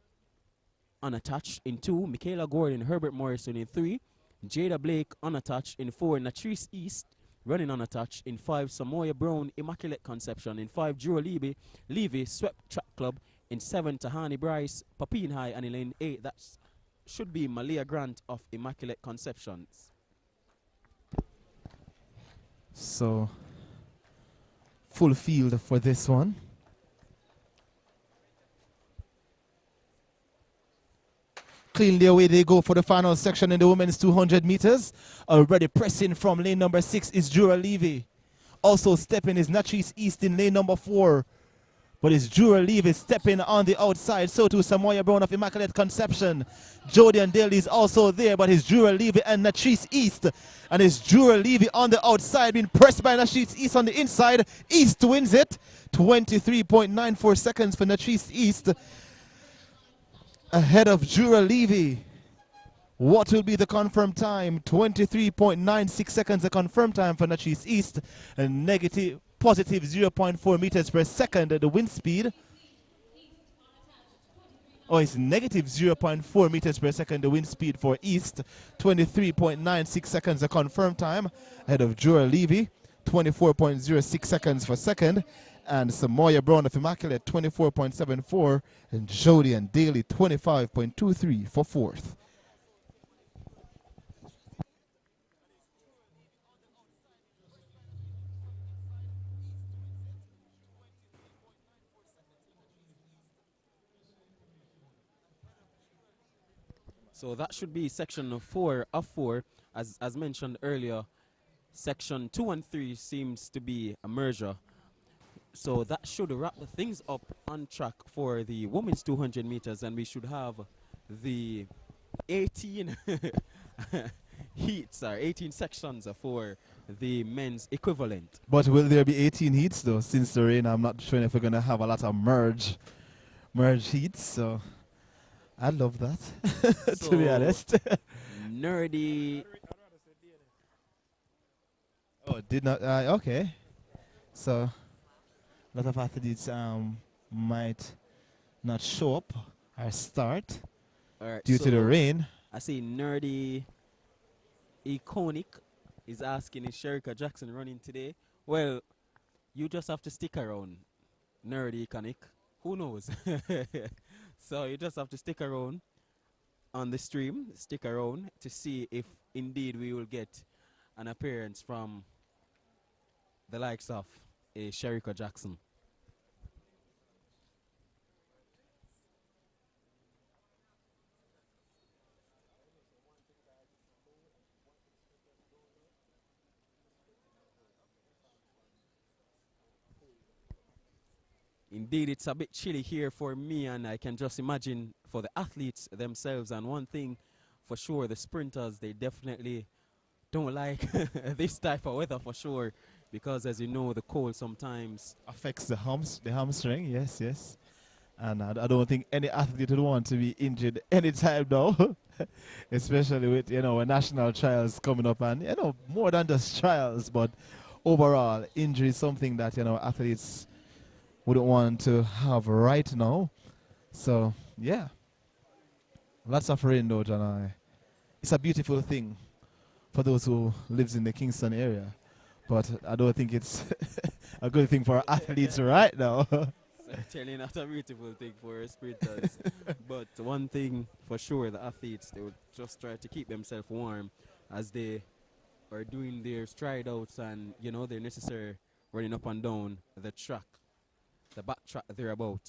unattached in 2, Michaela Gordon, Herbert Morrison in 3, Jada Blake unattached in 4, Natrice East running unattached in 5, Samoya Brown, Immaculate Conception in 5, Drew Levy, Swept Track Club in 7, Tahani Bryce, Papine High, and in lane 8, that should be Malia Grant of Immaculate Conceptions. So, full field for this one. Cleanly away they go for the final section in the women's 200 meters. Already pressing from lane number 6 is Jura Levy. Also stepping is Natrice East in lane number 4. But it's Jura Levy stepping on the outside. So too Samoya Brown of Immaculate Conception. Jodian Daly is also there, but it's Jura Levy and Natrice East. And it's Jura Levy on the outside, being pressed by Natrice East on the inside. East wins it. 23.94 seconds for Natrice East, ahead of Jura Levy. What will be the confirmed time? 23.96 seconds, the confirmed time for Natrice East, and positive 0.4 meters per second at the wind speed. Oh, it's negative 0.4 meters per second, the wind speed for East. 23.96 seconds, the confirmed time, ahead of Jura Levy. 24.06 seconds for second. And Samoya Brown of Immaculate 24.74, and Jody and Daly 25.23 for fourth. So that should be section 4 of 4. As mentioned earlier, section 2 and 3 seems to be a merger. So that should wrap things up on track for the women's 200 meters, and we should have the 18 heats or 18 sections for the men's equivalent. But will there be 18 heats though? Since the rain, I'm not sure if we're gonna have a lot of merge heats. So I'd love that, to be honest. Nerdy. Oh, did not. Okay. So a lot of athletes might not show up or start due to the rain. I see Nerdy Iconic is asking, is Sherika Jackson running today? Well, you just have to stick around, Nerdy Iconic. Who knows? So you just have to stick around on the stream, stick around to see if indeed we will get an appearance from the likes of a Sherika Jackson. Indeed, it's a bit chilly here for me, and I can just imagine for the athletes themselves. And one thing for sure, the sprinters, they definitely don't like this type of weather for sure, because as you know, the cold sometimes Affects the hamstring, yes. And I don't think any athlete would want to be injured anytime now, especially with, national trials coming up, and, more than just trials, but overall, injury is something that, athletes wouldn't want to have right now. So, yeah. Lots of rain though, John. It's a beautiful thing for those who lives in the Kingston area. But I don't think it's a good thing for athletes right now. certainly not a beautiful thing for sprinters. But one thing for sure, the athletes, they would just try to keep themselves warm as they are doing their stride outs and, their necessary running up and down the track, the back track they're about.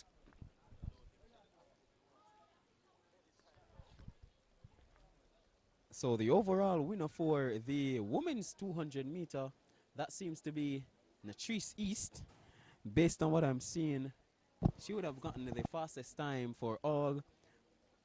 So the overall winner for the women's 200 meter, that seems to be Natrice East. Based on what I'm seeing, she would have gotten the fastest time for all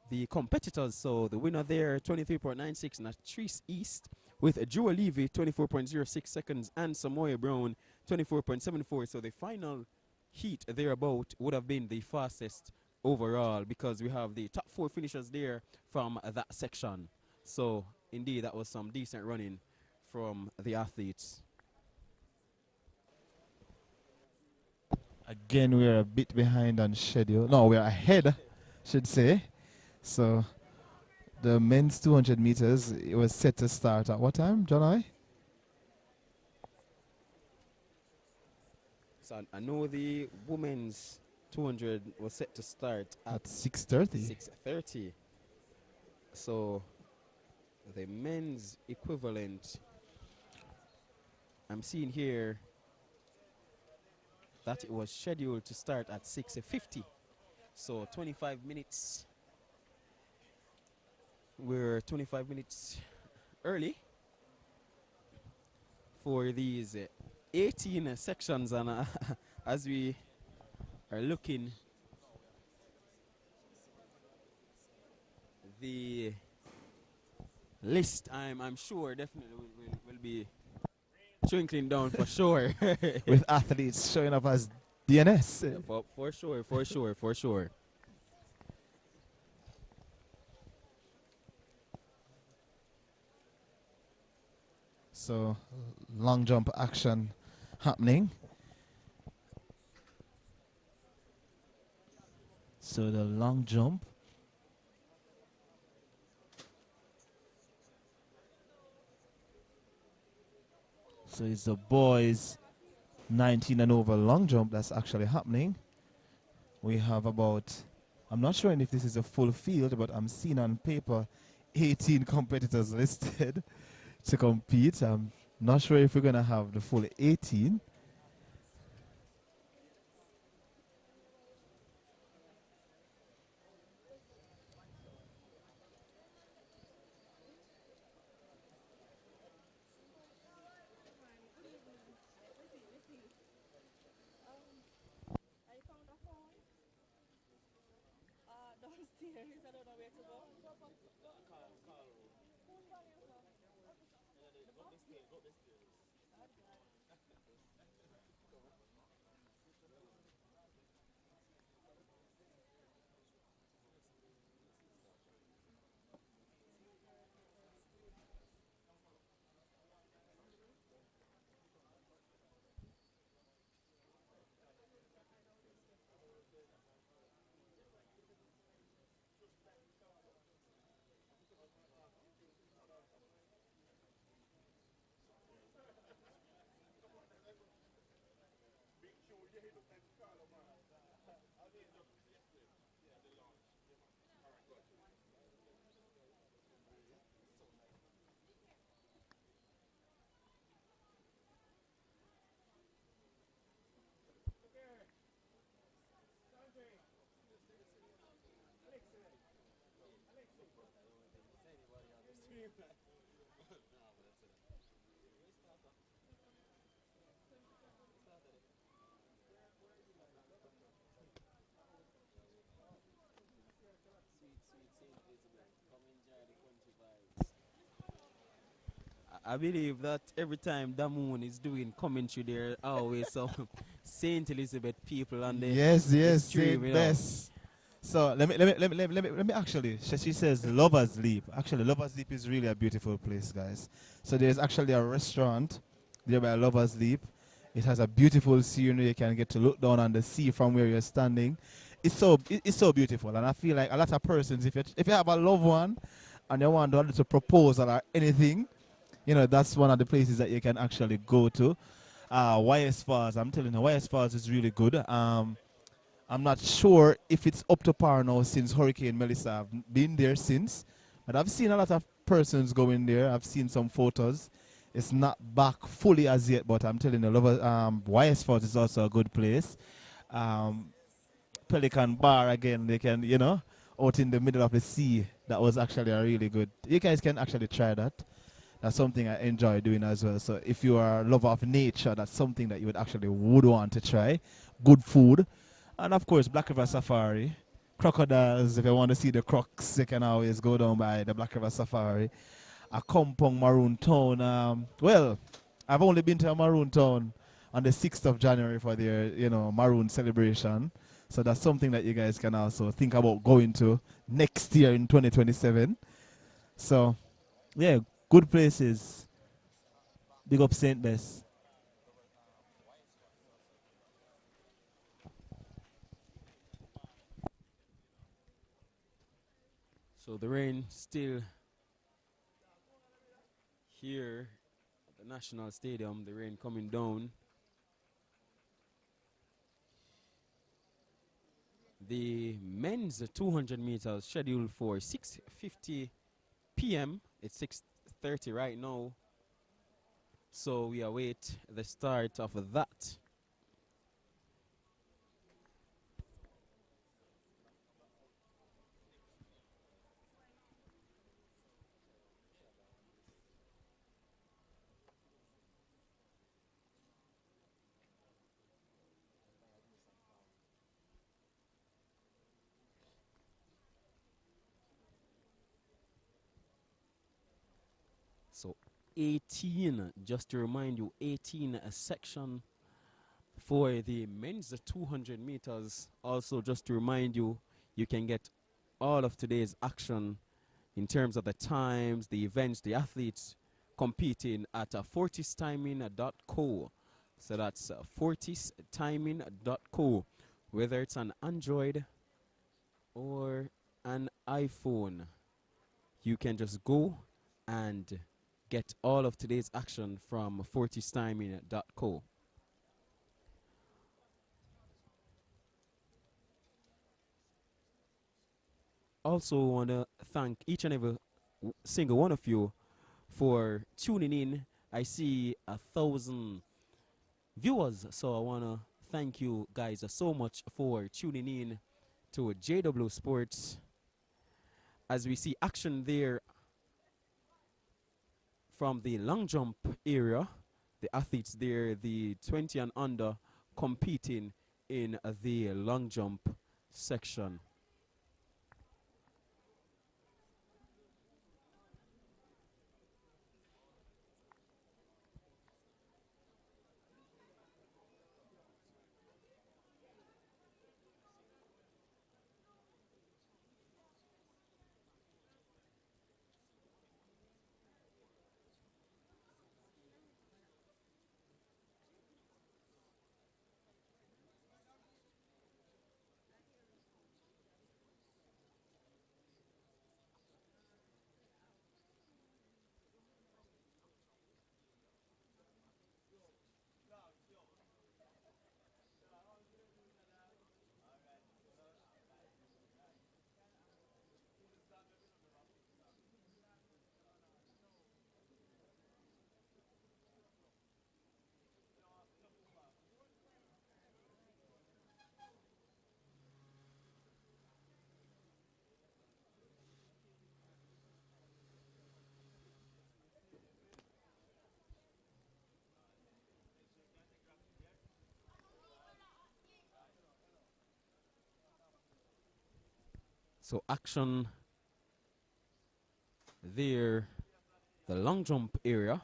the competitors. So the winner there, 23.96, Natrice East with Jua Levy, 24.06 seconds, and Samoya Brown, 24.74. So the final heat thereabout would have been the fastest overall, because we have the top 4 finishers there from that section. So indeed, that was some decent running from the athletes. Again, we're a bit behind on schedule. No, we're ahead, should say. So the men's 200 meters, it was set to start at what time, John I? So I know the women's 200 was set to start At 6:30. 6:30. So the men's equivalent, I'm seeing here that it was scheduled to start at 6:50. So 25 minutes. We're 25 minutes early for these 18 sections, and as we are looking, the list, I'm sure definitely will be twinkling down for sure. With athletes showing up as DNS. For sure. So long jump action happening. So the long jump. So it's the boys 19 and over long jump that's actually happening. We have about, I'm not sure if this is a full field, but I'm seeing on paper 18 competitors listed to compete. I'm not sure if we're going to have the full 18. I believe that every time Damoon is doing commentary, there are always some Saint Elizabeth people on the Yes, the say stream, it you know. best. So let me actually, she says Lover's Leap. Actually, Lover's Leap is really a beautiful place, guys. So there's actually a restaurant there by Lover's Leap. It has a beautiful scenery. You can get to look down on the sea from where you're standing. It's so beautiful, and I feel like a lot of persons, if you have a loved one and you want to proposal or anything, you know, that's one of the places that you can actually go to. YS Falls, I'm telling you, YS Falls is really good. I'm not sure if it's up to par now since Hurricane Melissa. I've been there since, but I've seen a lot of persons going there. I've seen some photos. It's not back fully as yet, but I'm telling you, YS Falls is also a good place. Pelican Bar again, they can, you know, out in the middle of the sea. That was actually a really good. You guys can actually try that. That's something I enjoy doing as well. So if you are a lover of nature, that's something that you would want to try. Good food. And of course, Black River Safari. crocodiles. If you want to see the crocs, you can always go down by the Black River Safari. A Kompong Maroon Town. Well, I've only been to a Maroon Town on the 6th of January for their, Maroon celebration. So that's something that you guys can also think about going to next year in 2027. So, yeah, good places. Big up St. Bess. So the rain still here at the National Stadium, the rain coming down. The men's 200 meters scheduled for 6:50 p.m. It's 6:30 right now. So we await the start of that. So 18, just to remind you, 18 a section for the men's 200 meters. Also, just to remind you, you can get all of today's action in terms of the times, the events, the athletes competing at fortistiming.co. So that's fortistiming.co. Whether it's an Android or an iPhone, you can just go and get all of today's action from fortistiming.co. Also want to thank each and every single one of you for tuning in. I see 1,000 viewers, so I want to thank you guys so much for tuning in to JAAA Sports. As we see action there from the long jump area, the athletes there, the 20 and under, competing in the long jump section. So action there, the long jump area.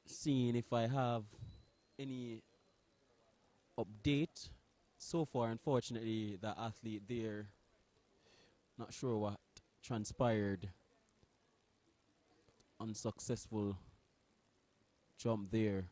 Seeing if I have any update. So far, unfortunately, the athlete there, not sure what transpired. Unsuccessful jump there.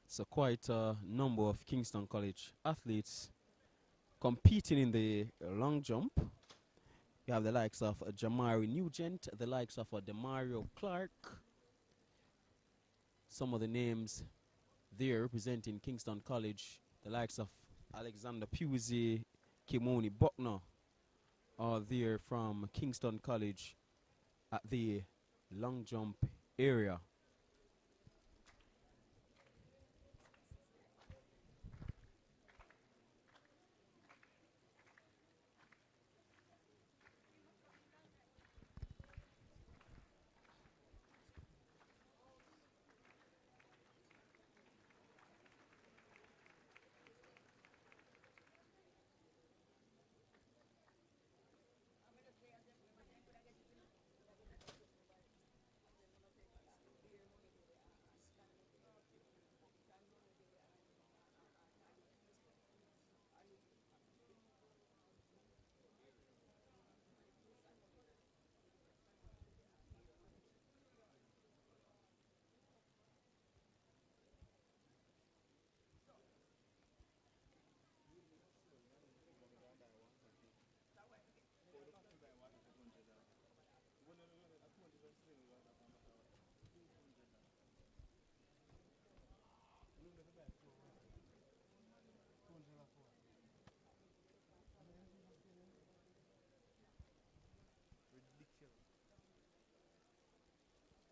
So quite a number of Kingston College athletes competing in the long jump. You have the likes of Jamari Nugent, the likes of Demario Clark, some of the names there representing Kingston College, the likes of Alexander Pusey, Kimoni Buckner, are there from Kingston College at the long jump area.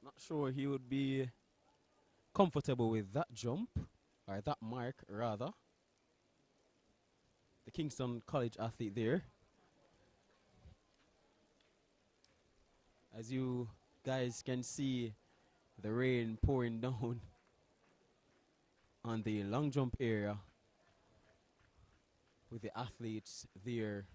Not sure he would be comfortable with that jump, or that mark rather. The Kingston College athlete there. As you guys can see, the rain pouring down on the long jump area with the athletes there.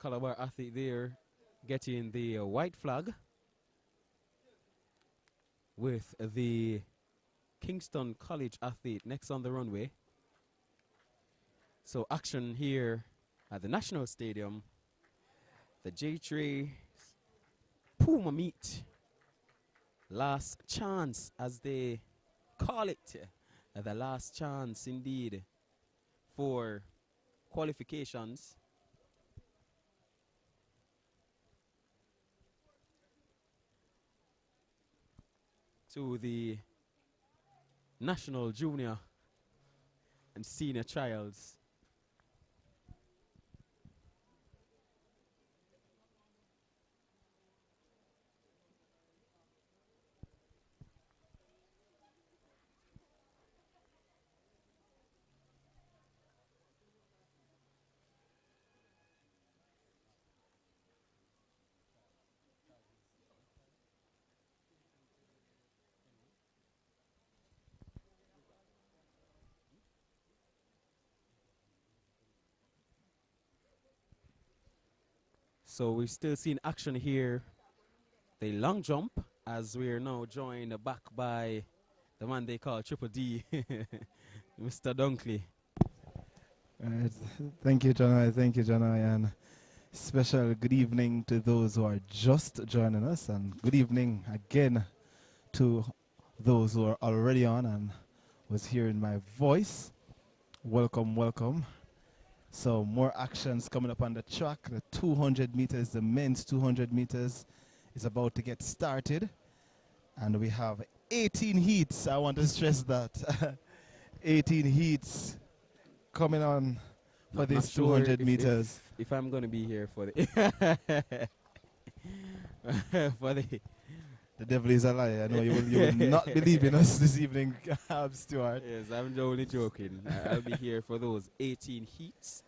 Calabar athlete there getting the white flag with the Kingston College athlete next on the runway. So action here at the National Stadium. The JAAA Puma meet. Last chance, as they call it. The last chance indeed for qualifications. To the National Junior and Senior Trials. So we're still seeing action here. The long jump, as we're now joined back by the man they call Triple D, Mr. Dunkley. Thank you, Janai. Thank you, Janai. And special good evening to those who are just joining us. And good evening again to those who are already on and was hearing my voice. Welcome, welcome. So more actions coming up on the track. The 200 meters, the men's 200 meters is about to get started. And we have 18 heats. I want to stress that. 18 heats coming on for this 200 meters. If I'm going to be here for the for the The devil is a liar. I know you will not believe in us this evening, Stuart. Yes, I'm only joking. I'll be here for those 18 heats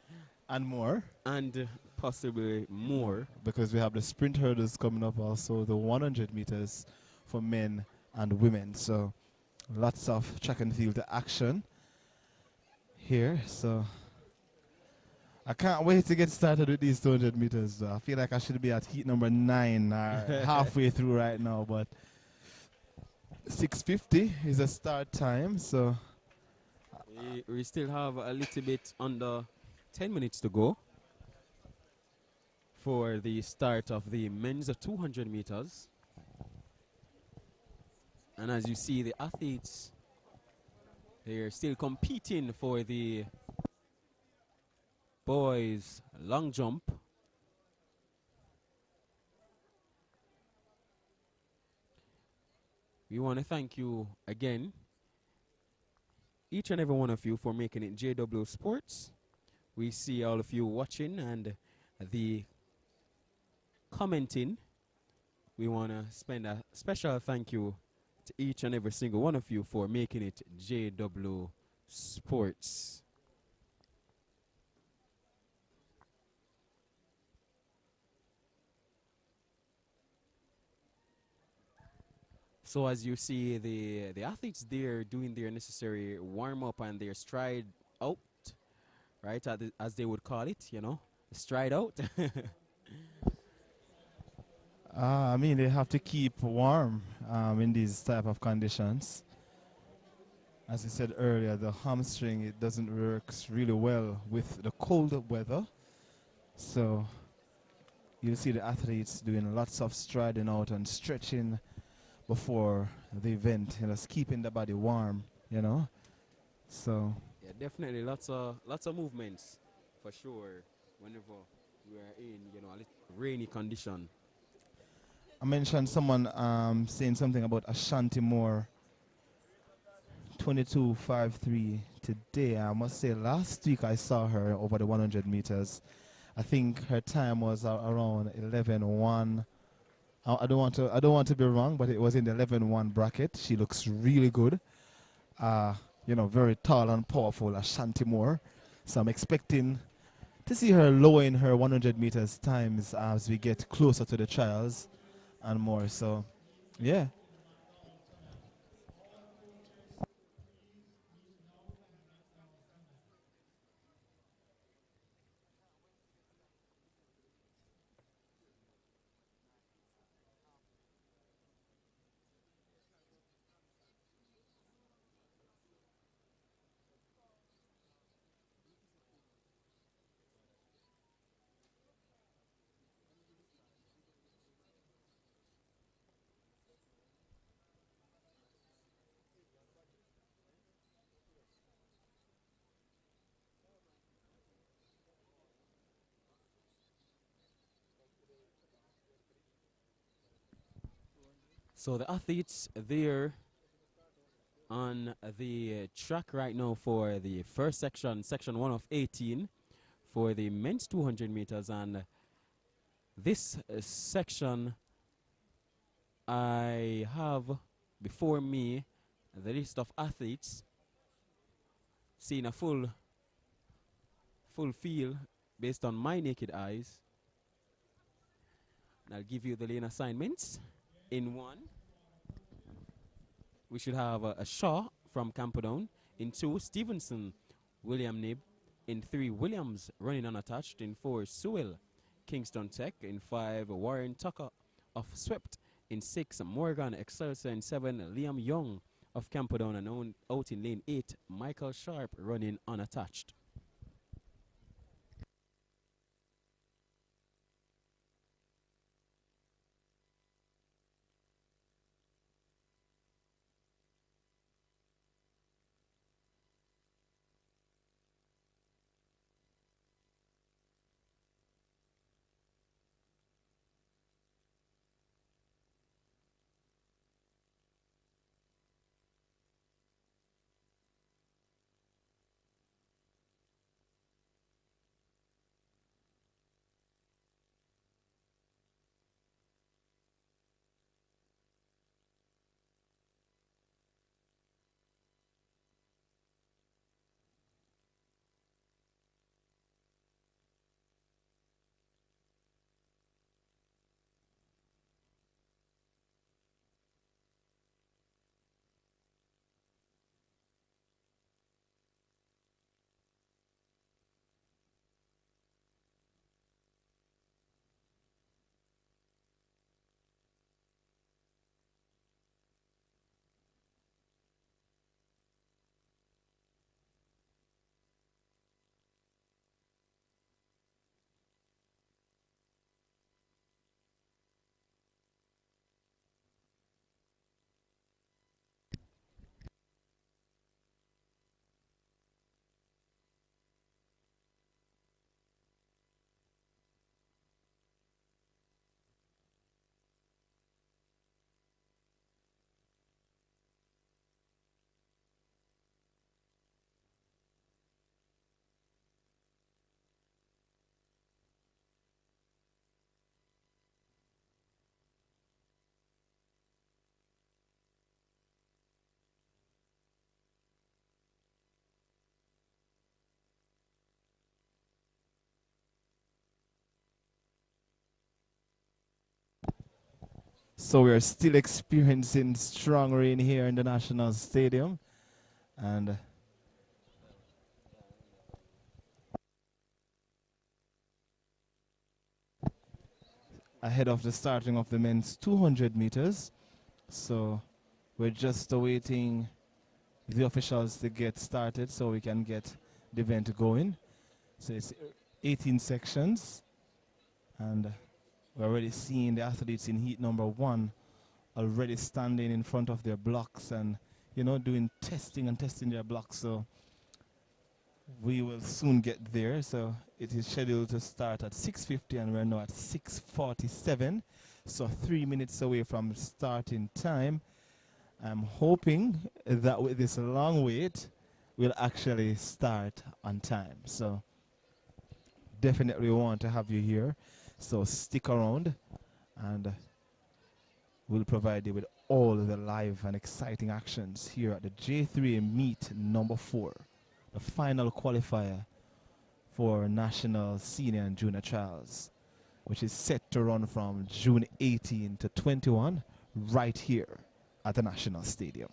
And more. and possibly more. Because we have the sprint hurdles coming up, also the 100 meters for men and women. So lots of track and field action here. So I can't wait to get started with these 200 meters. I feel like I should be at heat number 9 halfway through right now, but 6:50 is a start time. So We still have a little bit under 10 minutes to go for the start of the men's 200 meters. And as you see, the athletes, they're still competing for the boys long jump. We want to thank you again, each and every one of you, for making it JW Sports. We see all of you watching and the commenting. We want to spend a special thank you to each and every single one of you for making it JW Sports. So as you see, the athletes there doing their necessary warm-up and their stride out, right, as they would call it, you know, stride out. I mean, they have to keep warm in these type of conditions. As I said earlier, the hamstring, it doesn't work really well with the cold weather. So you'll see the athletes doing lots of striding out and stretching before the event, you know, keeping the body warm, you know. So Yeah, definitely lots of movements for sure whenever we are in, you know, a little rainy condition. I mentioned someone saying something about Ashanti Moore 22.53 today. I must say last week I saw her over the 100 meters. I think her time was around 11:1. I don't want to be wrong, but it was in the 11:1 bracket. She looks really good. You know, very tall and powerful, Ashanti Moore. So I'm expecting to see her lowering her 100 meters times as we get closer to the trials and more. So, yeah. So the athletes there on the track right now for the first section, section 1 of 18 for the men's 200 meters. And this section, I have before me the list of athletes, seeing a full field based on my naked eyes. And I'll give you the lane assignments. In 1, we should have a Shaw from Camperdown. In 2, Stevenson, William Nib. In 3, Williams running unattached. In 4, Sewell, Kingston Tech. In 5, Warren Tucker of Swept. In 6, Morgan Excelsior. In 7, Liam Young of Camperdown. And out in lane 8, Michael Sharp running unattached. So we are still experiencing strong rain here in the National Stadium. And ahead of the starting of the men's 200 meters. So we're just awaiting the officials to get started so we can get the event going. So it's 18 sections, and we're already seeing the athletes in heat number 1 already standing in front of their blocks and, you know, doing testing and testing their blocks. So we will soon get there. So it is scheduled to start at 6:50 and we're now at 6:47. So 3 minutes away from starting time. I'm hoping that with this long wait, we'll actually start on time. So definitely want to have you here. So stick around and we'll provide you with all the live and exciting actions here at the J3 meet number 4, the final qualifier for national senior and junior trials, which is set to run from June 18 to 21 right here at the National Stadium.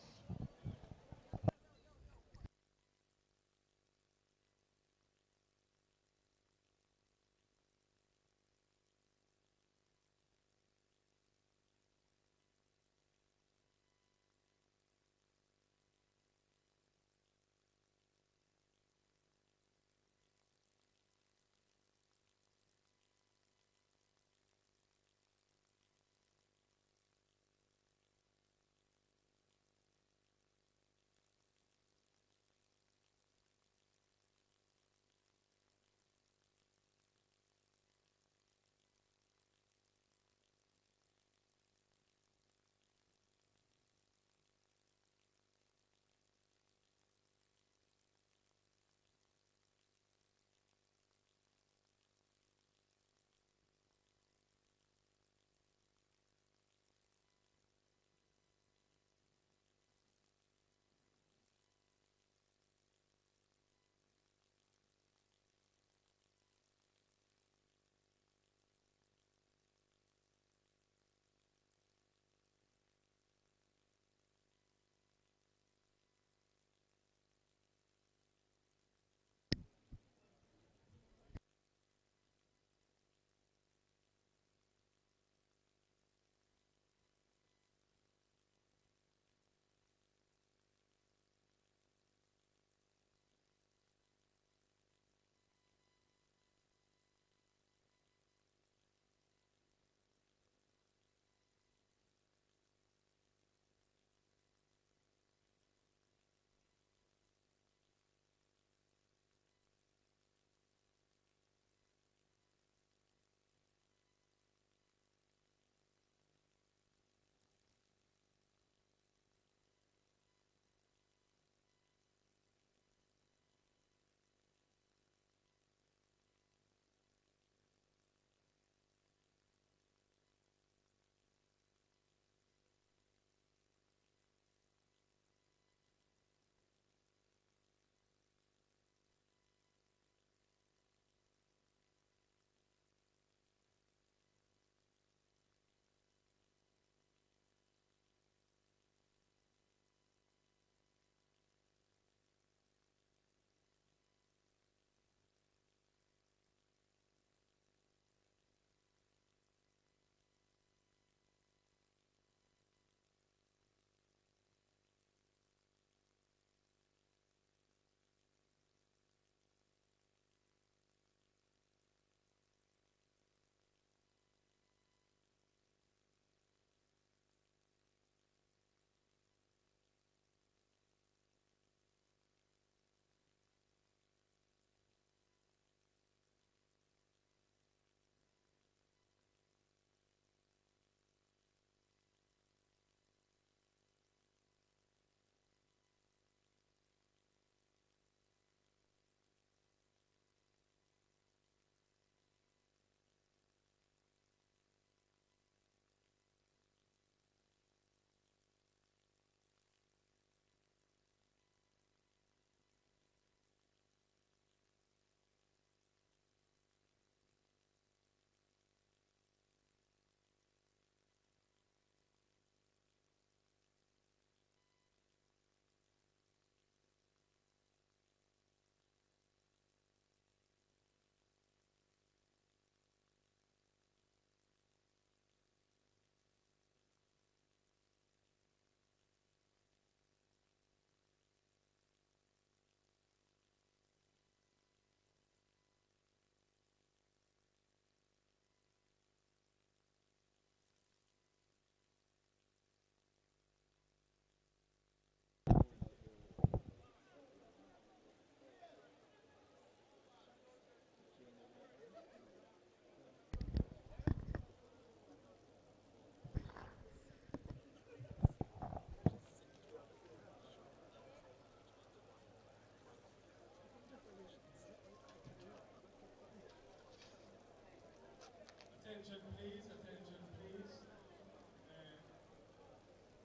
Attention please, attention please.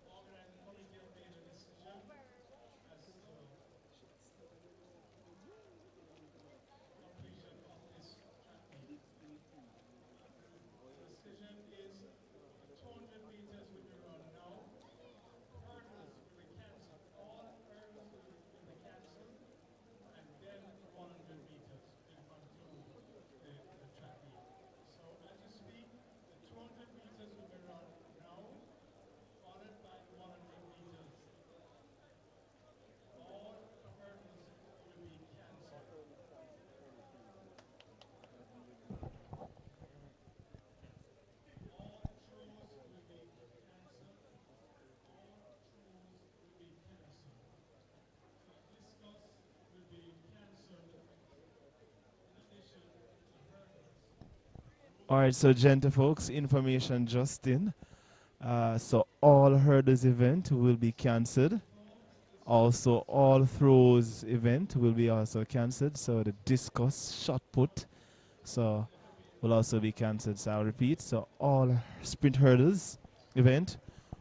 Organizing committee have made a decision as to completion of this track meet. The decision is 200 meters will be run now. Hurdles will be cancelled. All hurdles will be cancelled. And then 100 meters will conclude the track meet. So as you speak, the 200 meters will be run now, followed by 100 meters. All the hurdles will be cancelled. All throws will be cancelled. All throws will be cancelled. Discus will be cancelled in addition to hurdles. All right, so gentlefolks, information just in. So all hurdles event will be cancelled. Also, all throws event will be also cancelled. So the discus shot put, so will also be cancelled. So I'll repeat. So all sprint hurdles event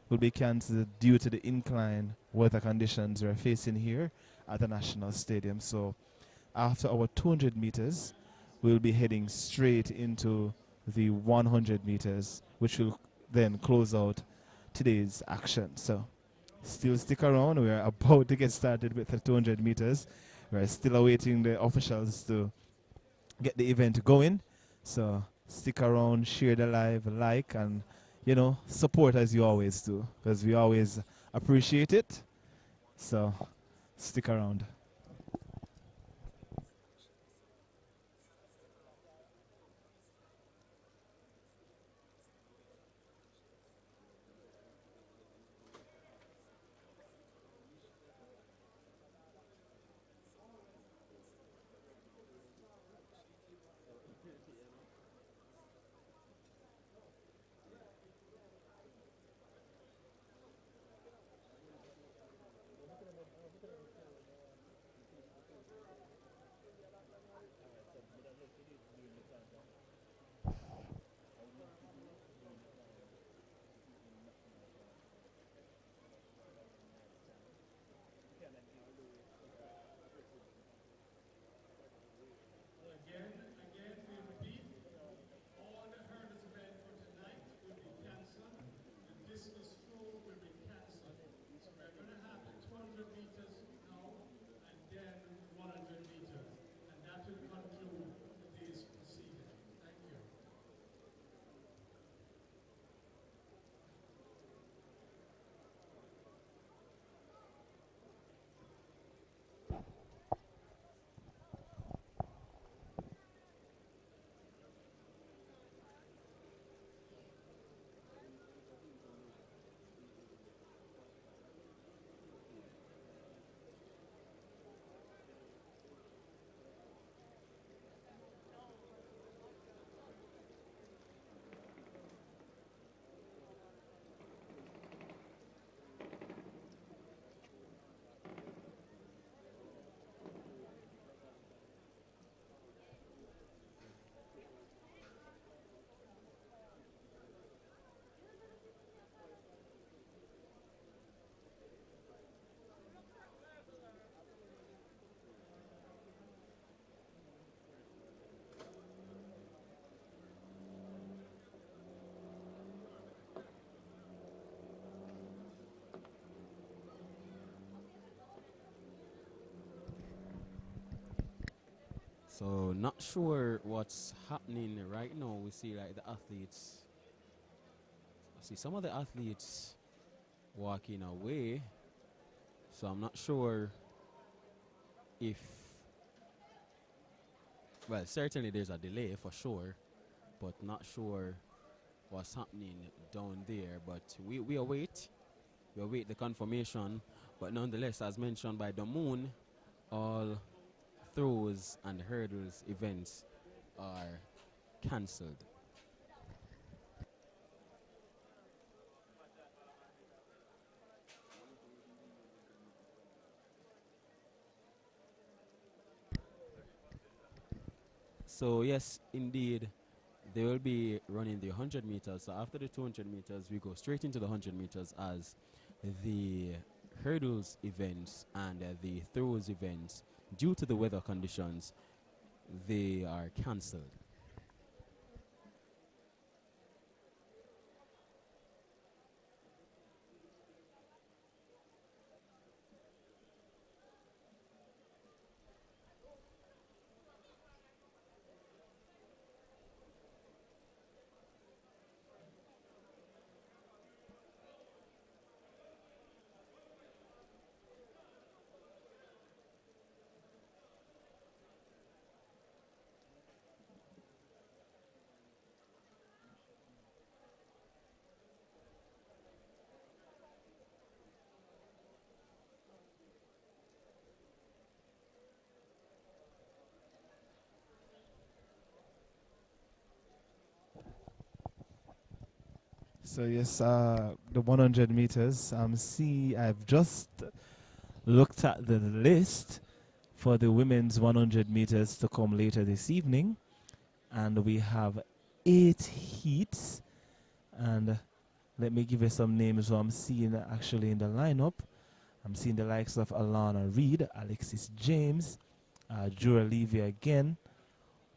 will be cancelled due to the incline weather conditions we're facing here at the National Stadium. So after our 200 meters, we'll be heading straight into the 100 meters, which will then close out today's action. So still stick around. We're about to get started with the 200 meters. We're still awaiting the officials to get the event going. So stick around, share the live, like, and support as you always do, because we always appreciate it. So stick around. Again, we repeat, all the hurdles event for tonight will be cancelled. The discus throw will be cancelled. So we're going to have the 200 meters now and then 100 meters. And that will conclude today's proceeding. Thank you. So not sure what's happening right now. We see like the athletes. I see some of the athletes walking away. So I'm not sure if, well, certainly there's a delay for sure, but not sure what's happening down there. But we await the confirmation. But nonetheless, as mentioned by the moon, all throws and hurdles events are cancelled. So yes, indeed, they will be running the 100 meters. So after the 200 meters, we go straight into the 100 meters as the hurdles events and the throws events, due to the weather conditions, they are cancelled. So yes, the 100 meters. I've just looked at the list for the women's 100 meters to come later this evening, and we have 8 heats. And let me give you some names who I'm seeing actually in the lineup. I'm seeing the likes of Alana Reed, Alexis James, Jura Levy again.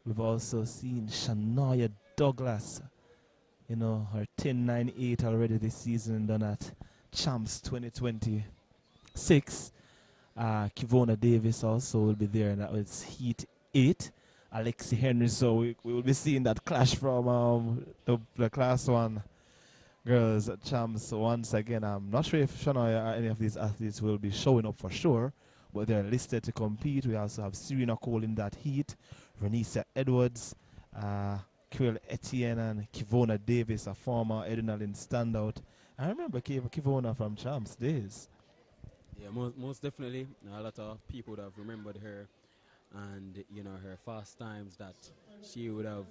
We've also seen Shania Douglas, you know, her 10.98 already this season, done at Champs 2026. Kivona Davis also will be there, and that was Heat 8. Alexi Henry, so we will be seeing that clash from the Class 1 girls at Champs once again. I'm not sure if Shania or any of these athletes will be showing up for sure, but they're listed to compete. We also have Serena Cole in that heat, Renisa Edwards, Quill Etienne, and Kivona Davis, a former adrenaline standout. I remember Kivona from Champs days. Yeah, most definitely. A lot of people would have remembered her, and you know, her fast times that she would have,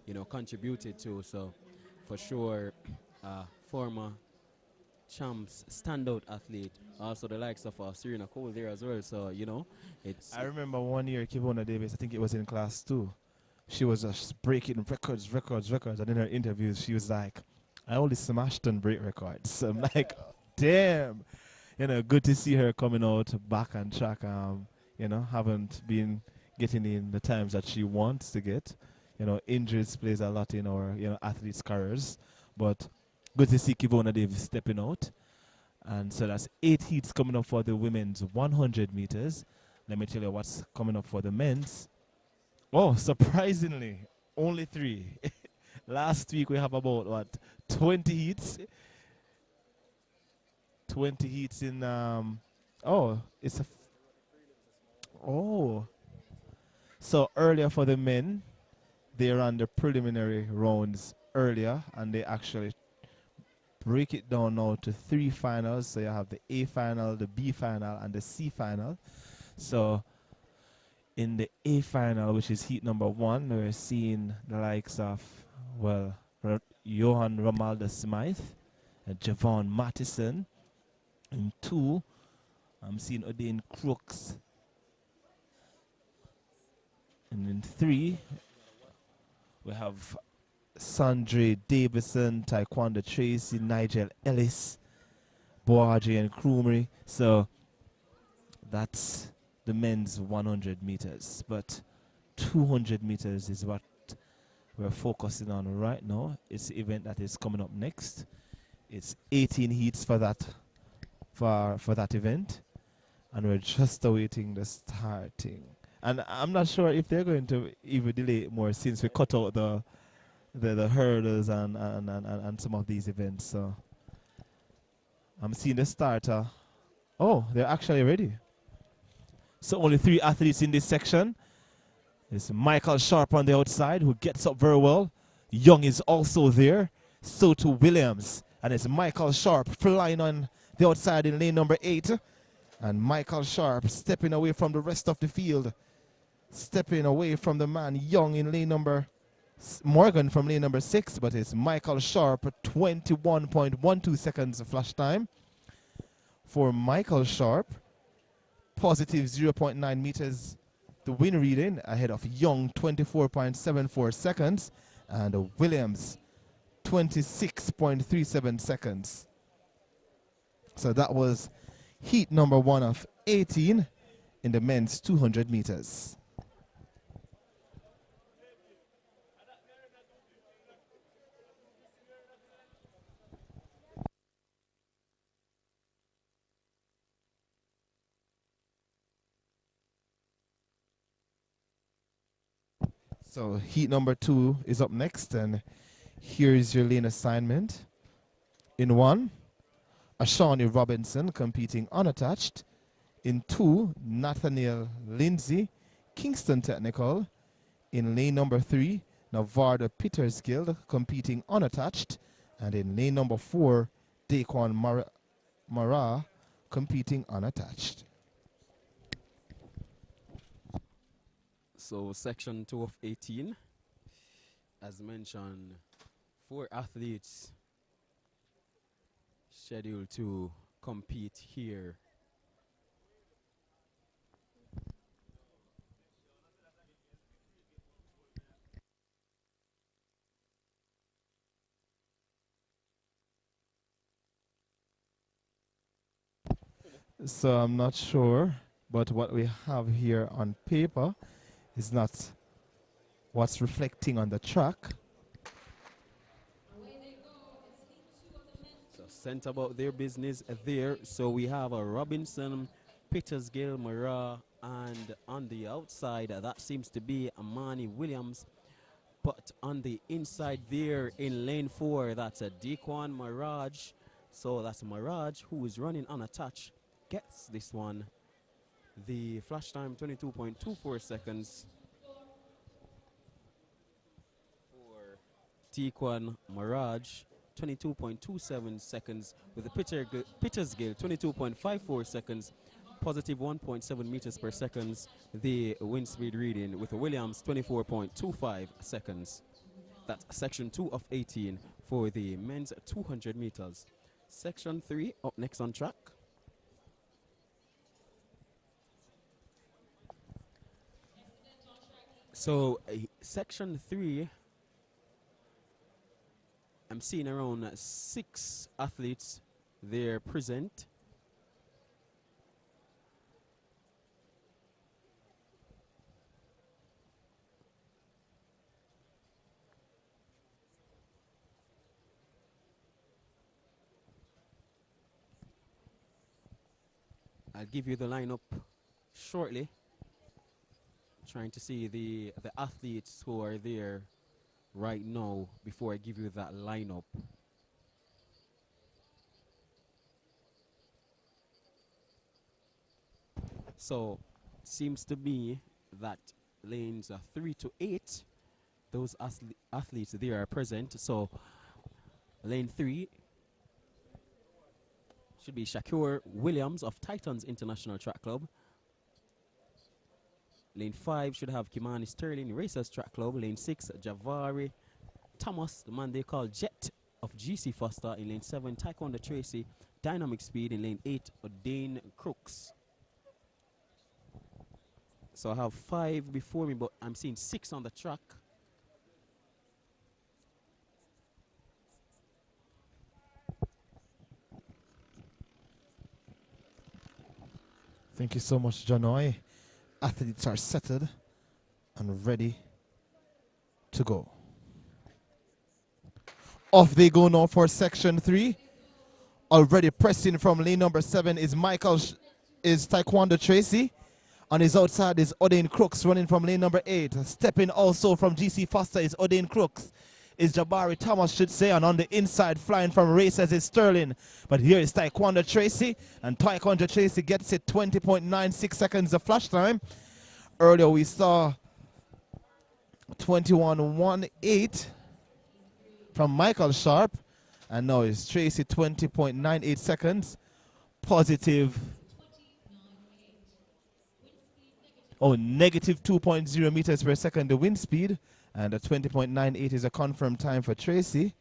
you know, contributed to. So for sure, former Champs standout athlete. Also the likes of Serena Cole there as well. So you know, it's. I remember one year Kivona Davis, I think it was in Class 2. She was just breaking records. And in her interviews, she was like, I only smashed and break records. I'm like, damn. You know, good to see her coming out back on track. You know, haven't been getting in the times that she wants to get. You know, injuries plays a lot in our, you know, athletes' careers. But good to see Kivona Davis stepping out. And so that's 8 heats coming up for the women's 100 meters. Let me tell you what's coming up for the men's. Oh, surprisingly, only 3. Last week we have about, what, 20 heats? 20 heats in, it's a, so earlier for the men, they ran the preliminary rounds earlier, and they actually break it down now to 3 finals. So you have the A final, the B final, and the C final. So in the A final, which is heat number 1, we're seeing the likes of, well, Johan Romaldo Smythe, Javon Mattison. In 2, I'm seeing Odin Crooks. And in 3, we have Sandre Davison, Taekwondo Tracy, Nigel Ellis, Boaji and Krumri. So that's the men's 100 meters. But 200 meters is what we're focusing on right now. It's the event that is coming up next. It's 18 heats for that event, and we're just awaiting the starting. And I'm not sure if they're going to even delay it more, since we cut out the hurdles and some of these events. So I'm seeing the starter. Oh, they're actually ready. So only 3 athletes in this section. It's Michael Sharp on the outside, who gets up very well. Young is also there. So too Williams. And it's Michael Sharp flying on the outside in lane number 8. And Michael Sharp stepping away from the rest of the field. Stepping away from the man Young in lane number Morgan from lane number 6. But it's Michael Sharp, 21.12 seconds flash time. For Michael Sharp, positive 0.9 meters the win reading, ahead of Young, 24.74 seconds. and Williams 26.37 seconds. So that was heat number 1 of 18 in the men's 200 meters. So heat number 2 is up next, and here is your lane assignment. In 1, Ashani Robinson competing unattached. In 2, Nathaniel Lindsay, Kingston Technical. In lane number 3, Navarda Petersgill competing unattached. And in lane number 4, Daquan Mara competing unattached. So section 2 of 18, as mentioned, 4 athletes scheduled to compete here. So I'm not sure, but what we have here on paper is not what's reflecting on the track. So sent about their business there. So we have a Robinson, Petersgill, Mara, and on the outside, that seems to be Amani Williams. But on the inside there in lane 4, that's a Daquan Mirage. So that's Mirage, who is running unattached, gets this one. The flash time 22.24 seconds for Daquan Mirage, 22.27 seconds with the Petersgill 22.54 seconds, positive 1.7 meters per second, the wind speed reading with Williams 24.25 seconds. That's section 2 of 18 for the men's 200 meters. Section 3 up next on track. So section 3, I'm seeing around 6 athletes there present. I'll give you the lineup shortly. Trying to see the athletes who are there right now before I give you that lineup. So seems to be that lanes 3 to 8, those athletes there are present. So lane 3 should be Shakur Williams of Titans International Track Club. Lane 5 should have Kimani Sterling, Racers Track Club. Lane 6, Javari Thomas, the man they call Jet of GC Foster. In lane 7, Taekwondo Tracy, Dynamic Speed. In lane 8, Dane Crooks. So I have 5 before me, but I'm seeing 6 on the track. Thank you so much, Janoy. Athletes are settled and ready to go. Off they go now for section 3. Already pressing from lane number 7 is is Taekwondo Tracy. On his outside is Odin Crooks running from lane number 8. Stepping also from GC Foster is Odin Crooks. Is Jabari Thomas, should say, and on the inside flying from Racers is Sterling. But here is Taekwondo Tracy, and Taekwondo Tracy gets it 20.96 seconds of flash time. Earlier we saw 21.18 from Michael Sharp, and now it's Tracy 20.98 seconds, positive, negative 2.0 meters per second the wind speed. And a 20.98 is a confirmed time for Tracy.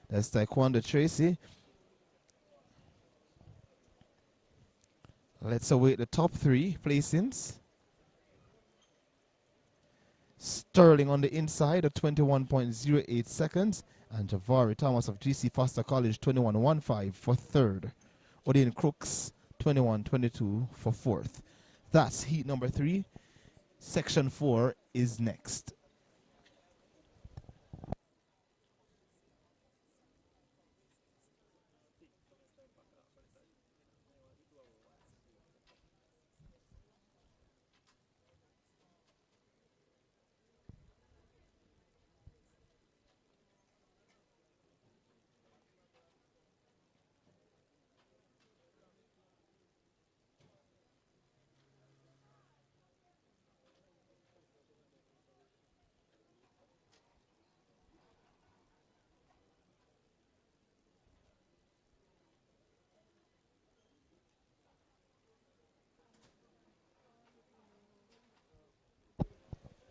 That's Taekwondo Tracy. Let's await the top 3 placings. Sterling on the inside at 21.08 seconds. And Javari Thomas of GC Foster College 21.15 for third. Odin Crooks 21.22 for fourth. That's heat number 3. Section 4 is next.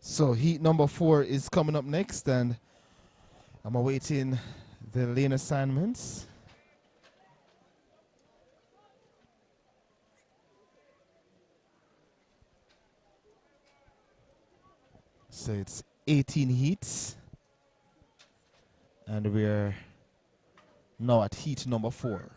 So heat number 4 is coming up next, and I'm awaiting the lane assignments. So it's 18 heats, and we're now at heat number 4.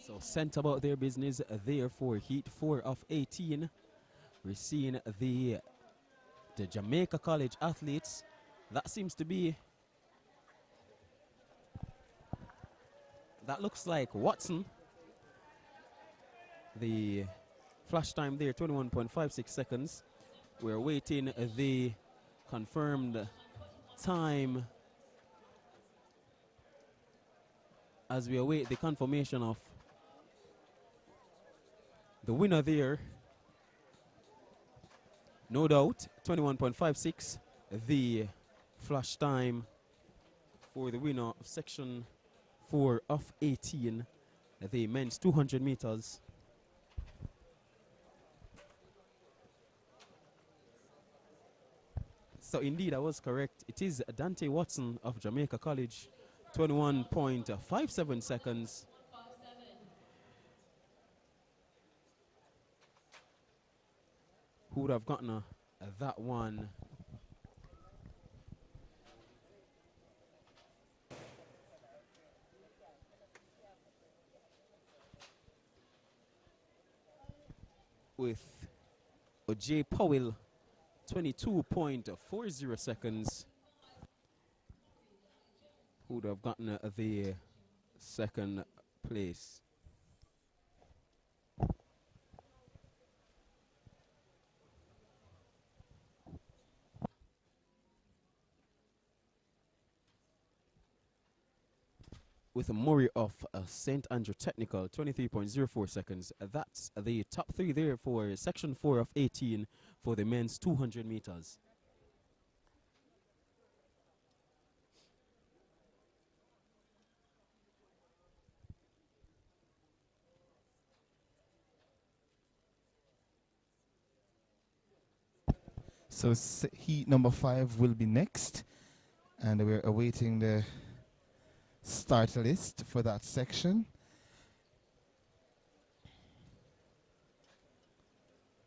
So sent about their business there for heat 4 of 18. We're seeing the Jamaica College athletes. That seems to be, that looks like Watson. The flash time there, 21.56 seconds. We're waiting the confirmed time as we await the confirmation of the winner there. No doubt, 21.56, the flash time for the winner of section 4 of 18, the men's 200 meters. So indeed, I was correct. It is Dante Watson of Jamaica College, 21.57 seconds. Who would have gotten that one? With J Powell, 22.40 seconds. Who would have gotten the second place? With a Murray of St. Andrew Technical, 23.04 seconds. That's the top 3 there for section 4 of 18 for the men's 200 meters. So heat number 5 will be next, and we're awaiting the start list for that section.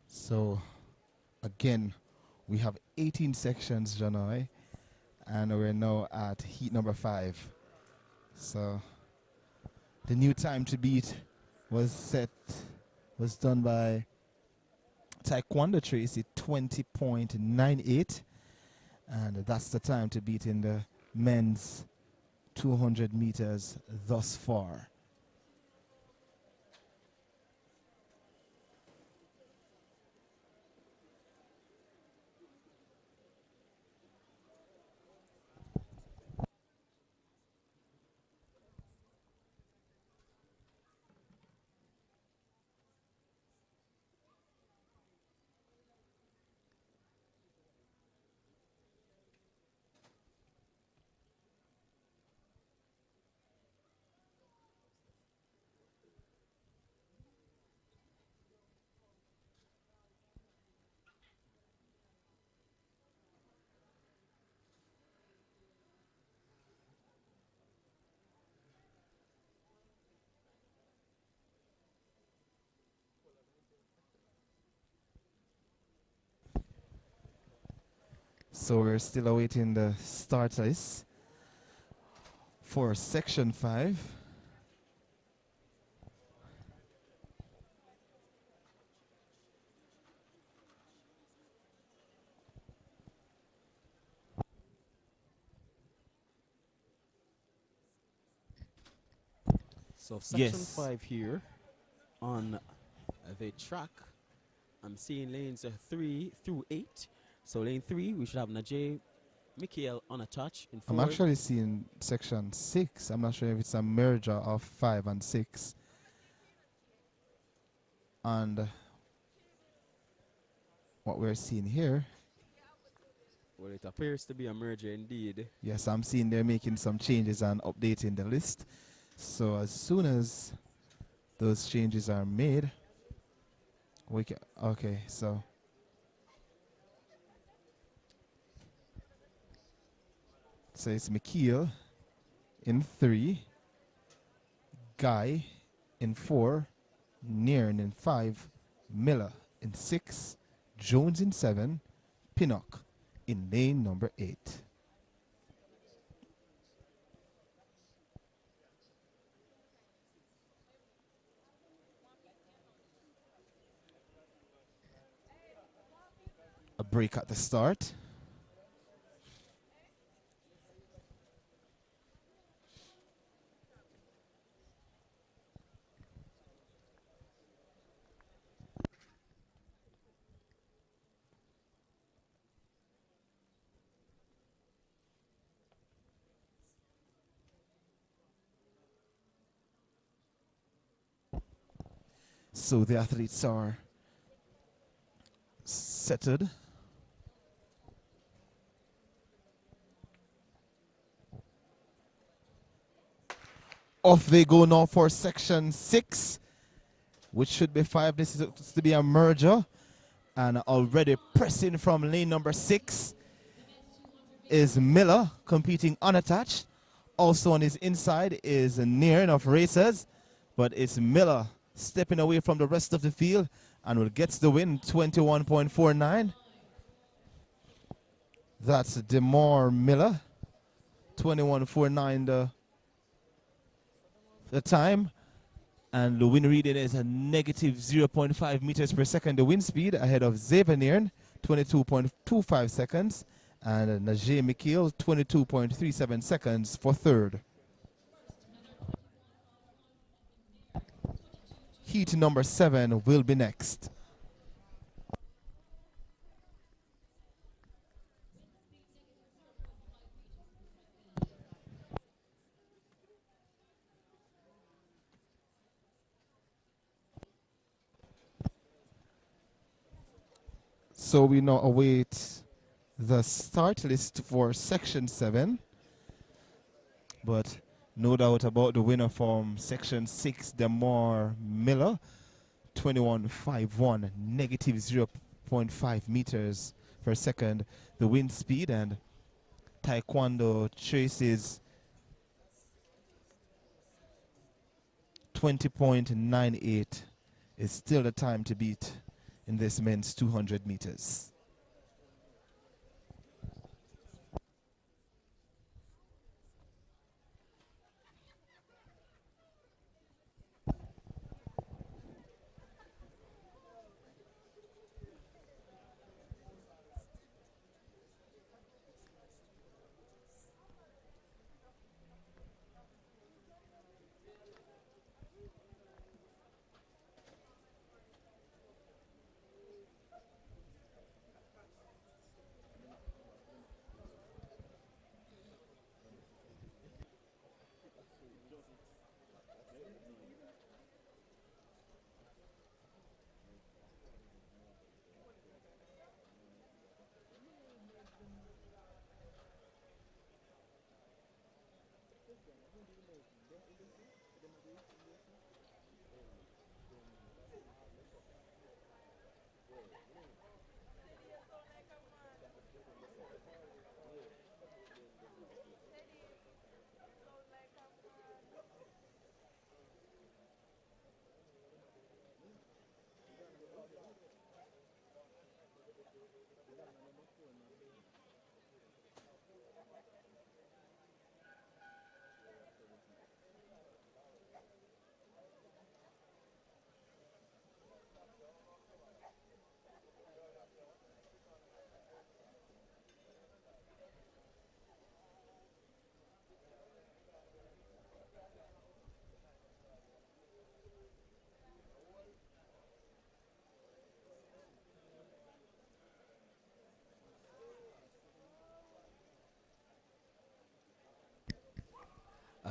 So again, we have 18 sections, Janoi, and we're now at heat number 5. So the new time to beat was done by Taekwondo Tracy, 20.98, and that's the time to beat in the men's 200 meters thus far. So we're still awaiting the start list for section 5. So section Yes. 5 here on the track. I'm seeing lanes 3 through 8. So lane 3, we should have Najee Michael on a touch in 4. I'm actually seeing section 6. I'm not sure if it's a merger of 5 and 6. And what we're seeing here, Well, it appears to be a merger indeed. yes, I'm seeing they're making some changes and updating the list. So as soon as those changes are made, we can, okay, so it's McKeel in 3, Guy in 4, Nairn in 5, Miller in 6, Jones in 7, Pinnock in lane number 8. A break at the start. So the athletes are settled. Off they go now for section 6, which should be 5. This is to be a merger. And already pressing from lane number 6 is Miller, competing unattached. Also on his inside is Nairn of Racers, but it's Miller stepping away from the rest of the field and will get the win, 21.49. That's Demore Miller, 21.49 the time. And the wind reading is a negative 0.5 meters per second, the wind speed, ahead of Xavier Nairn, 22.25 seconds, and Najee McKeel, 22.37 seconds for third. Heat number 7 will be next. So we now await the start list for section 7, but no doubt about the winner from section 6, Demore Miller, 21.51, negative 0.5 meters per second, the wind speed, and Taekwondo Traces 20.98 is still the time to beat in this men's 200 meters.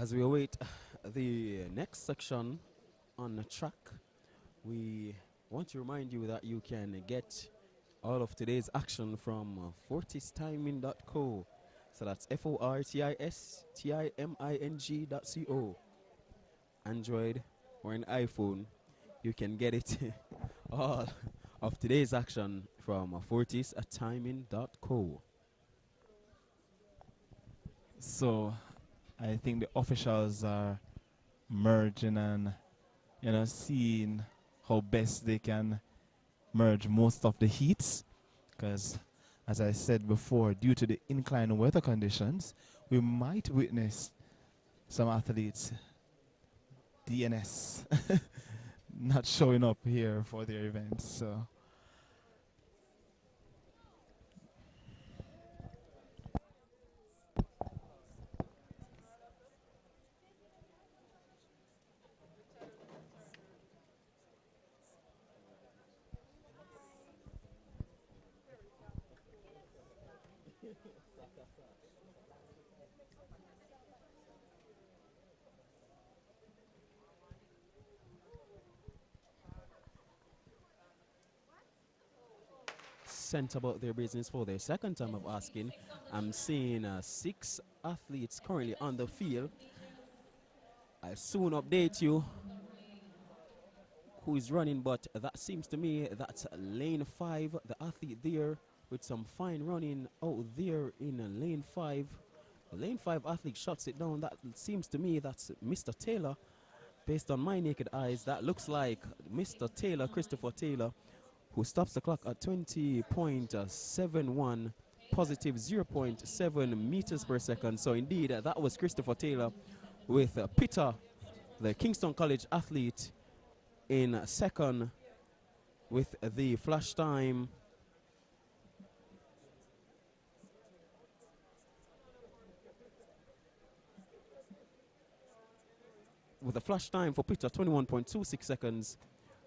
As we await the next section on the track, we want to remind you that you can get all of today's action from fortistiming.co. So that's fortistiming.co. Android or an iPhone, you can get it all of today's action from fortistiming.co. So I think the officials are merging and seeing how best they can merge most of the heats, because as I said before, due to the inclement weather conditions, we might witness some athletes DNS not showing up here for their events. So Sent about their business for their second time of asking. I'm seeing 6 athletes currently on the field. I'll soon update you who is running, but that seems to me that's lane 5, the athlete there with some fine running out there in lane 5. The lane 5 athlete shuts it down. That seems to me that's Mr. Taylor. Based on my naked eyes, that looks like Mr. Taylor, Christopher Taylor, who stops the clock at 20.71, positive 0.7 meters per second. So indeed, that was Christopher Taylor with Peter, the Kingston College athlete, in second with the flash time for Peter 21.26 seconds,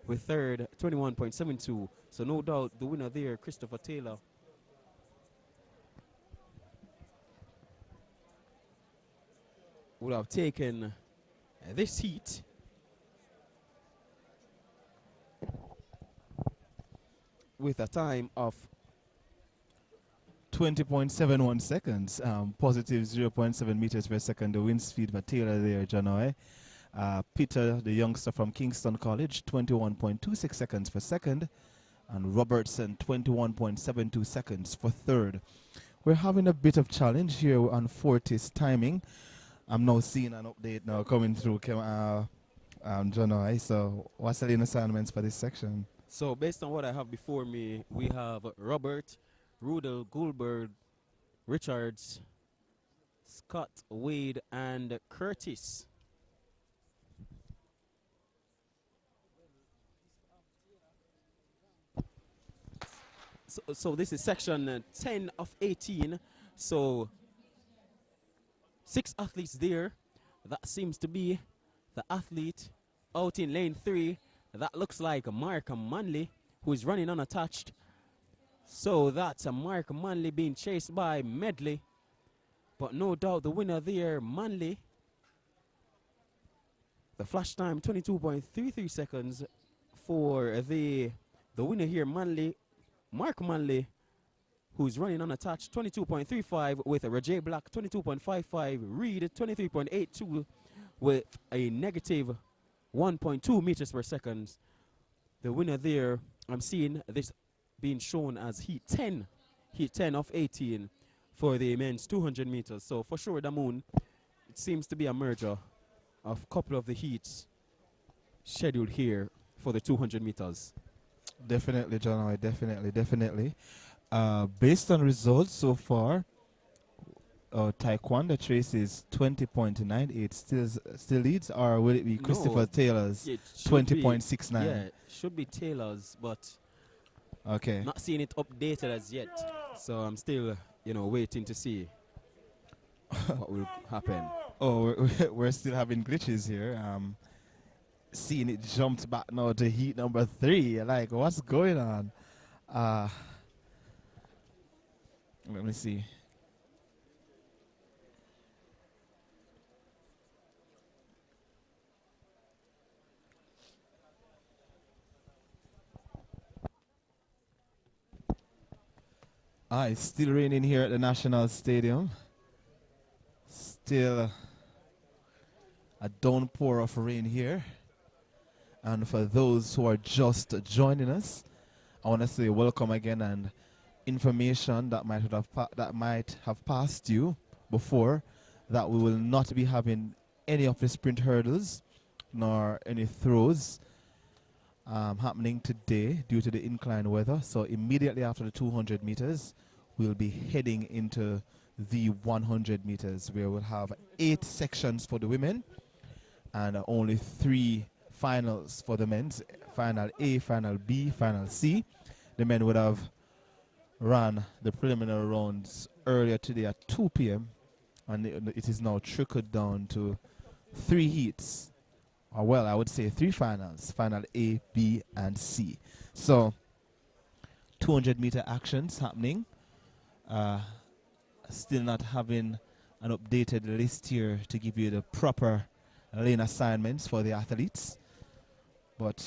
with third 21.72. So no doubt the winner there, Christopher Taylor, would have taken this heat with a time of 20.71 seconds, positive 0.7 meters per second. The wind speed for Taylor there, Janoy. Peter, the youngster from Kingston College, 21.26 seconds for second. And Robertson, 21.72 seconds for third. We're having a bit of challenge here on Fortis timing. I'm now seeing an update now coming through, Janoy. So what's the assignments for this section? So based on what I have before me, we have Robert, Rudel, Goldberg, Richards, Scott, Wade, and Curtis. So this is section 10 of 18. So 6 athletes there. That seems to be the athlete out in lane 3. That looks like Mark Manley, who is running unattached. So that's Mark Manley being chased by Medley. But no doubt the winner there, Manley. The flash time, 22.33 seconds for the winner here, Manley. Mark Manley, who's running unattached, 22.35 with Rajay Black, 22.55. Reed, 23.82 with a negative 1.2 meters per second. The winner there, I'm seeing this being shown as heat 10 of 18 for the men's 200 meters. So for sure, the moon, it seems to be a merger of a couple of the heats scheduled here for the 200 meters. Definitely, John. Definitely. Based on results so far, Taekwondo Tracy's 20.98 still leads, or will it be Christopher Taylor's 20.69? Yeah, it should be Taylor's, but okay, not seeing it updated as yet. So I'm still, waiting to see what will happen. Oh, we're still having glitches here. Seeing it jumped back now to heat number 3. Like, what's going on? Let me see. It's still raining here at the National Stadium. Still a downpour of rain here. And for those who are just joining us, I want to say welcome again, and information that might have passed you before, that we will not be having any of the sprint hurdles nor any throws happening today due to the inclement weather. So immediately after the 200 meters, we'll be heading into the 100 meters, where we'll have 8 sections for the women and only 3 finals for the men's. Final A, Final B, Final C. The men would have ran the preliminary rounds earlier today at 2 p.m. and it is now trickled down to 3 heats. Or well, I would say 3 finals. Final A, B, and C. So 200-meter actions happening. Still not having an updated list here to give you the proper lane assignments for the athletes. But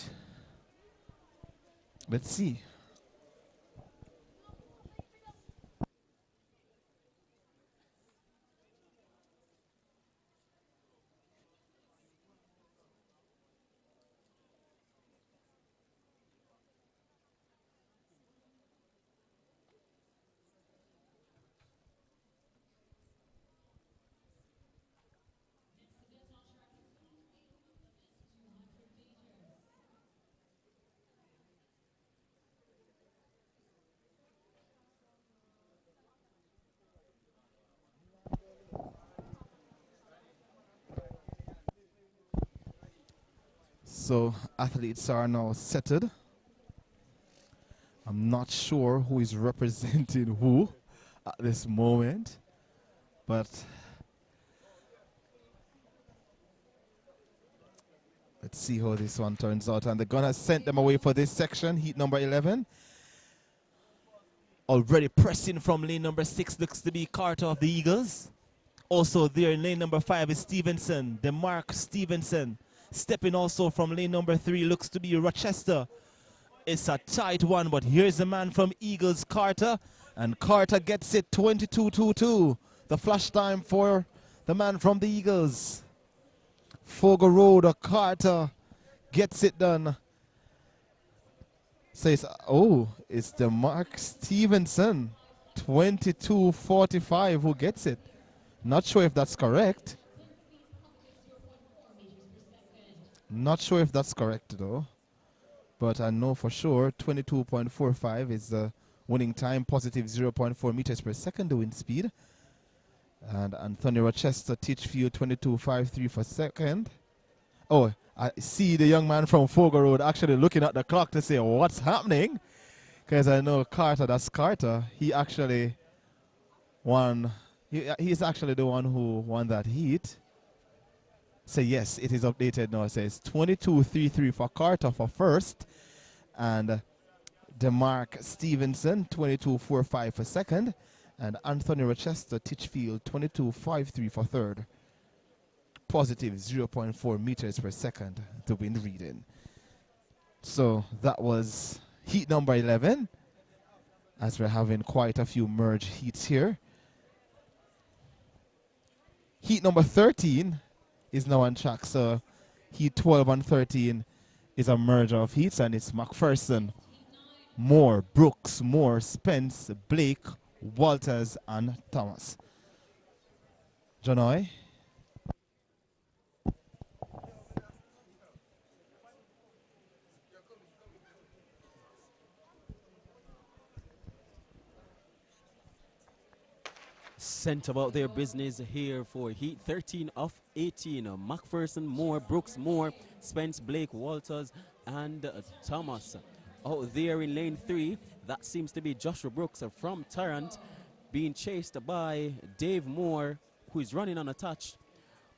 let's see. So athletes are now settled. I'm not sure who is representing who at this moment, but let's see how this one turns out. And they're gonna send them away for this section, heat number 11. Already pressing from lane number 6 looks to be Carter of the Eagles. Also there in lane number 5 is Stevenson, DeMark Stevenson. Stepping also from lane number 3 looks to be Rochester. It's a tight one, but here's the man from Eagles, Carter. And Carter gets it 22.22. The flash time for the man from the Eagles. Fogo Road, Carter gets it done. Says, it's the Mark Stevenson, 22.45, who gets it. Not sure if that's correct. Not sure if that's correct though. But I know for sure 22.45 is the winning time, positive 0.4 meters per second the wind speed. And Anthony Rochester, Teachfield, 22.53 for second. Oh, I see the young man from Fogo Road actually looking at the clock to say what's happening. Because I know Carter, that's Carter. He actually won. He's actually the one who won that heat. So yes, it is updated now. It says 22.33 for Carter for first. And DeMark Stevenson, 22.45 for second. And Anthony Rochester, Teachfield, 22.53 for third. Positive 0.4 meters per second, the wind reading. So that was heat number 11, as we're having quite a few merge heats here. Heat number 13 is now on track. So heat 12 and 13 is a merger of heats, and it's McPherson, Moore, Brooks, Moore, Spence, Blake, Walters, and Thomas. Jonoy? Sent about their business here for heat 13 of 18. McPherson, Moore, Brooks, Moore, Spence, Blake, Walters, and Thomas. Out there in lane 3, that seems to be Joshua Brooks from Tarrant, being chased by Dave Moore, who is running unattached.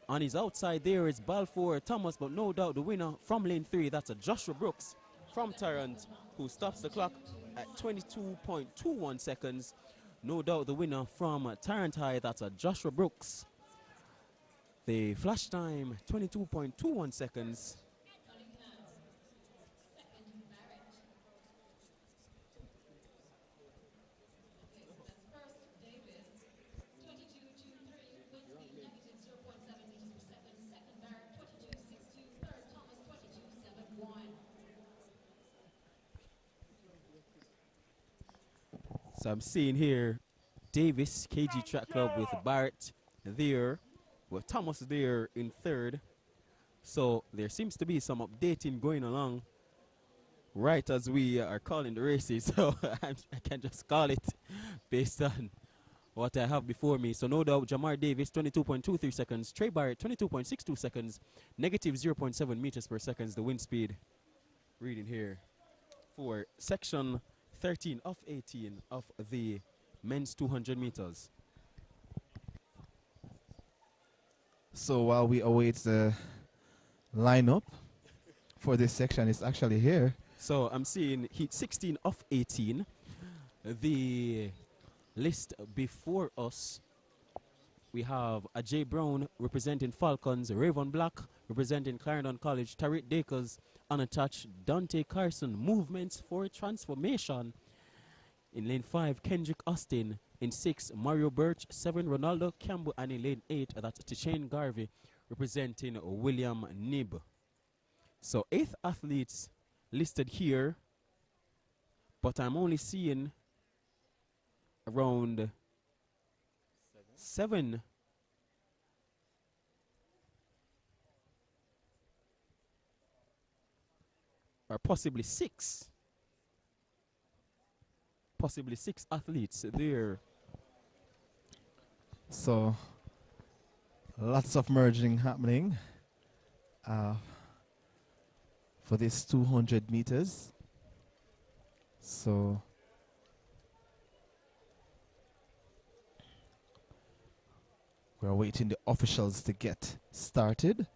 On his outside there is Balfour Thomas, but no doubt the winner from lane 3, that's a Joshua Brooks from Tarrant, who stops the clock at 22.21 seconds. No doubt the winner from Tarrant High, that's a Joshua Brooks. The flash time, 22.21 seconds. So I'm seeing here Davis KG Track Club with Barrett there, with Thomas there in third. So there seems to be some updating going along right as we are calling the races. So I can just call it based on what I have before me. So no doubt Jamar Davis 22.23 seconds, Trey Barrett 22.62 seconds, negative 0.7 meters per second, the wind speed reading here for section 13 of 18 of the men's 200 meters. So while we await the lineup for this section, it's actually here. So I'm seeing heat 16 of 18. The list before us, we have Ajay Brown representing Falcons, Raven Black representing Clarendon College, Tariq Dakers unattached, Dante Carson, Movements for Transformation. In lane 5, Kendrick Austin. In 6, Mario Birch. 7, Ronaldo Campbell. And in lane 8, that's Tichane Garvey representing William Nib. So 8th athletes listed here, but I'm only seeing around 7 or possibly 6 athletes there. So lots of merging happening for this 200 meters. So we're waiting the officials to get started.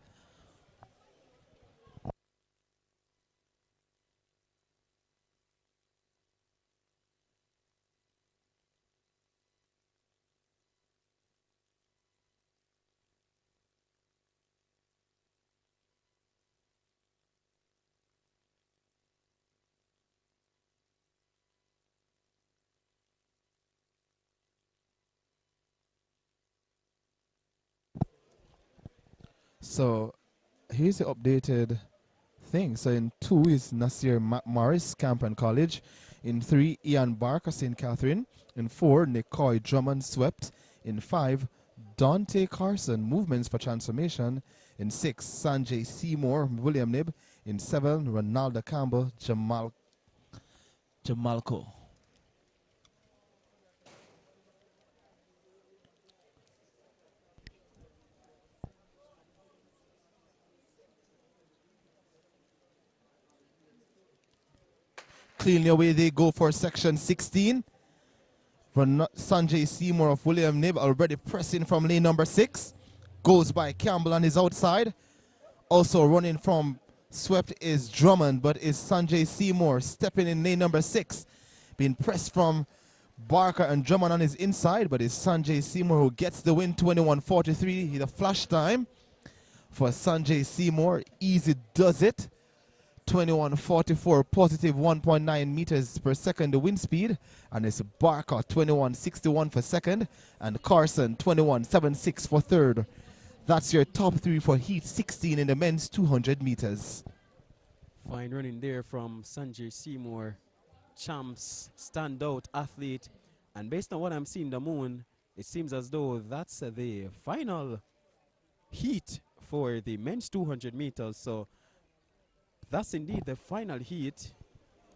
So here's the updated thing. So in 2 is Nasir Morris, Campen College. In 3, Ian Barker, St. Catherine. In 4, Nicoy Drummond, Swept. In 5, Dante Carson, Movements for Transformation. In 6, Sanjay Seymour, William Nib. In 7, Ronaldo Campbell, Jamalco. Cleanly away they go for section 16. Sanjay Seymour of William Nib already pressing from lane number 6. Goes by Campbell on his outside. Also running from Swept is Drummond, but is Sanjay Seymour stepping in lane number 6. Being pressed from Barker and Drummond on his inside, but it's Sanjay Seymour who gets the win, 21:43. The flash time for Sanjay Seymour. Easy does it. 21:44, positive 1.9 meters per second the wind speed, and it's Barker 21:61 for second, and Carson 21:76 for third. That's your top 3 for heat 16 in the men's 200 meters. Fine running there from Sanjay Seymour, champs, standout athlete, and based on what I'm seeing the moon, it seems as though that's the final heat for the men's 200 meters. So that's indeed the final heat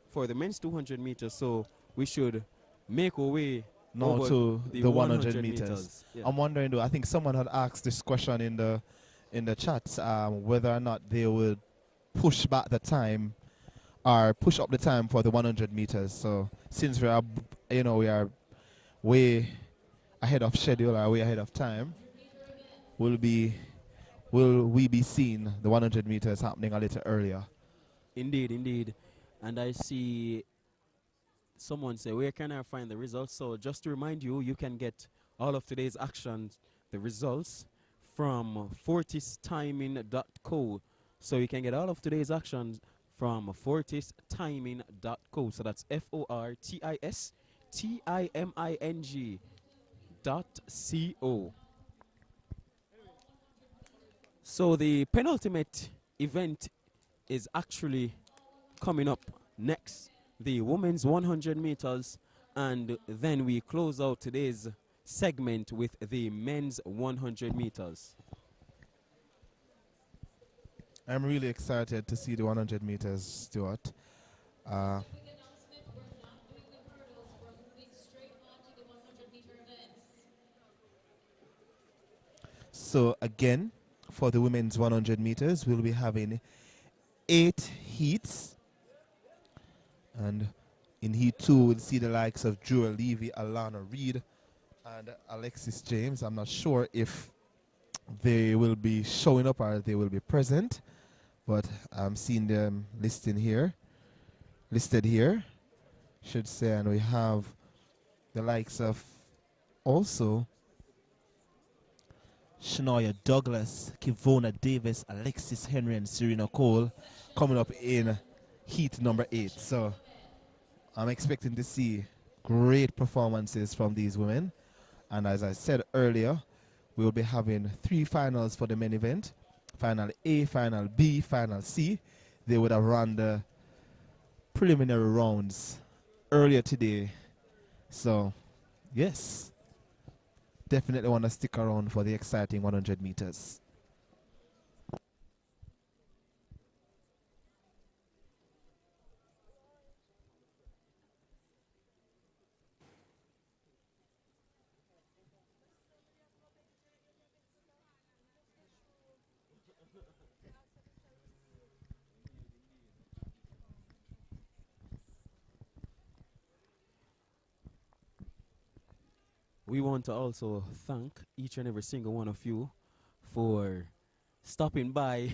for the men's 200 meters. So we should make our way now over to the 100 meters. meters. Yeah. I'm wondering though, I think someone had asked this question in the chats, whether or not they would push back the time or push up the time for the 100 meters. So since we are way ahead of schedule or way ahead of time, will we be seeing the 100 meters happening a little earlier? Indeed, indeed. And I see someone say, where can I find the results? So just to remind you, you can get all of today's actions, the results, from fortistiming.co. So you can get all of today's actions from fortistiming.co. So that's FORTISTIMING.co. So the penultimate event is actually coming up next, the women's 100 meters, and then we close out today's segment with the men's 100 meters. I'm really excited to see the 100 meters, Stuart. Quick announcement, we're not doing the hurdles, we're moving straight on to the 100-meter events. So again, for the women's 100 meters, we'll be having 8 heats. And in heat 2, we'll see the likes of Jewel Levy, Alana Reed, and Alexis James. I'm not sure if they will be showing up or they will be present, but I'm seeing them listed here. Should say, and we have the likes of also Shania Douglas, Kivona Davis, Alexis Henry, and Serena Cole coming up in heat number 8. So I'm expecting to see great performances from these women. And as I said earlier, we will be having 3 finals for the main event. Final A, Final B, Final C. They would have run the preliminary rounds earlier today. So, yes, definitely want to stick around for the exciting 100 meters. We want to also thank each and every single one of you for stopping by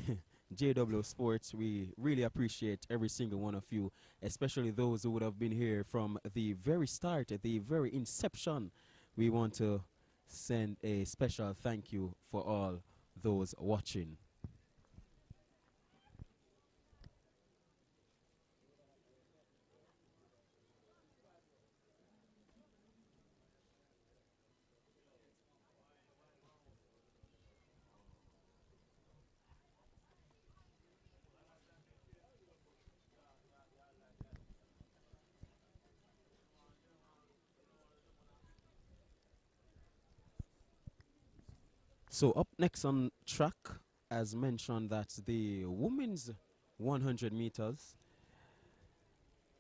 JW Sports. We really appreciate every single one of you, especially those who would have been here from the very start, at the very inception. We want to send a special thank you for all those watching. So up next on track, as mentioned, that's the women's 100 meters.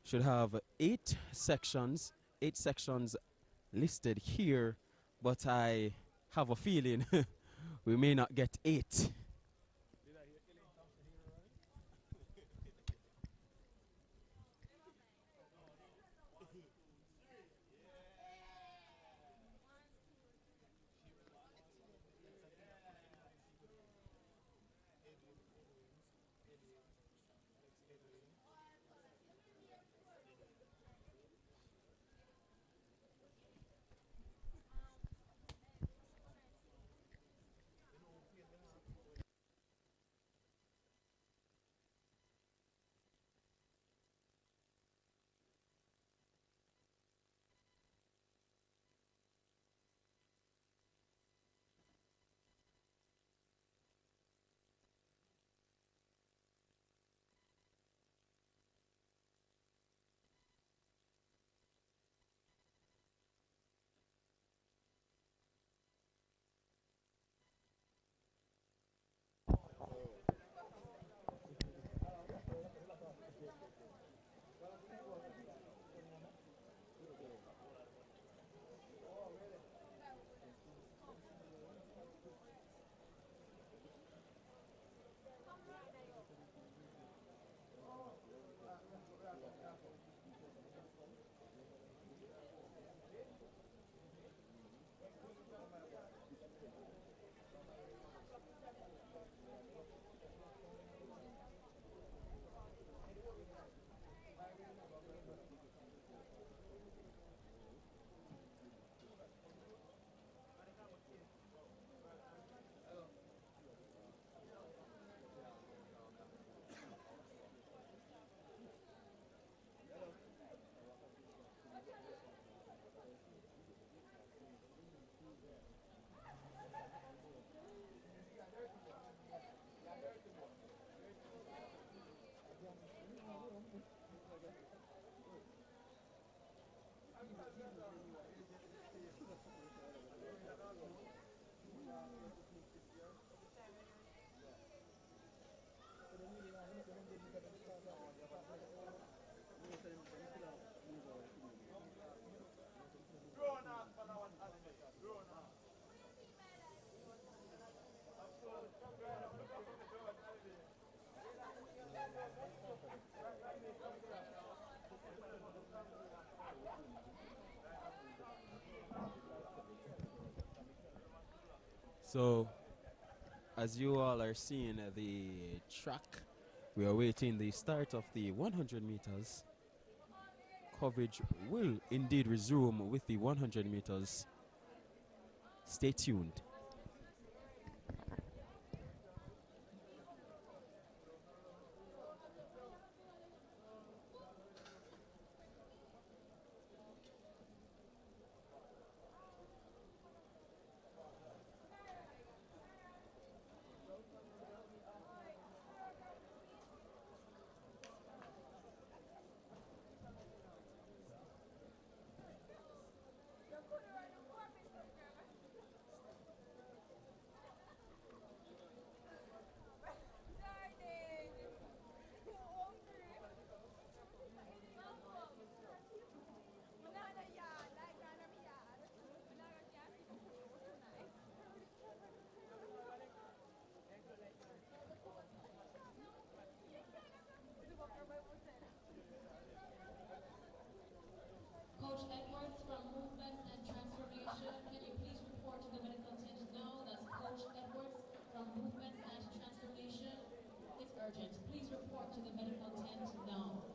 Should have 8 sections, 8 sections listed here, but I have a feeling we may not get 8. So, as you all are seeing the track, we are waiting the start of the 100 meters. Coverage will indeed resume with the 100 meters. Stay tuned. Coach Edwards from Movements and Transformation, can you please report to the medical tent now? That's Coach Edwards from Movements and Transformation. It's urgent. Please report to the medical tent now.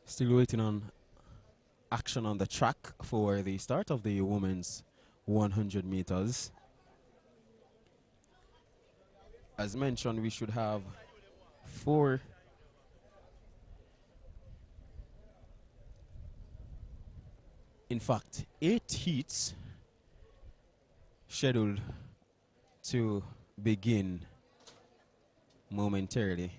Still waiting on action on the track for the start of the women's 100 meters. As mentioned, we should have 4. In fact, 8 heats scheduled to begin momentarily.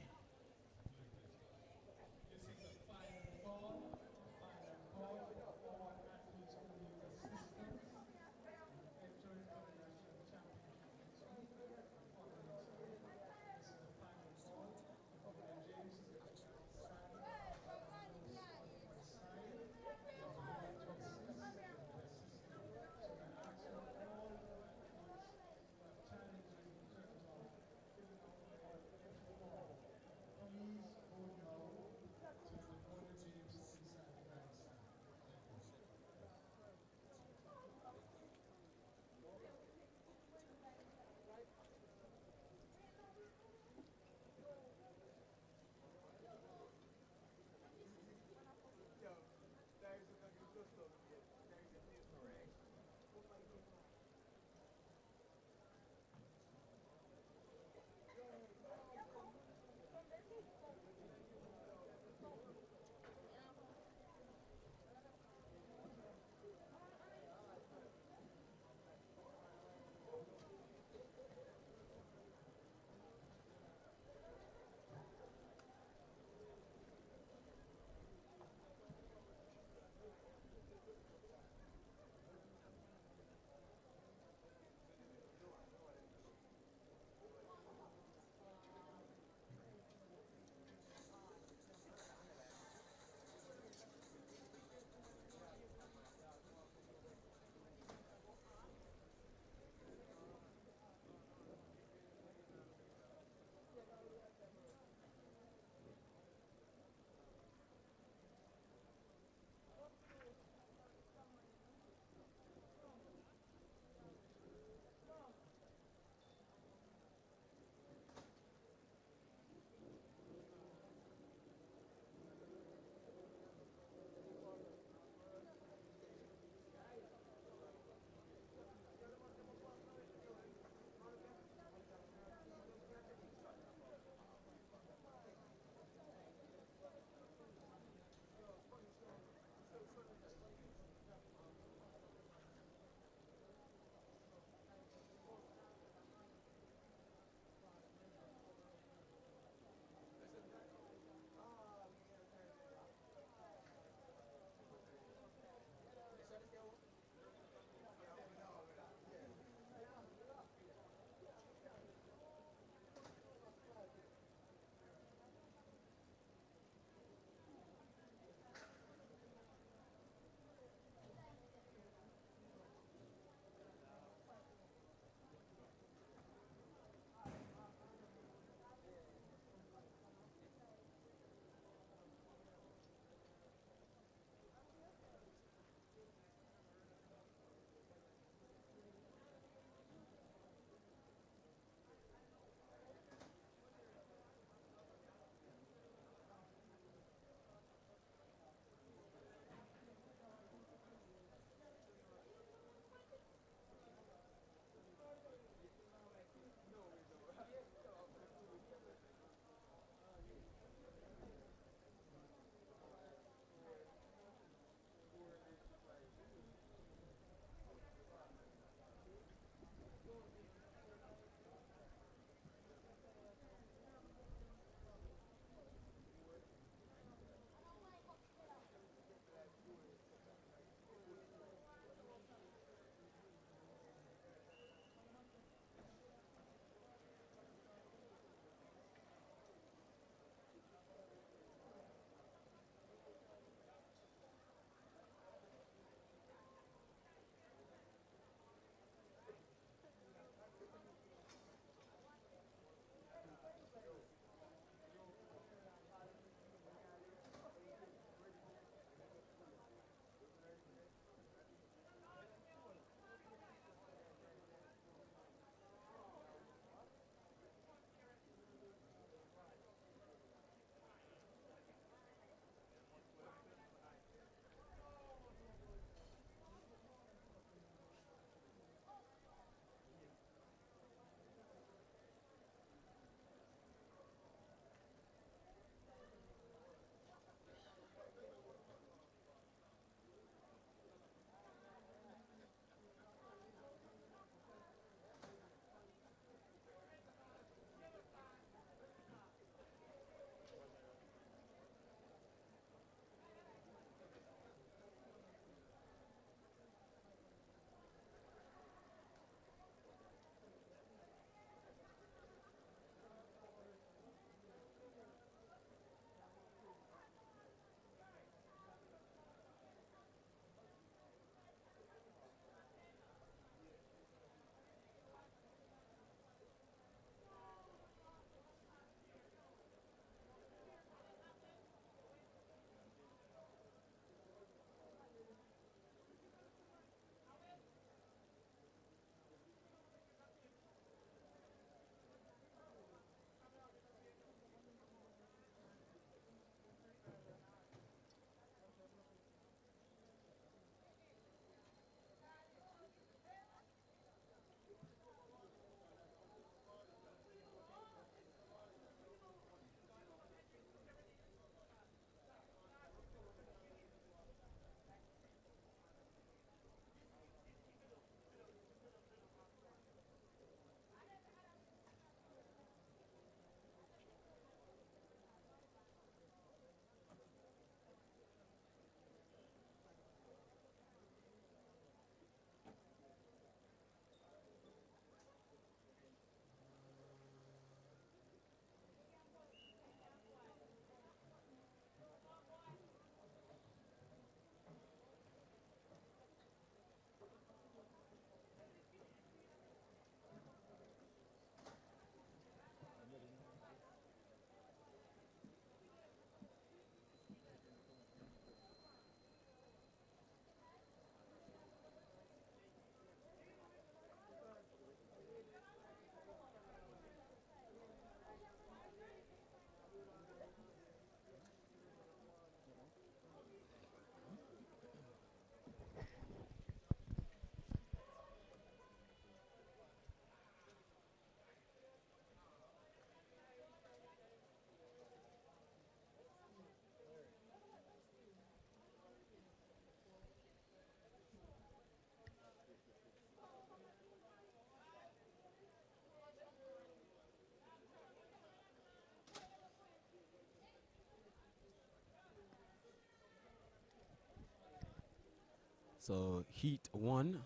So heat 1,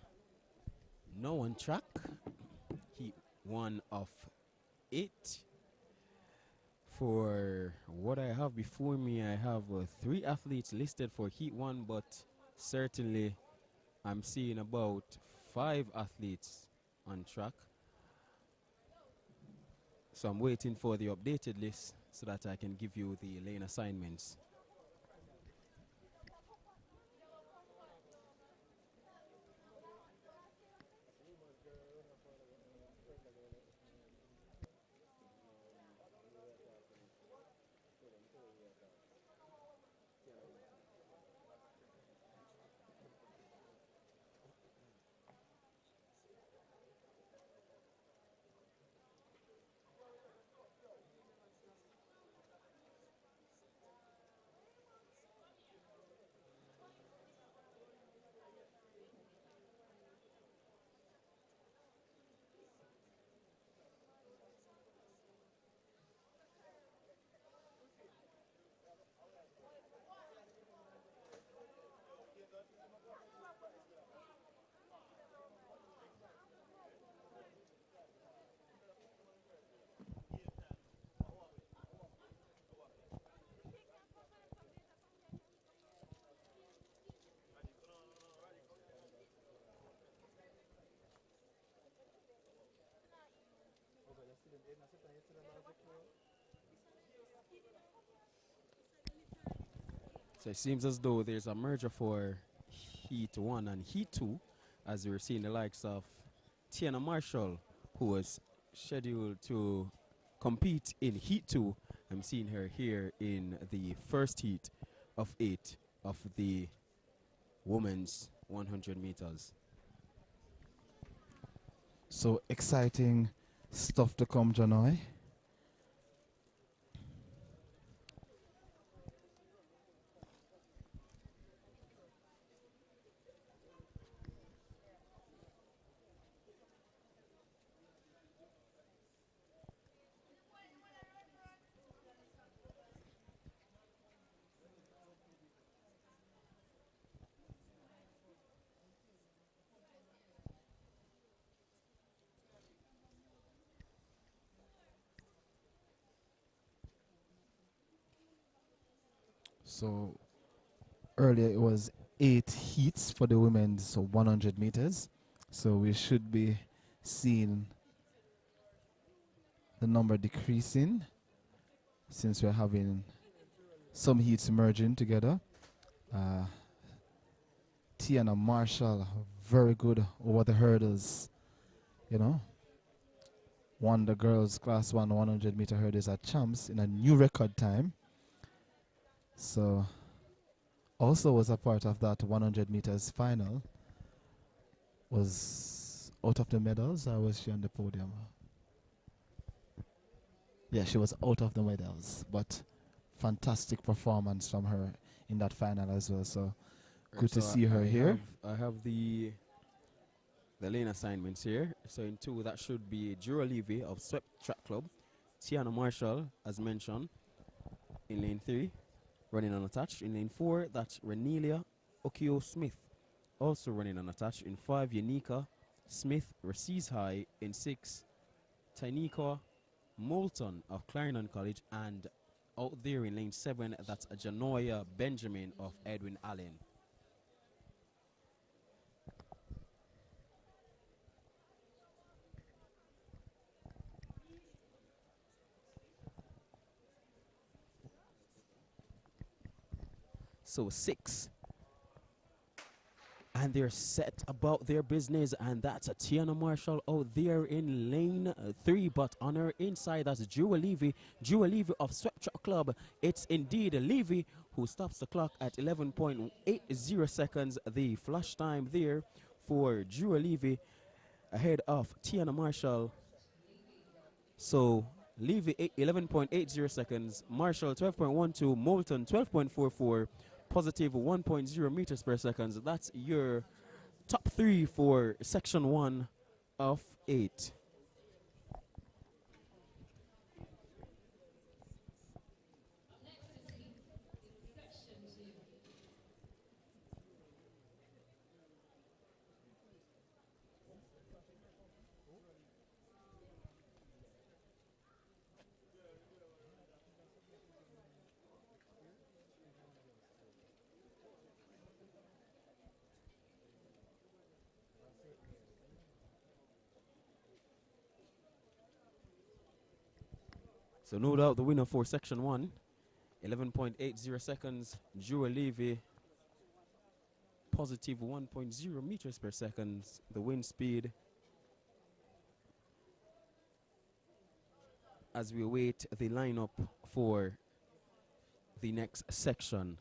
now on track. Heat 1 of 8. For what I have before me, I have 3 athletes listed for heat 1, but certainly I'm seeing about 5 athletes on track. So I'm waiting for the updated list so that I can give you the lane assignments. So it seems as though there's a merger for Heat 1 and Heat 2, as we're seeing the likes of Tiana Marshall, who was scheduled to compete in Heat 2. I'm seeing her here in the first heat of 8 of the women's 100 meters. So exciting stuff to come, Janoy. So earlier it was 8 heats for the women's 100 meters. So we should be seeing the number decreasing since we're having some heats merging together. Tiana Marshall, very good over the hurdles, you know. Won the girls class 1 100 meter hurdles at champs in a new record time. So also was a part of that 100 meters final. Was out of the medals, or was she on the podium? Yeah, she was out of the medals, but fantastic performance from her in that final as well. So good to see her here. I have the lane assignments here. So in 2, that should be Jura Levy of Swept Track Club. Tiana Marshall, as mentioned, in lane 3, running unattached. In lane 4, that's Renelia Okio Smith, also running unattached. In 5, Yanika Smith, Raciz High. In 6, Tynika Moulton of Clarendon College. And out there in lane 7, that's Janoya Benjamin of Edwin Allen. So 6. And they're set about their business, and that's a Tiana Marshall out there in lane 3, but on her inside, that's Jewel Levy of Swept Track Club. It's indeed Levy who stops the clock at 11.80 seconds. The flash time there for Jewel Levy ahead of Tiana Marshall. So Levy 11.80 seconds, Marshall 12.12, Moulton 12.44, positive 1.0 meters per second. That's your top 3 for section 1 of 8. So no doubt the winner for section 1, 11.80 seconds, Joe Levy, positive 1.0 meters per second, the wind speed. As we await the lineup for the next section.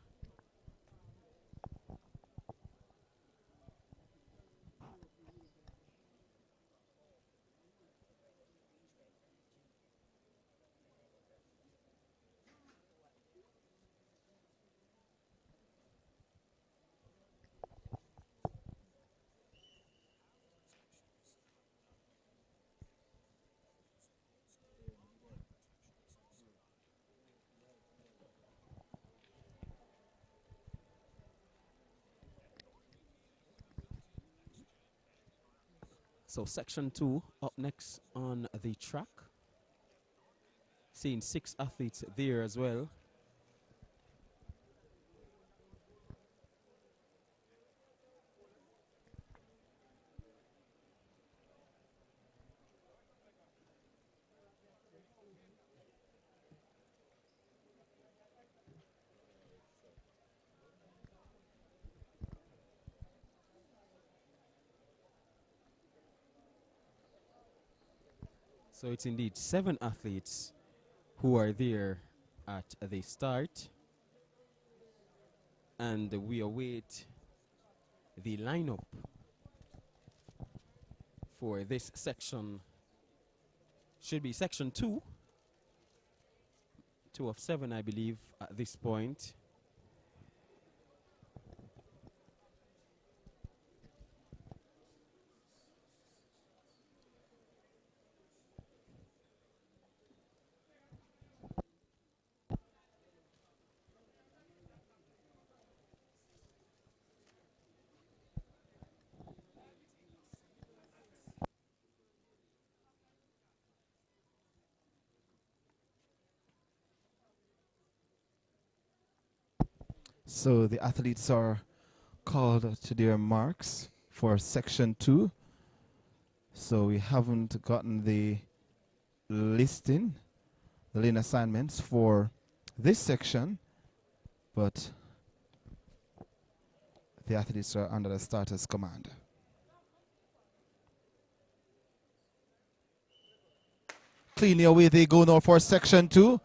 So section 2 up next on the track. Seeing 6 athletes there as well. So it's indeed 7 athletes who are there at the start. And we await the lineup for this section. Should be section 2. 2 of 7, I believe, at this point. So the athletes are called to their marks for section 2. So we haven't gotten the listing, the lane assignments for this section, but the athletes are under the starter's command. Cleanly away they go now for section 2.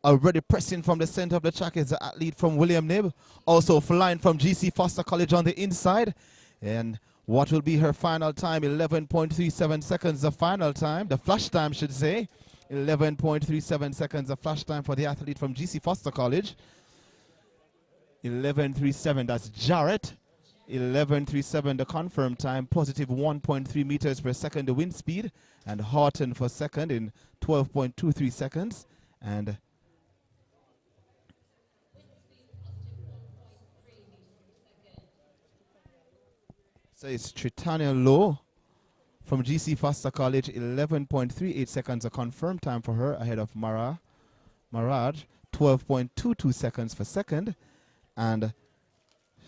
Already pressing from the center of the track is the athlete from William Nib. Also flying from GC Foster College on the inside. And what will be her final time? 11.37 seconds the final time. The flash time should say. 11.37 seconds the flash time for the athlete from GC Foster College. 11.37, that's Jarrett. 11.37 the confirmed time. Positive 1.3 meters per second the wind speed. And Horton for second in 12.23 seconds. And so it's Tritania Low from GC Foster College, 11.38 seconds a confirmed time for her, ahead of Maraj, 12.22 seconds for second, and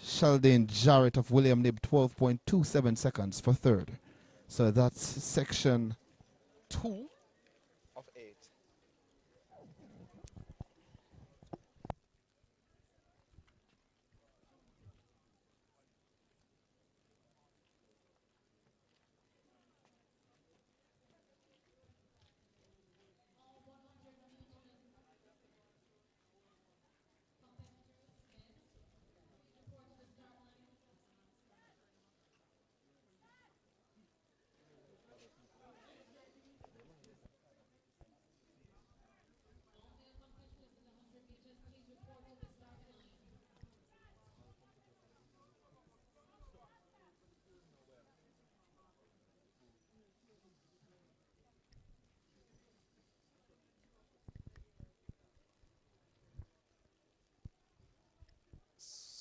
Sheldon Jarrett of William Nib, 12.27 seconds for third. So that's section 2 of 8.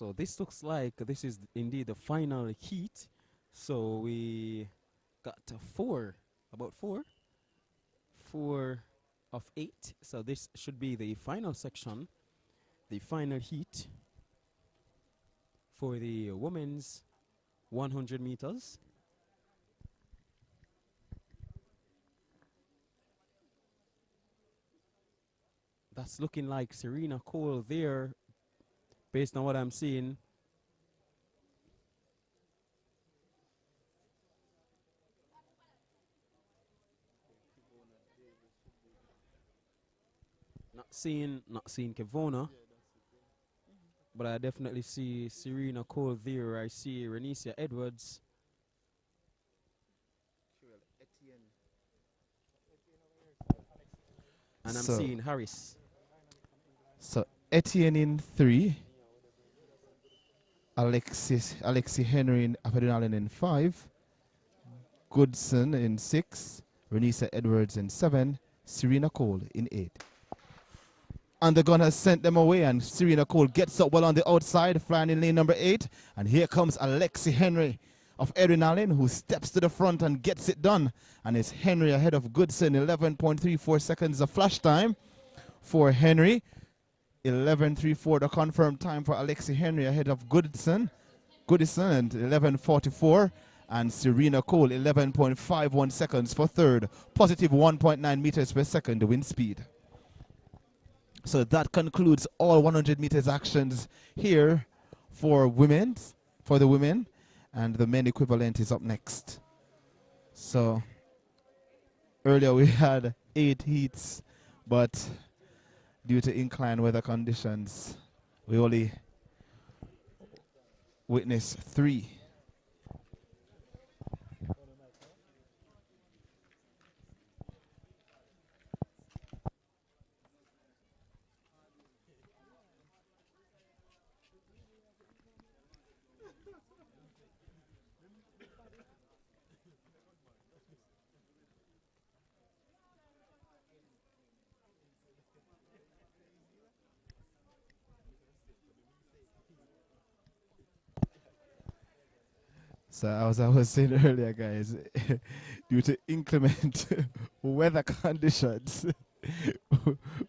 So this looks like this is indeed the final heat. So we got 4 of 8. So this should be the final section, the final heat for the women's 100 meters. that's looking like Serena Cole there, based on what I'm seeing. Not seeing Kevona, but I definitely see Serena Cole there. I see Renisha Edwards. And I'm So, seeing Harris. so Etienne in 3, Alexi Henry in Afadunalin in 5, Goodson in 6, Renisa Edwards in 7, Serena Cole in 8. And the gun has sent them away, and Serena Cole gets up well on the outside, flying in lane number 8. And here comes Alexi Henry of Adrenaline, who steps to the front and gets it done. And it's Henry ahead of Goodson, 11.34 seconds of flash time for Henry. 11.34 the confirmed time for Alexi Henry ahead of Goodson and 11.44. And Serena Cole, 11.51 seconds for third. Positive 1.9 meters per second wind speed. So that concludes all 100 meters actions here for the women, and the men equivalent is up next. So earlier we had 8 heats, but due to inclement weather conditions, we only witnessed 3. So as I was saying earlier, guys, due to inclement weather conditions,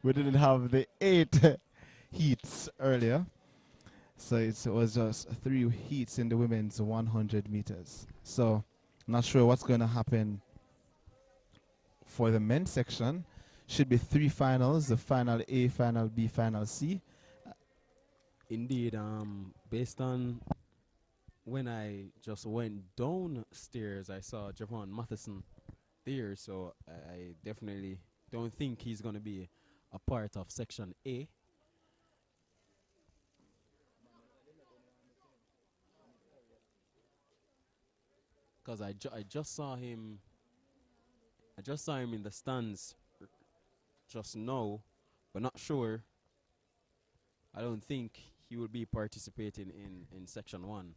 we didn't have the 8 heats earlier. So it was just 3 heats in the women's 100 meters. So not sure what's going to happen for the men's section. Should be 3 finals, the final A, final B, final C. Indeed, based on when I just went downstairs, I saw Javon Matheson there, so I definitely don't think he's going to be a part of section A. Because I just saw him in the stands just now, but not sure. I don't think he will be participating in section 1.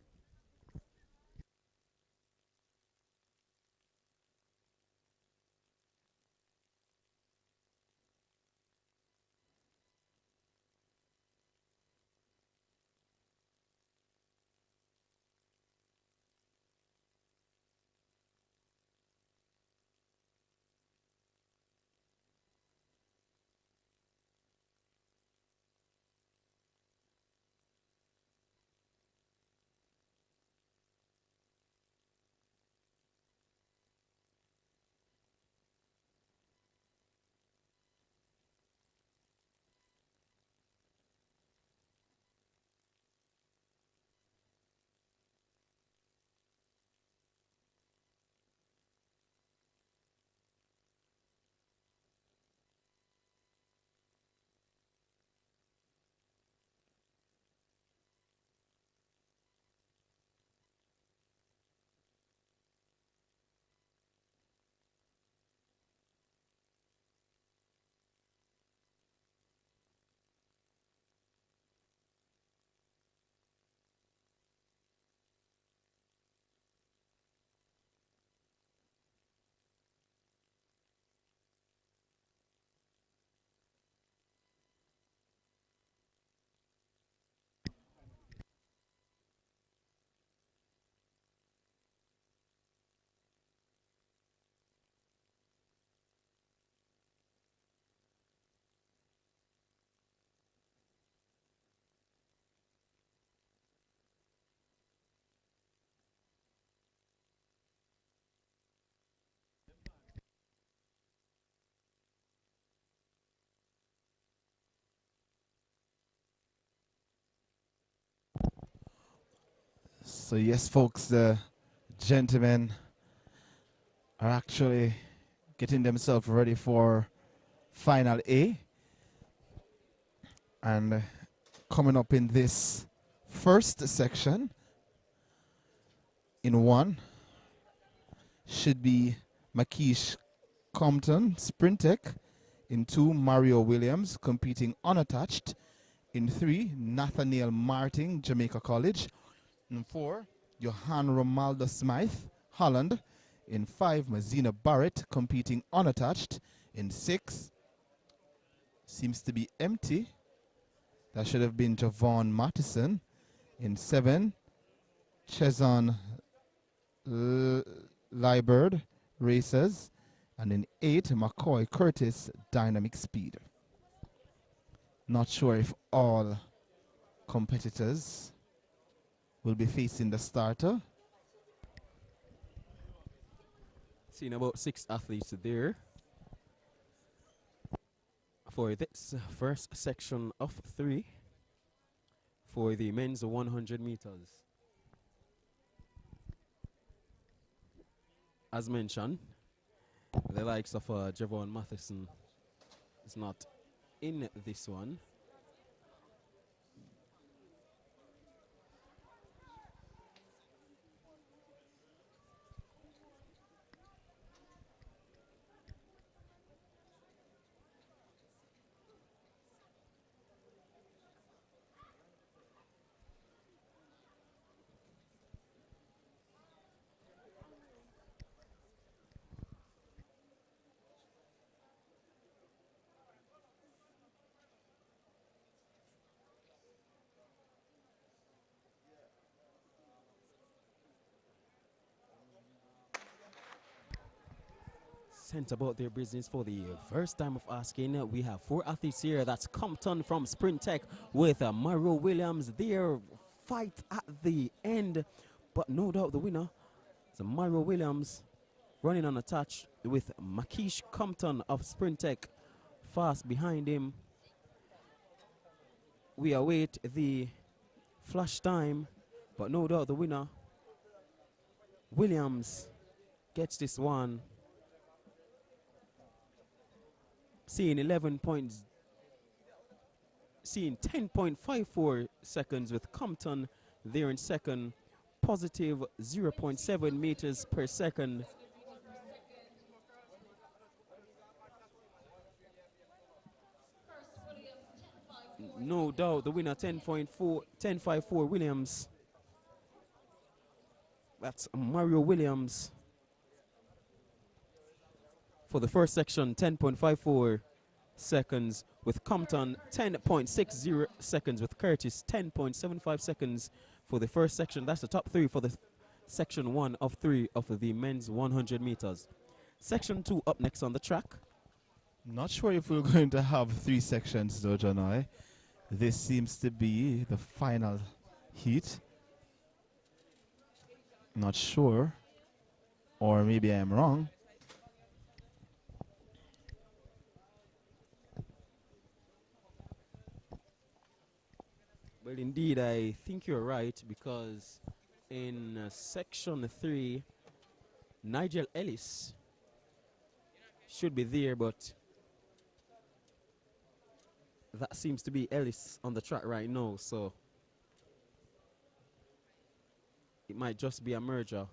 So yes, folks, the gentlemen are actually getting themselves ready for Final A. And coming up in this first section, in one, should be Makish Compton, Sprintec. In two, Mario Williams, competing unattached. In three, Nathaniel Martin, Jamaica College. In four, Johan Romaldo Smythe, Holland. In five, Mazina Barrett, competing unattached. In six, seems to be empty. That should have been Javon Mattison. In seven, Chezon Lieberd, Racers. And in eight, McCoy Curtis, Dynamic Speed. Not sure if all competitors will be facing the starter. Seeing about 6 athletes there for this first section of 3 for the men's 100 meters. As mentioned, the likes of Javon Matheson is not in this one. Sent about their business for the first time of asking. We have 4 athletes here. That's Compton from Sprint Tech with Mario Williams. Their fight at the end, but no doubt the winner is Mario Williams running on a touch with Makish Compton of Sprint Tech fast behind him. We await the flash time, but no doubt the winner, Williams, gets this one. Seeing 10.54 seconds with Compton there in second, positive 0.7 meters per second. No doubt the winner 10.54 Williams. That's Mario Williams. For the first section, 10.54 seconds with Compton, 10.60 seconds with Curtis, 10.75 seconds for the first section. That's the top 3 for the section 1 of 3 of the men's 100 meters. Section 2 up next on the track. Not sure if we're going to have 3 sections though, Janai. This seems to be the final heat. Not sure. Or maybe I'm wrong. Well, indeed, I think you're right, because in section 3, Nigel Ellis should be there, but that seems to be Ellis on the track right now, so it might just be a merger.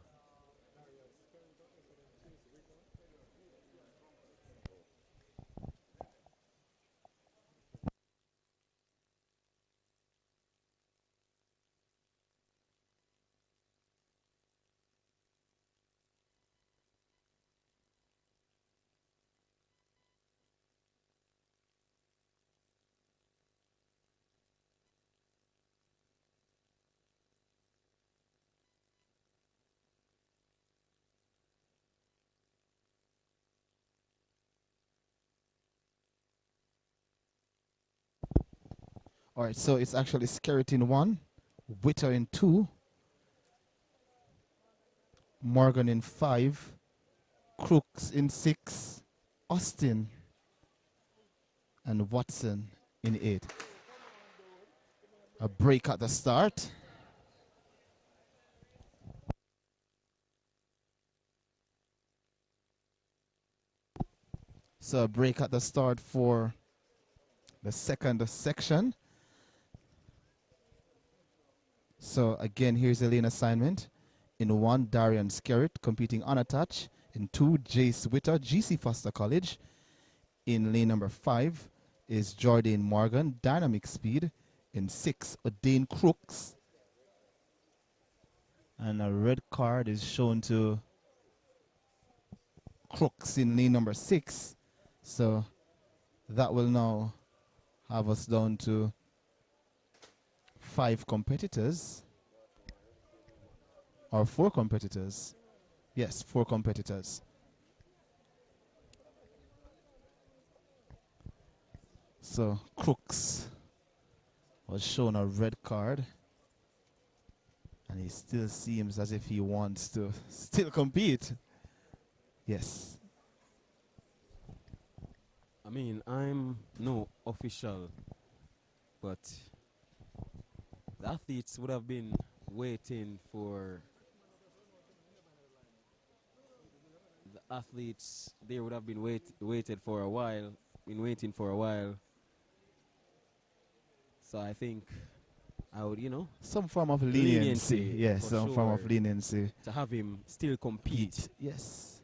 All right, so it's actually Skerrit in 1, Witter in 2, Morgan in 5, Crooks in 6, Austin and Watson in 8. A break at the start. So a break at the start for the second section. So again, here's the lane assignment. In 1, Darian Skerritt competing unattached. In 2, Jace Witter, GC Foster College. In lane number 5 is Jordan Morgan, Dynamic Speed. In 6, O'Dane Crooks. And a red card is shown to Crooks in lane number 6. So that will now have us down to 5 competitors. Or 4 competitors. Yes, 4 competitors. So Crooks was shown a red card. And he still seems as if he wants to still compete. Yes. I mean, I'm no official, but the athletes would have been waiting for they would have been waited for a while, been waiting for a while. So I think I would, Some form of leniency. Yes, for some form of sure, leniency. to have him still compete. Yes.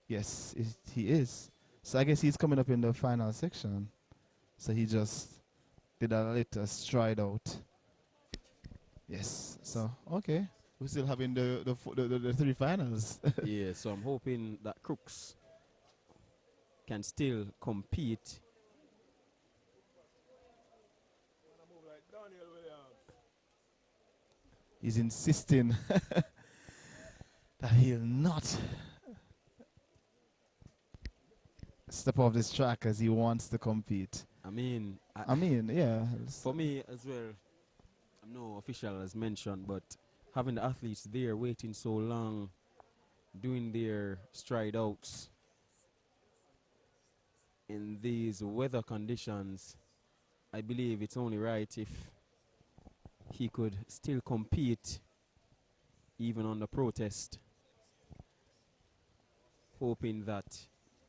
Yes, he is. So I guess he's coming up in the final section. So he just did a little stride out. Yes. So okay, we're still having the 3 finals. Yeah, so I'm hoping that Crooks can still compete. He's insisting that he'll not step off this track as he wants to compete. I mean, yeah. For me as well, I'm no official as mentioned, but having the athletes there waiting so long, doing their stride outs in these weather conditions, I believe it's only right if he could still compete even on the protest, hoping that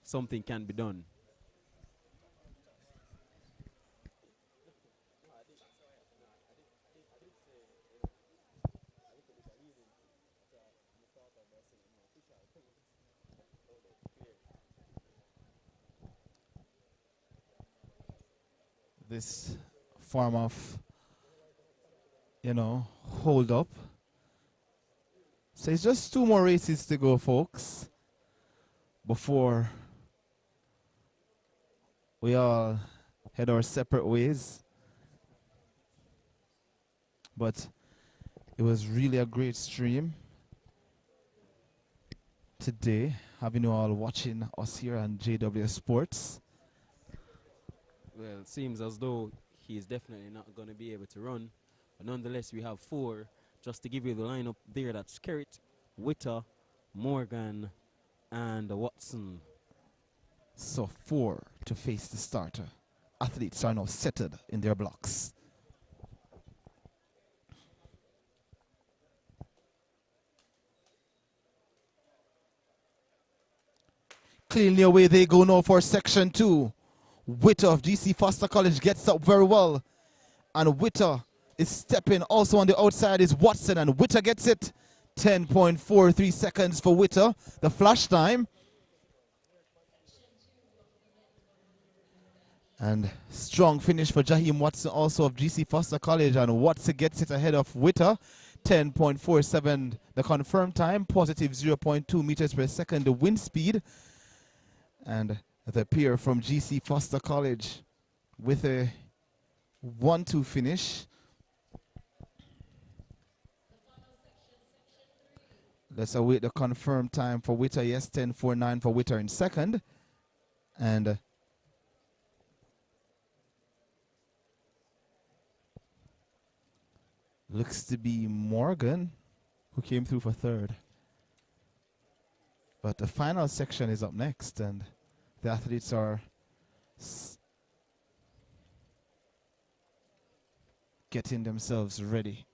something can be done. This form of, hold up. So it's just 2 more races to go, folks, before we all head our separate ways. But it was really a great stream today, having you all watching us here on JW Sports. Well, it seems as though he is definitely not going to be able to run. But nonetheless, we have 4. Just to give you the lineup there, that's Skerritt, Witter, Morgan, and Watson. So 4 to face the starter. Athletes are now settled in their blocks. Cleanly away they go now for section 2. Witter of GC Foster College gets up very well. And Witter is stepping. Also on the outside is Watson, and Witter gets it. 10.43 seconds for Witter. The flash time. And strong finish for Jaheim Watson, also of GC Foster College. And Watson gets it ahead of Witter. 10.47 the confirmed time. Positive 0.2 meters per second the wind speed. And the pair from GC Foster College with a 1-2 finish. Let's await the confirmed time for Witter. Yes, 10.49 for Witter in second. And looks to be Morgan who came through for third. But the final section is up next, and the athletes are getting themselves ready.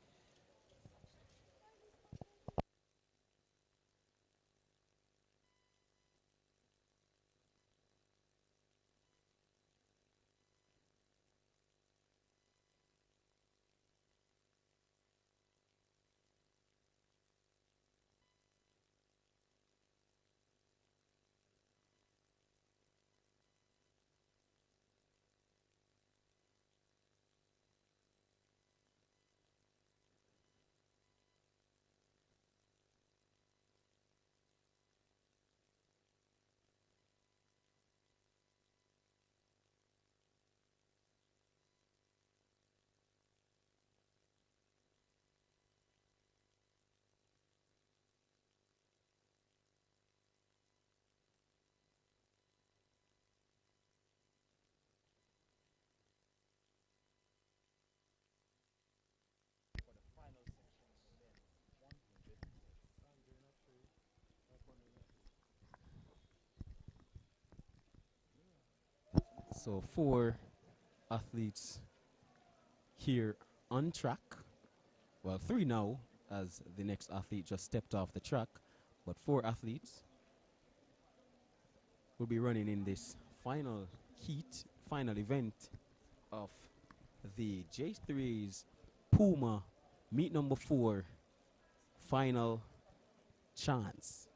So 4 athletes here on track. Well, 3 now, as the next athlete just stepped off the track, but 4 athletes will be running in this final heat, final event of the J3's Puma meet number 4 final chance.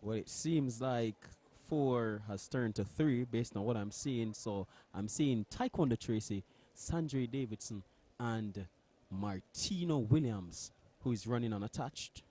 Well, it seems like 4 has turned to 3 based on what I'm seeing. So I'm seeing Taekwondo Tracy, Sandra Davidson, and Martino Williams, who is running unattached.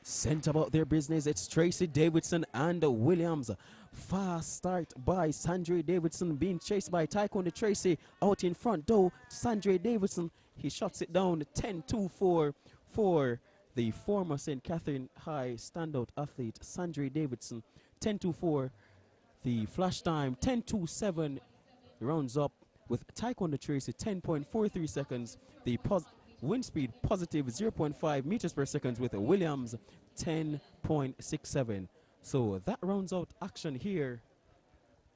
Sent about their business, it's Tracy Davidson and Williams. Fast start by Sandra Davidson, being chased by Taekwondo Tracy. Out in front though, Sandra Davidson, he shuts it down 10-2 for the former St. Catherine High standout athlete Sandra Davidson. 10-2 for the flash time, 10-2-7 rounds up with Taekwondo Tracy 10.43 seconds. The wind speed positive 0.5 meters per second with Williams 10.67. So that rounds out action here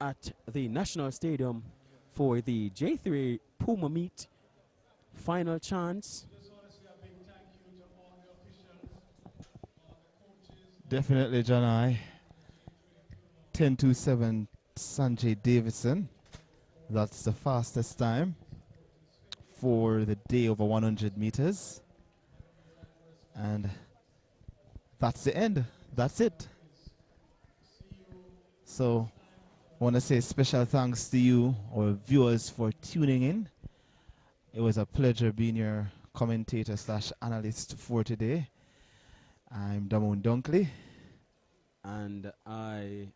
at the National Stadium for the J3 Puma meet final chance. Definitely, John I. 10-2-7 Sanjay Davidson. That's the fastest time for the day over 100 meters. And that's the end. That's it. So I want to say special thanks to you, our viewers, for tuning in. It was a pleasure being your commentator / analyst for today. I'm Damon Dunkley. And I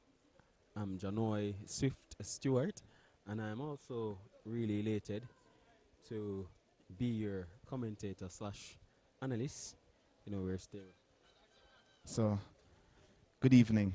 am Janoy Swift Stewart. And I'm also really elated to be your commentator / analyst. You know, we're still. So, good evening.